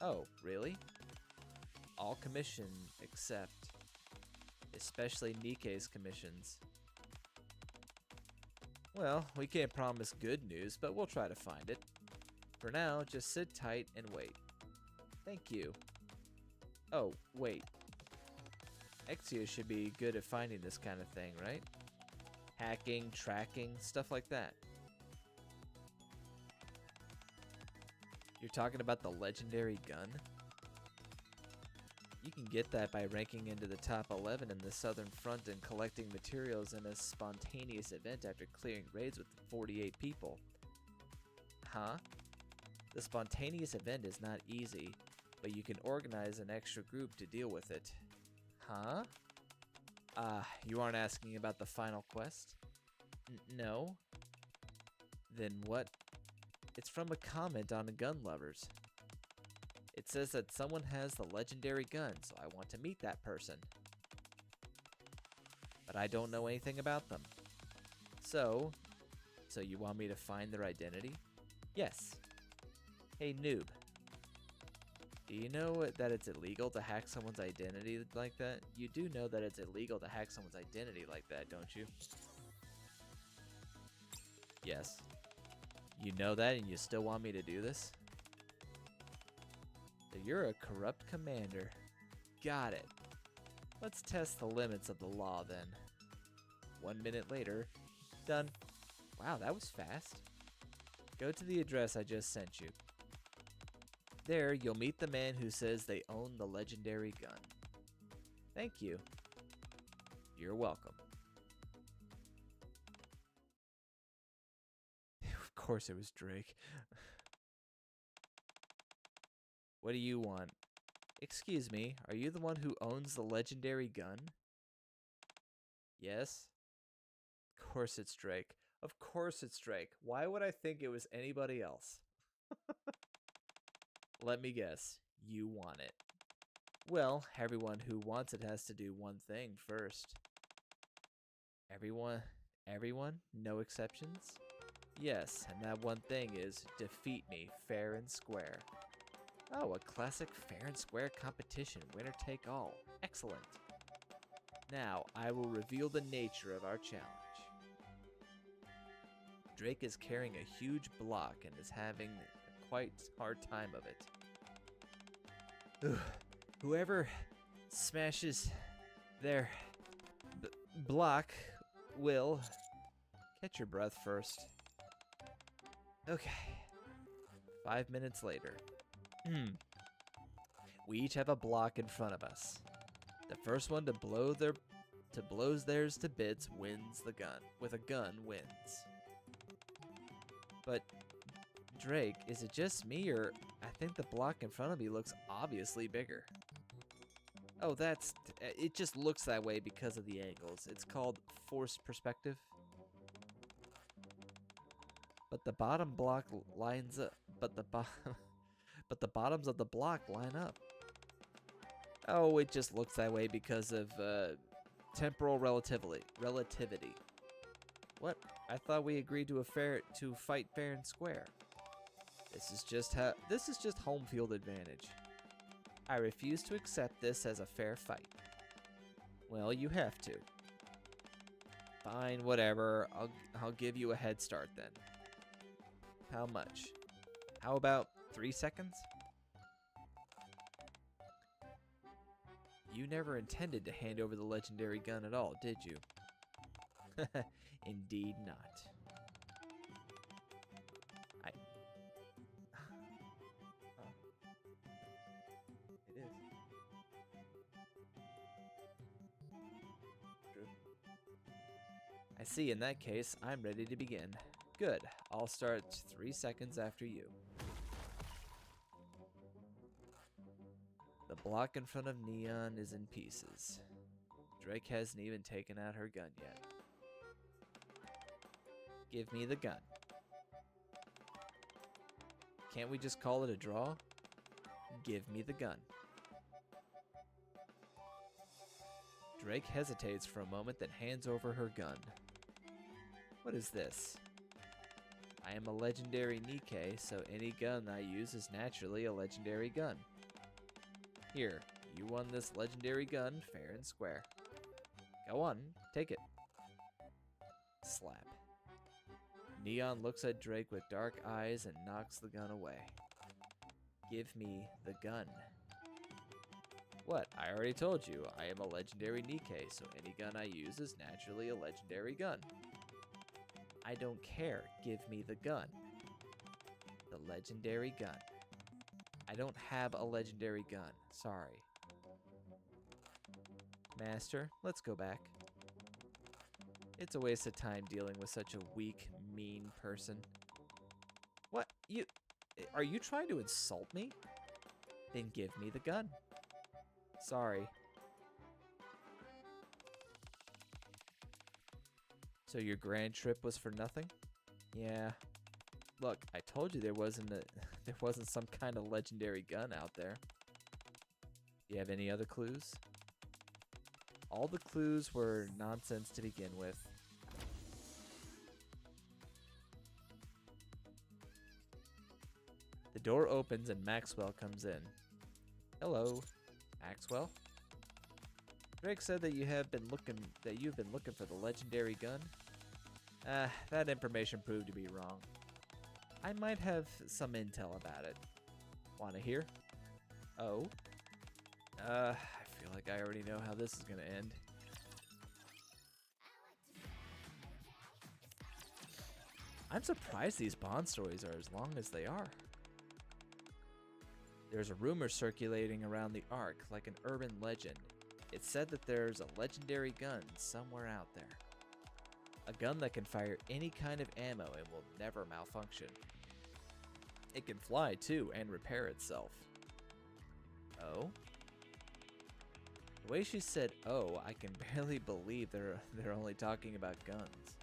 Oh, really? All commission except. Especially Nikke's commissions. Well, we can't promise good news, but we'll try to find it. For now, just sit tight and wait. Thank you. Oh, wait. Exio should be good at finding this kind of thing, right? Hacking, tracking, stuff like that. You're talking about the legendary gun? You can get that by ranking into the top 11 in the Southern Front and collecting materials in a spontaneous event after clearing raids with 48 people. Huh? The spontaneous event is not easy, but you can organize an extra group to deal with it. Huh? You aren't asking about the final quest? No? Then what? It's from a comment on the gun lovers. It says that someone has the legendary gun, so I want to meet that person. But I don't know anything about them. So you want me to find their identity? Yes. Hey noob. Do you know that it's illegal to hack someone's identity like that? You do know that it's illegal to hack someone's identity like that, don't you? Yes. You know that and you still want me to do this? So you're a corrupt commander. Got it. Let's test the limits of the law then. 1 minute later. Done. Wow, that was fast. Go to the address I just sent you. There, you'll meet the man who says they own the legendary gun. Thank you. You're welcome. Of course it was Drake. What do you want? Excuse me, are you the one who owns the legendary gun? Yes? Of course it's Drake. Of course it's Drake. Why would I think it was anybody else? Let me guess. You want it. Well, everyone who wants it has to do one thing first. Everyone? No exceptions? Yes, and that one thing is defeat me fair and square. Oh, a classic fair and square competition, winner take all. Excellent. Now, I will reveal the nature of our challenge. Drake is carrying a huge block and is having a quite hard time of it. Ugh. Whoever smashes their block will... Catch your breath first. Okay. 5 minutes later. We each have a block in front of us. The first one to blow theirs to bits wins the gun. With a gun wins. But Drake, is it just me or I think the block in front of me looks obviously bigger? Oh, it just looks that way because of the angles. It's called forced perspective. But the bottom block lines up. But the bottoms of the block line up. Oh, it just looks that way because of temporal relativity. What? I thought we agreed to fight fair and square. This is just home field advantage. I refuse to accept this as a fair fight. Well, you have to. Fine, whatever. I'll give you a head start then. How much? How about 3 seconds? You never intended to hand over the legendary gun at all, did you? Indeed not. It is. True. I see. In that case, I'm ready to begin. Good. I'll start 3 seconds after you. The block in front of Neon is in pieces. Drake hasn't even taken out her gun yet. Give me the gun. Can't we just call it a draw? Give me the gun. Drake hesitates for a moment, then hands over her gun. What is this? I am a legendary Nikke, so any gun I use is naturally a legendary gun. Here, you won this legendary gun fair and square. Go on, take it. Slap. Neon looks at Drake with dark eyes and knocks the gun away. Give me the gun. What? I already told you, I am a legendary Nikke, so any gun I use is naturally a legendary gun. I don't care. Give me the gun. The legendary gun. I don't have a legendary gun. Sorry. Master, let's go back. It's a waste of time dealing with such a weak, mean person. What? Are you trying to insult me? Then give me the gun. Sorry. So your grand trip was for nothing? Yeah. Look, I told you there wasn't some kind of legendary gun out there. Do you have any other clues? All the clues were nonsense to begin with. The door opens and Maxwell comes in. Hello, Maxwell. Drake said that you've been looking for the legendary gun. That information proved to be wrong. I might have some intel about it. Wanna hear? Oh? I feel like I already know how this is gonna end. I'm surprised these Bond stories are as long as they are. There's a rumor circulating around the Ark, like an urban legend. It's said that there's a legendary gun somewhere out there. A gun that can fire any kind of ammo and will never malfunction. It can fly too and repair itself. Oh? The way she said "oh," I can barely believe they're only talking about guns.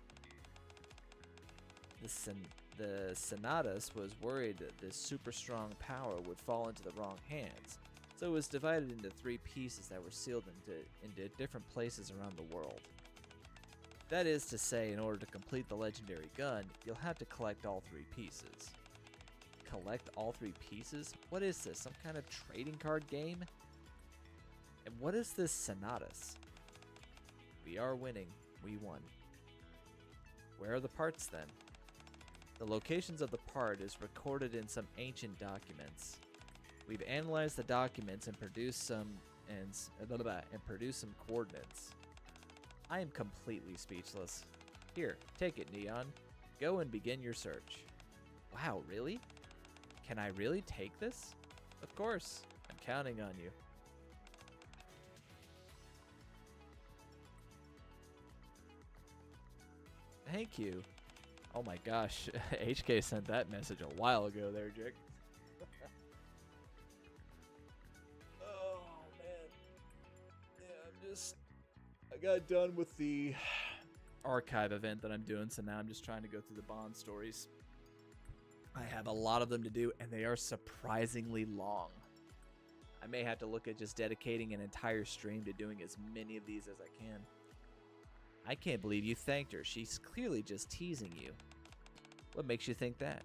The Senatus was worried that this super strong power would fall into the wrong hands, so it was divided into 3 pieces that were sealed into different places around the world. That is to say, in order to complete the legendary gun, you'll have to collect all 3 pieces. Collect all 3 pieces? What is this, some kind of trading card game? And what is this Senatus? We are winning. We won. Where are the parts then? The locations of the part is recorded in some ancient documents. We've analyzed the documents and produced some coordinates. I am completely speechless. Here, take it, Neon. Go and begin your search. Wow, really? Can I really take this? Of course. I'm counting on you. Thank you. Oh my gosh, HK sent that message a while ago there, Jake. Oh man. Yeah, I got done with the archive event that I'm doing, so now I'm just trying to go through the Bond stories. I have a lot of them to do, and they are surprisingly long. I may have to look at just dedicating an entire stream to doing as many of these as I can. I can't believe you thanked her. She's clearly just teasing you. What makes you think that?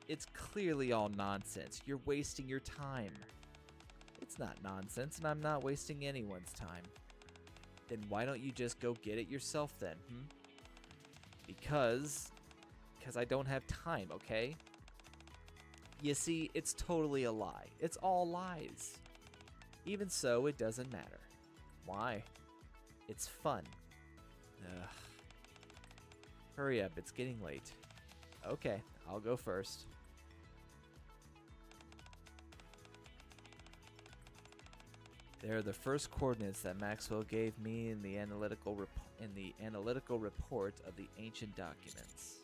It's clearly all nonsense. You're wasting your time. It's not nonsense, and I'm not wasting anyone's time. Then why don't you just go get it yourself then, Because I don't have time, okay? You see, it's totally a lie. It's all lies. Even so, it doesn't matter. Why? It's fun. Ugh. Hurry up, it's getting late. Okay, I'll go first. There are the first coordinates that Maxwell gave me in the analytical report of the ancient documents.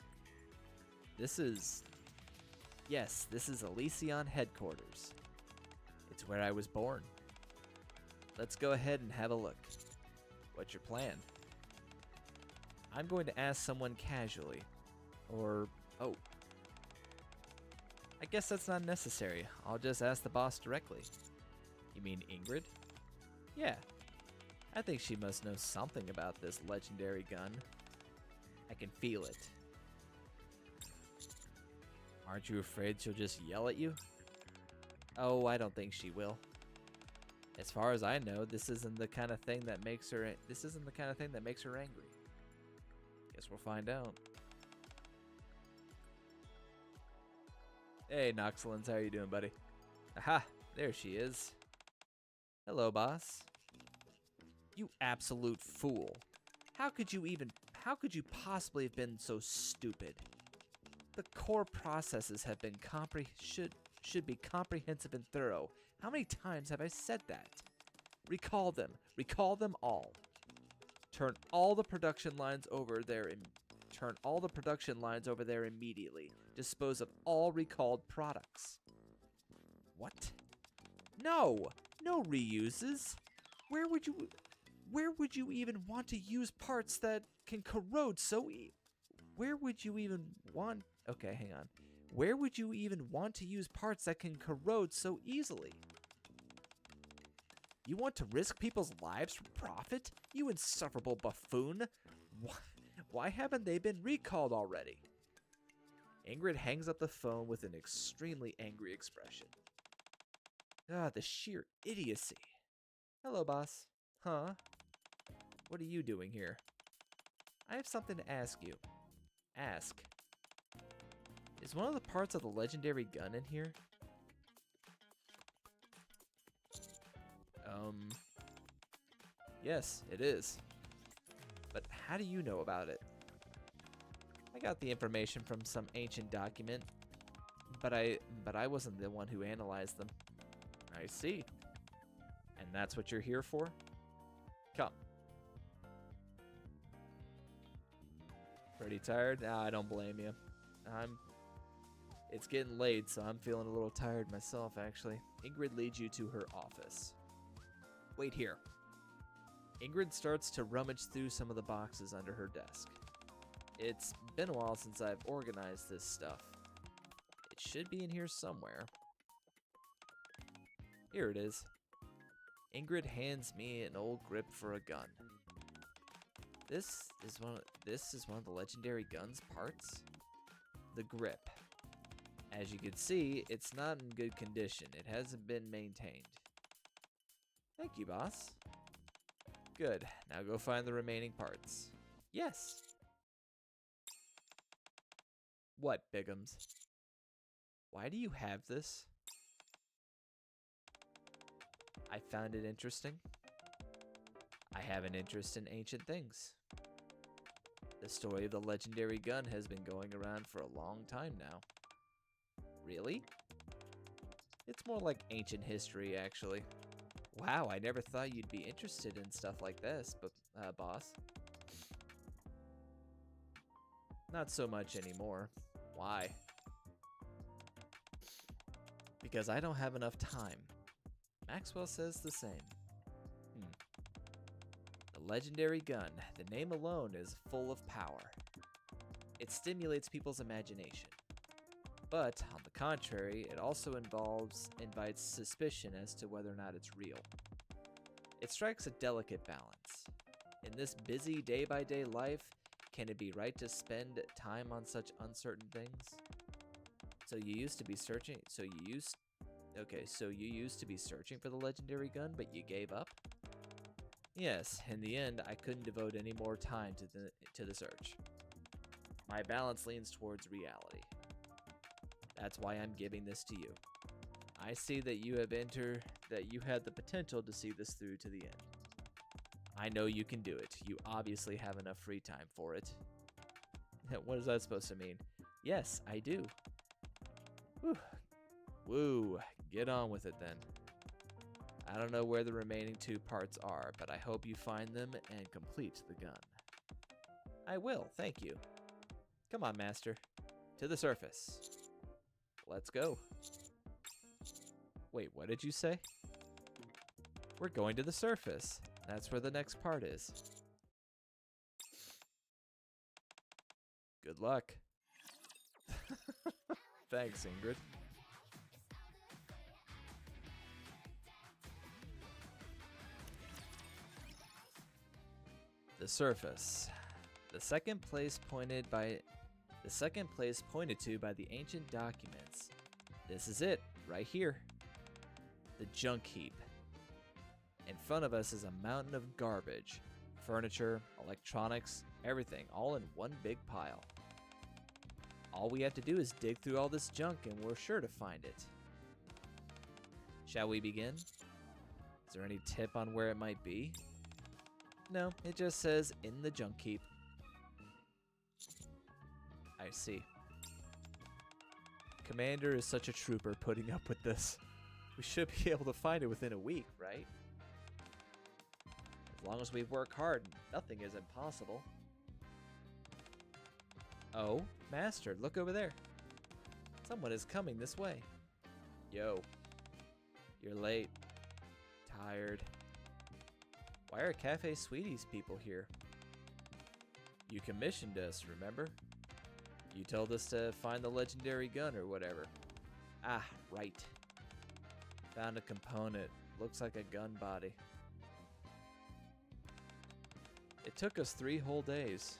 This is Elysion headquarters. It's where I was born. Let's go ahead and have a look. What's your plan? I'm going to ask someone casually. Oh. I guess that's not necessary. I'll just ask the boss directly. You mean Ingrid? Yeah. I think she must know something about this legendary gun. I can feel it. Aren't you afraid she'll just yell at you? Oh, I don't think she will. As far as I know, this isn't the kind of thing that makes her angry. Guess we'll find out. Hey, Noxalens, how you doing, buddy? Aha, there she is. Hello, boss. You absolute fool. How could you possibly have been so stupid? The core processes have been should be comprehensive and thorough. How many times have I said that? Recall them all. Turn all the production lines over there immediately. Dispose of all recalled products. What? No reuses. Where would you even want to use parts that can corrode so Where would you even want to use parts that can corrode so easily? You want to risk people's lives for profit? You insufferable buffoon! Why haven't they been recalled already? Ingrid hangs up the phone with an extremely angry expression. The sheer idiocy. Hello, boss. Huh? What are you doing here? I have something to ask you. Ask. Is one of the parts of the legendary gun in here? Yes, it is. But how do you know about it? I got the information from some ancient document, but I wasn't the one who analyzed them. I see. And that's what you're here for? Come. Pretty tired? I don't blame you. It's getting late, so I'm feeling a little tired myself, actually. Ingrid leads you to her office. Wait here. Ingrid starts to rummage through some of the boxes under her desk. It's been a while since I've organized this stuff. It should be in here somewhere. Here it is. Ingrid hands me an old grip for a gun. This is one of the legendary gun's parts. The grip. As you can see, it's not in good condition. It hasn't been maintained. Thank you, boss. Good. Now go find the remaining parts. Yes. What, Biggums? Why do you have this? I found it interesting. I have an interest in ancient things. The story of the legendary gun has been going around for a long time now. Really? It's more like ancient history, actually. Wow, I never thought you'd be interested in stuff like this, but, boss. Not so much anymore. Why? Because I don't have enough time. Maxwell says the same. The legendary gun, the name alone is full of power. It stimulates people's imagination. But, on the contrary, it also invites suspicion as to whether or not it's real. It strikes a delicate balance. In this busy day-by-day life, can it be right to spend time on such uncertain things? So you used Okay, so you used to be searching for the legendary gun, but you gave up? Yes, in the end, I couldn't devote any more time to the search. My balance leans towards reality. That's why I'm giving this to you. I see that you had the potential to see this through to the end. I know you can do it. You obviously have enough free time for it. What is that supposed to mean? Yes, I do. Whew. Woo, get on with it then. I don't know where the remaining 2 parts are, but I hope you find them and complete the gun. I will, thank you. Come on, Master. To the surface. Let's go. Wait, what did you say? We're going to the surface. That's where the next part is. Good luck. Thanks, Ingrid. The surface. The second place pointed to by the ancient documents. This is it, right here. The junk heap. In front of us is a mountain of garbage. Furniture, electronics, everything, all in one big pile. All we have to do is dig through all this junk and we're sure to find it. Shall we begin? Is there any tip on where it might be? No, it just says in the junk heap. I see. Commander is such a trooper putting up with this. We should be able to find it within a week, right? As long as we work hard, nothing is impossible. Oh, Master, look over there. Someone is coming this way. Yo. You're late. Tired. Why are Cafe Sweeties people here? You commissioned us, remember? You told us to find the legendary gun or whatever. Ah, right. Found a component. Looks like a gun body. It took us 3 whole days.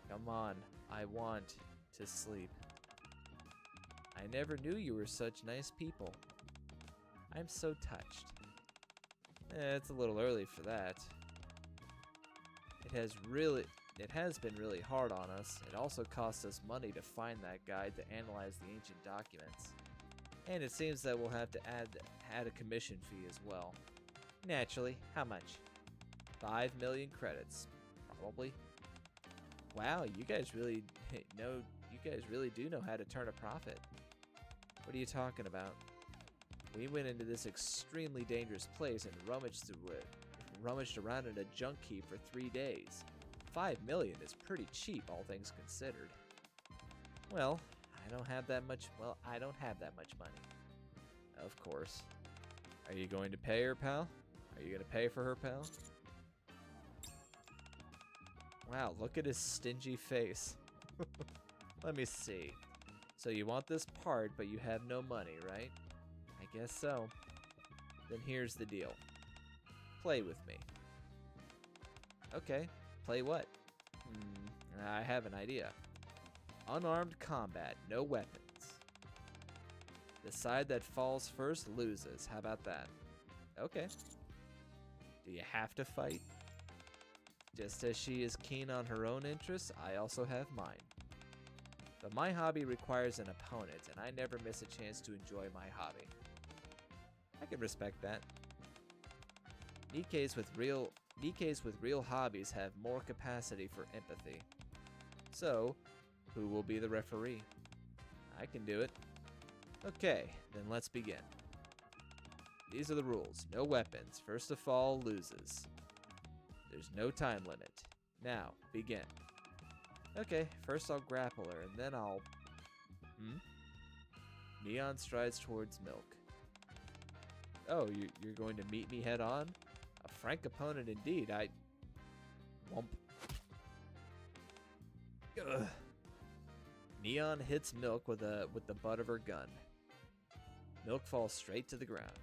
Come on, I want to sleep. I never knew you were such nice people. I'm so touched. It's a little early for that. It has been really hard on us. It also cost us money to find that guide to analyze the ancient documents. And it seems that we'll have to add a commission fee as well. Naturally, how much? 5 million credits, probably. Wow, you guys really do know how to turn a profit. What are you talking about? We went into this extremely dangerous place and rummaged around in a junk heap for 3 days. 5 million is pretty cheap, all things considered. Well, I don't have that much money. Of course. Are you going to pay her, pal? Are you going to pay for her, pal? Wow, look at his stingy face. Let me see. So you want this part, but you have no money, right? I guess so. Then here's the deal. Play with me. Okay, play what? I have an idea. Unarmed combat, no weapons. The side that falls first loses. How about that? Okay. Do you have to fight? Just as she is keen on her own interests, I also have mine. But my hobby requires an opponent, and I never miss a chance to enjoy my hobby. I can respect that. Nikkes with real hobbies have more capacity for empathy. So, who will be the referee? I can do it. Okay, then let's begin. These are the rules. No weapons. First to fall loses. There's no time limit. Now, begin. Okay, first I'll grapple her, and then I'll... Neon strides towards Milk. Oh, you're going to meet me head on? A frank opponent indeed. Wump. Ugh. Neon hits Milk with the butt of her gun. Milk falls straight to the ground.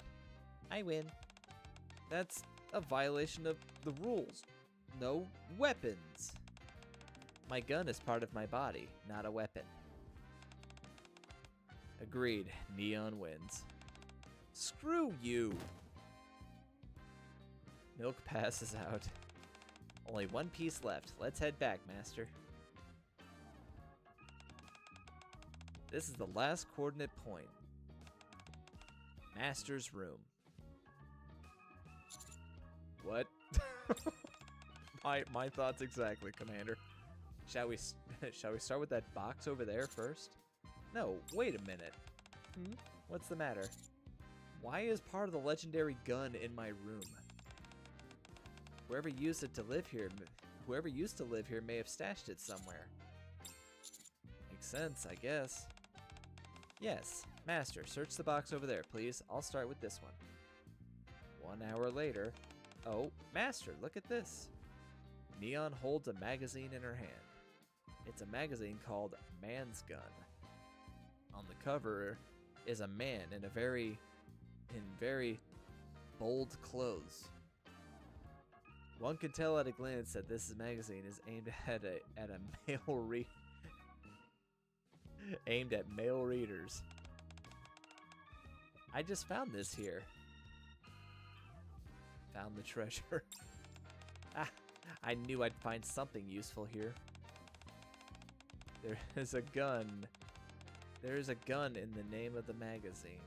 I win. That's a violation of the rules. No weapons. My gun is part of my body, not a weapon. Agreed. Neon wins. Screw you! Milk passes out. Only one piece left. Let's head back, Master. This is the last coordinate point. Master's room. What? my thoughts exactly, Commander. Shall we start with that box over there first? No, wait a minute. What's the matter? Why is part of the legendary gun in my room? Whoever used to live here may have stashed it somewhere. Makes sense, I guess. Yes, Master, search the box over there, please. I'll start with this one. 1 hour later. Oh, Master, look at this. Neon holds a magazine in her hand. It's a magazine called Man's Gun. On the cover is a man in very bold clothes. One can tell at a glance that this magazine is aimed at male readers. I just found this here. Found the treasure. I knew I'd find something useful here. There is a gun. There is a gun in the name of the magazine.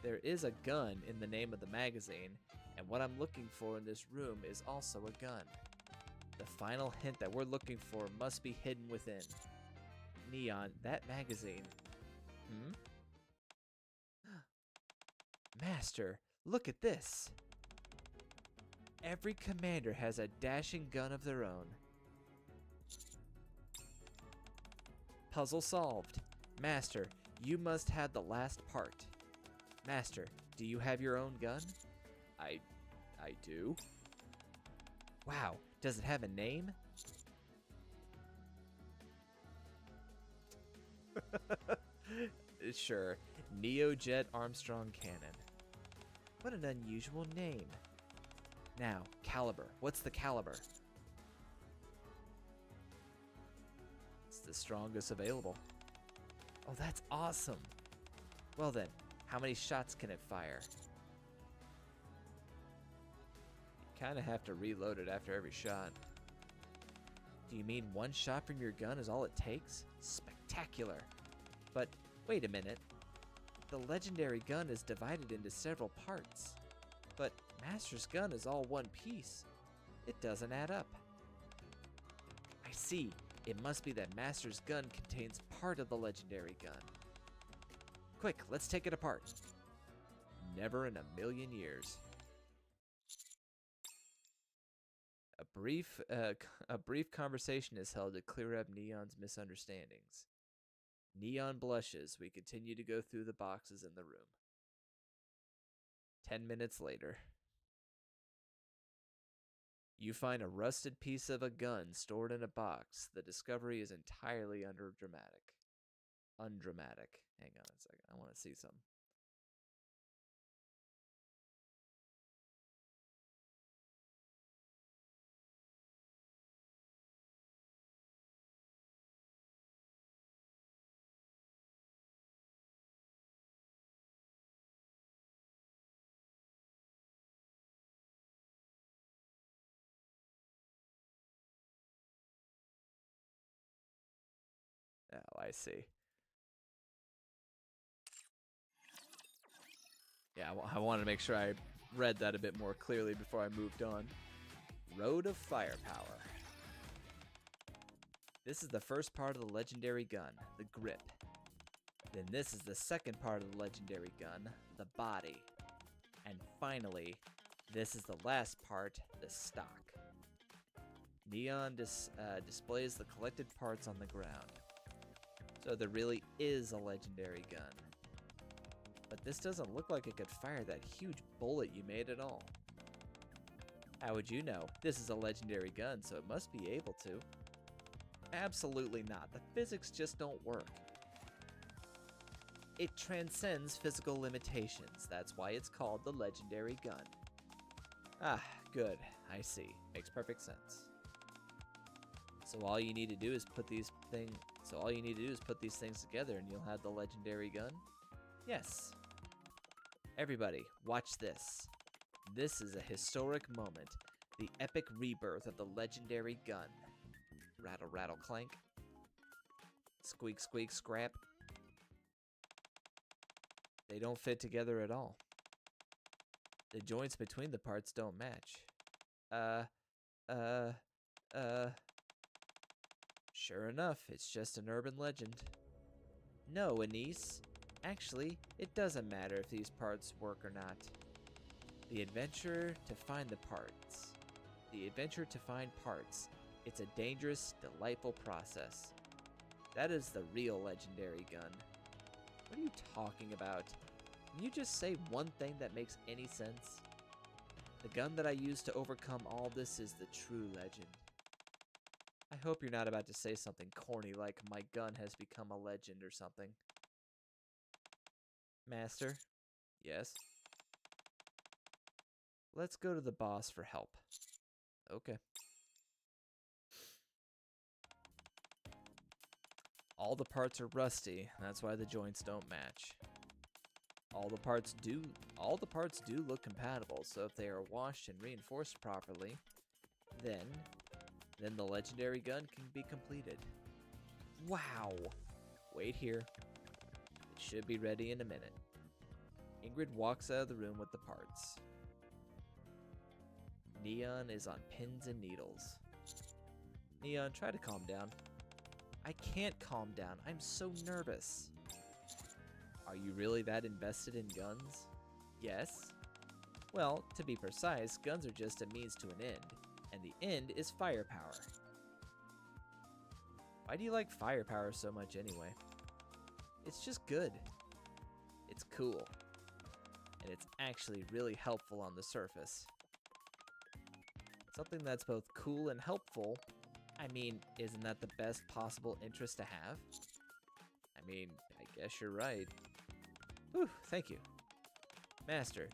There is a gun in the name of the magazine, and what I'm looking for in this room is also a gun. The final hint that we're looking for must be hidden within. Neon, that magazine. Master, look at this. Every commander has a dashing gun of their own. Puzzle solved. Master, you must have the last part. Master, do you have your own gun? I do. Wow, does it have a name? Sure, Neojet Armstrong Cannon. What an unusual name. Now, caliber. What's the caliber? It's the strongest available. Oh, that's awesome. Well then, how many shots can it fire? You kind of have to reload it after every shot. Do you mean one shot from your gun is all it takes? Spectacular. But wait a minute. The legendary gun is divided into several parts. But Master's gun is all one piece. It doesn't add up. I see. It must be that Master's gun contains part of the legendary gun. Quick, let's take it apart. Never in a million years. A brief conversation is held to clear up Neon's misunderstandings. Neon blushes. We continue to go through the boxes in the room. 10 minutes later. You find a rusted piece of a gun stored in a box. The discovery is entirely undramatic. Hang on a second. I want to see some. Oh, I see. Yeah, I wanted to make sure I read that a bit more clearly before I moved on. Road of Firepower. This is the first part of the legendary gun, the grip. Then this is the second part of the legendary gun, the body. And finally, this is the last part, the stock. Neon displays the collected parts on the ground. So there really is a legendary gun. But this doesn't look like it could fire that huge bullet you made at all. How would you know? This is a legendary gun, so it must be able to. Absolutely not. The physics just don't work. It transcends physical limitations. That's why it's called the legendary gun. Ah, good. I see. Makes perfect sense. So all you need to do is put these things together and you'll have the legendary gun? Yes. Everybody, watch this. This is a historic moment. The epic rebirth of the legendary gun. Rattle, rattle, clank. Squeak, squeak, scrap. They don't fit together at all. The joints between the parts don't match. Sure enough, it's just an urban legend. No, Anise. Actually, it doesn't matter if these parts work or not. The adventure to find the parts. It's a dangerous, delightful process. That is the real legendary gun. What are you talking about? Can you just say one thing that makes any sense? The gun that I used to overcome all this is the true legend. I hope you're not about to say something corny like my gun has become a legend or something. Master? Yes? Let's go to the boss for help. Okay. All the parts are rusty, that's why the joints don't match. All the parts do look compatible, so if they are washed and reinforced properly, then the legendary gun can be completed. Wow! Wait here. It should be ready in a minute. Ingrid walks out of the room with the parts. Neon is on pins and needles. Neon, try to calm down. I can't calm down. I'm so nervous. Are you really that invested in guns? Yes. Well, to be precise, guns are just a means to an end, and the end is firepower. Why do you like firepower so much anyway? It's just good. It's cool. And it's actually really helpful on the surface. Something that's both cool and helpful. I mean, isn't that the best possible interest to have? I mean, I guess you're right. Whew, thank you. Master,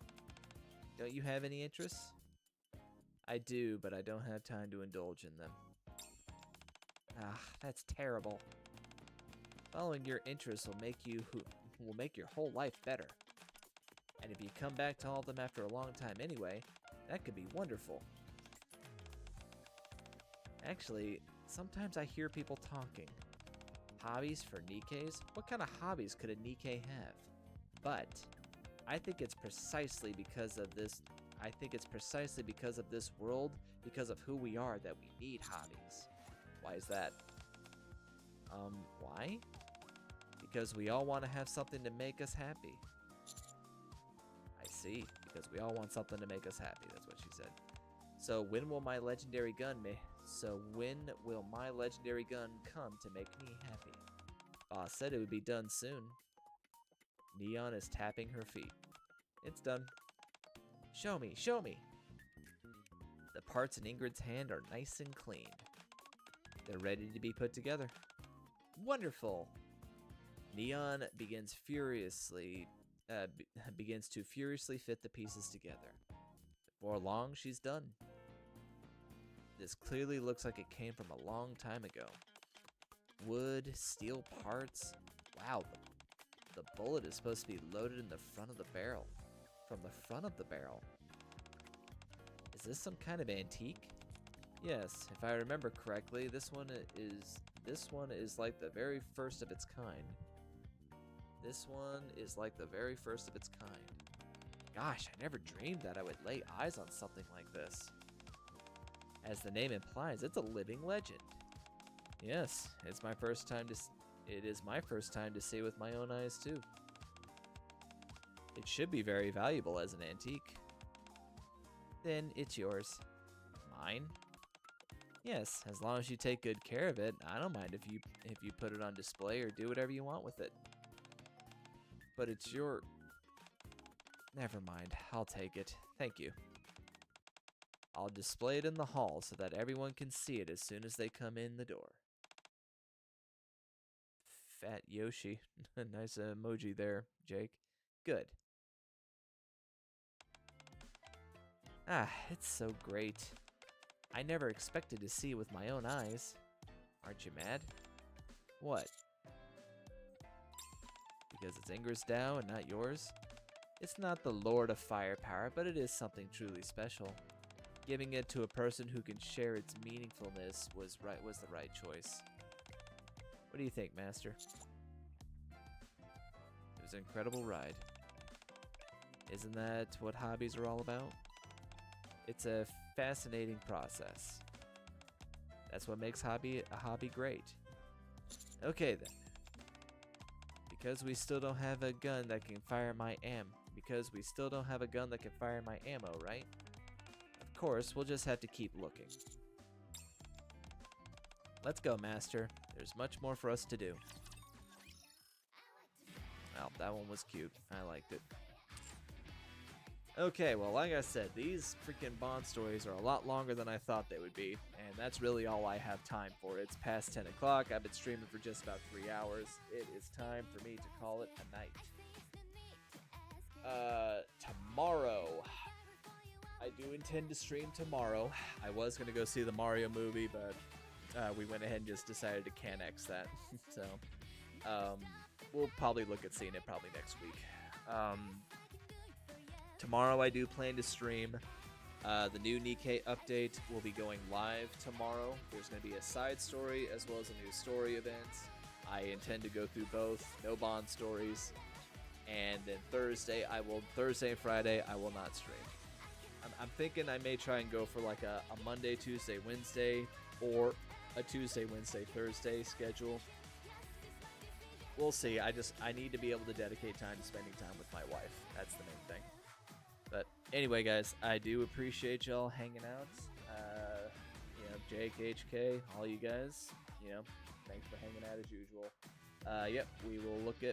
don't you have any interests? I do, but I don't have time to indulge in them. Ah, that's terrible. Following your interests will make your whole life better. And if you come back to all of them after a long time anyway, that could be wonderful. Actually, sometimes I hear people talking. Hobbies for Nikkes? What kind of hobbies could a Nikke have? But I think it's precisely because of this world, because of who we are, that we need hobbies. Why is that? Why? Because we all want to have something to make us happy. I see, because we all want something to make us happy, that's what she said. So when will my legendary gun come to make me happy? Boss said it would be done soon. Neon is tapping her feet. It's done. Show me, show me. The parts in Ingrid's hand are nice and clean. They're ready to be put together. Wonderful. Neon begins to furiously fit the pieces together. Before long, she's done. This clearly looks like it came from a long time ago. Wood, steel parts. Wow, the bullet is supposed to be loaded in the front of the barrel. From the front of the barrel. Is this some kind of antique? Yes, if I remember correctly, this one is like the very first of its kind. This one is like the very first of its kind. Gosh, I never dreamed that I would lay eyes on something like this. As the name implies, it's a living legend. Yes, it is my first time to see with my own eyes too. It should be very valuable as an antique. Then it's yours. Mine? Yes, as long as you take good care of it, I don't mind if you put it on display or do whatever you want with it. But it's your... Never mind, I'll take it. Thank you. I'll display it in the hall so that everyone can see it as soon as they come in the door. Fat Yoshi. Nice emoji there, Jake. Good. Ah, it's so great. I never expected to see with my own eyes. Aren't you mad? What? Because it's Ingrid's Tao and not yours? It's not the Lord of Firepower, but it is something truly special. Giving it to a person who can share its meaningfulness was the right choice. What do you think, Master? It was an incredible ride. Isn't that what hobbies are all about? It's a fascinating process. That's what makes a hobby great. Okay then. Because we still don't have a gun that can fire my because we still don't have a gun that can fire my ammo, right? Of course, we'll just have to keep looking. Let's go, Master. There's much more for us to do. Well, that one was cute. I liked it. Okay, well, like I said, these freaking Bond stories are a lot longer than I thought they would be, and that's really all I have time for. It's past 10 o'clock. I've been streaming for just about 3 hours. It is time for me to call it a night. Tomorrow. I do intend to stream tomorrow. I was going to go see the Mario movie, but we went ahead and just decided to Can-X that. So, we'll probably look at seeing it probably next week. Tomorrow I do plan to stream. The new Nikke update will be going live tomorrow. There's going to be a side story as well as a new story event. I intend to go through both. No Bond stories. And then Thursday and Friday, I will not stream. I'm thinking I may try and go for like a Monday, Tuesday, Wednesday, or a Tuesday, Wednesday, Thursday schedule. We'll see. I need to be able to dedicate time to spending time with my wife. That's the main thing. But anyway, guys, I do appreciate y'all hanging out. Jake, HK, all you guys, thanks for hanging out as usual. Yep, we will look at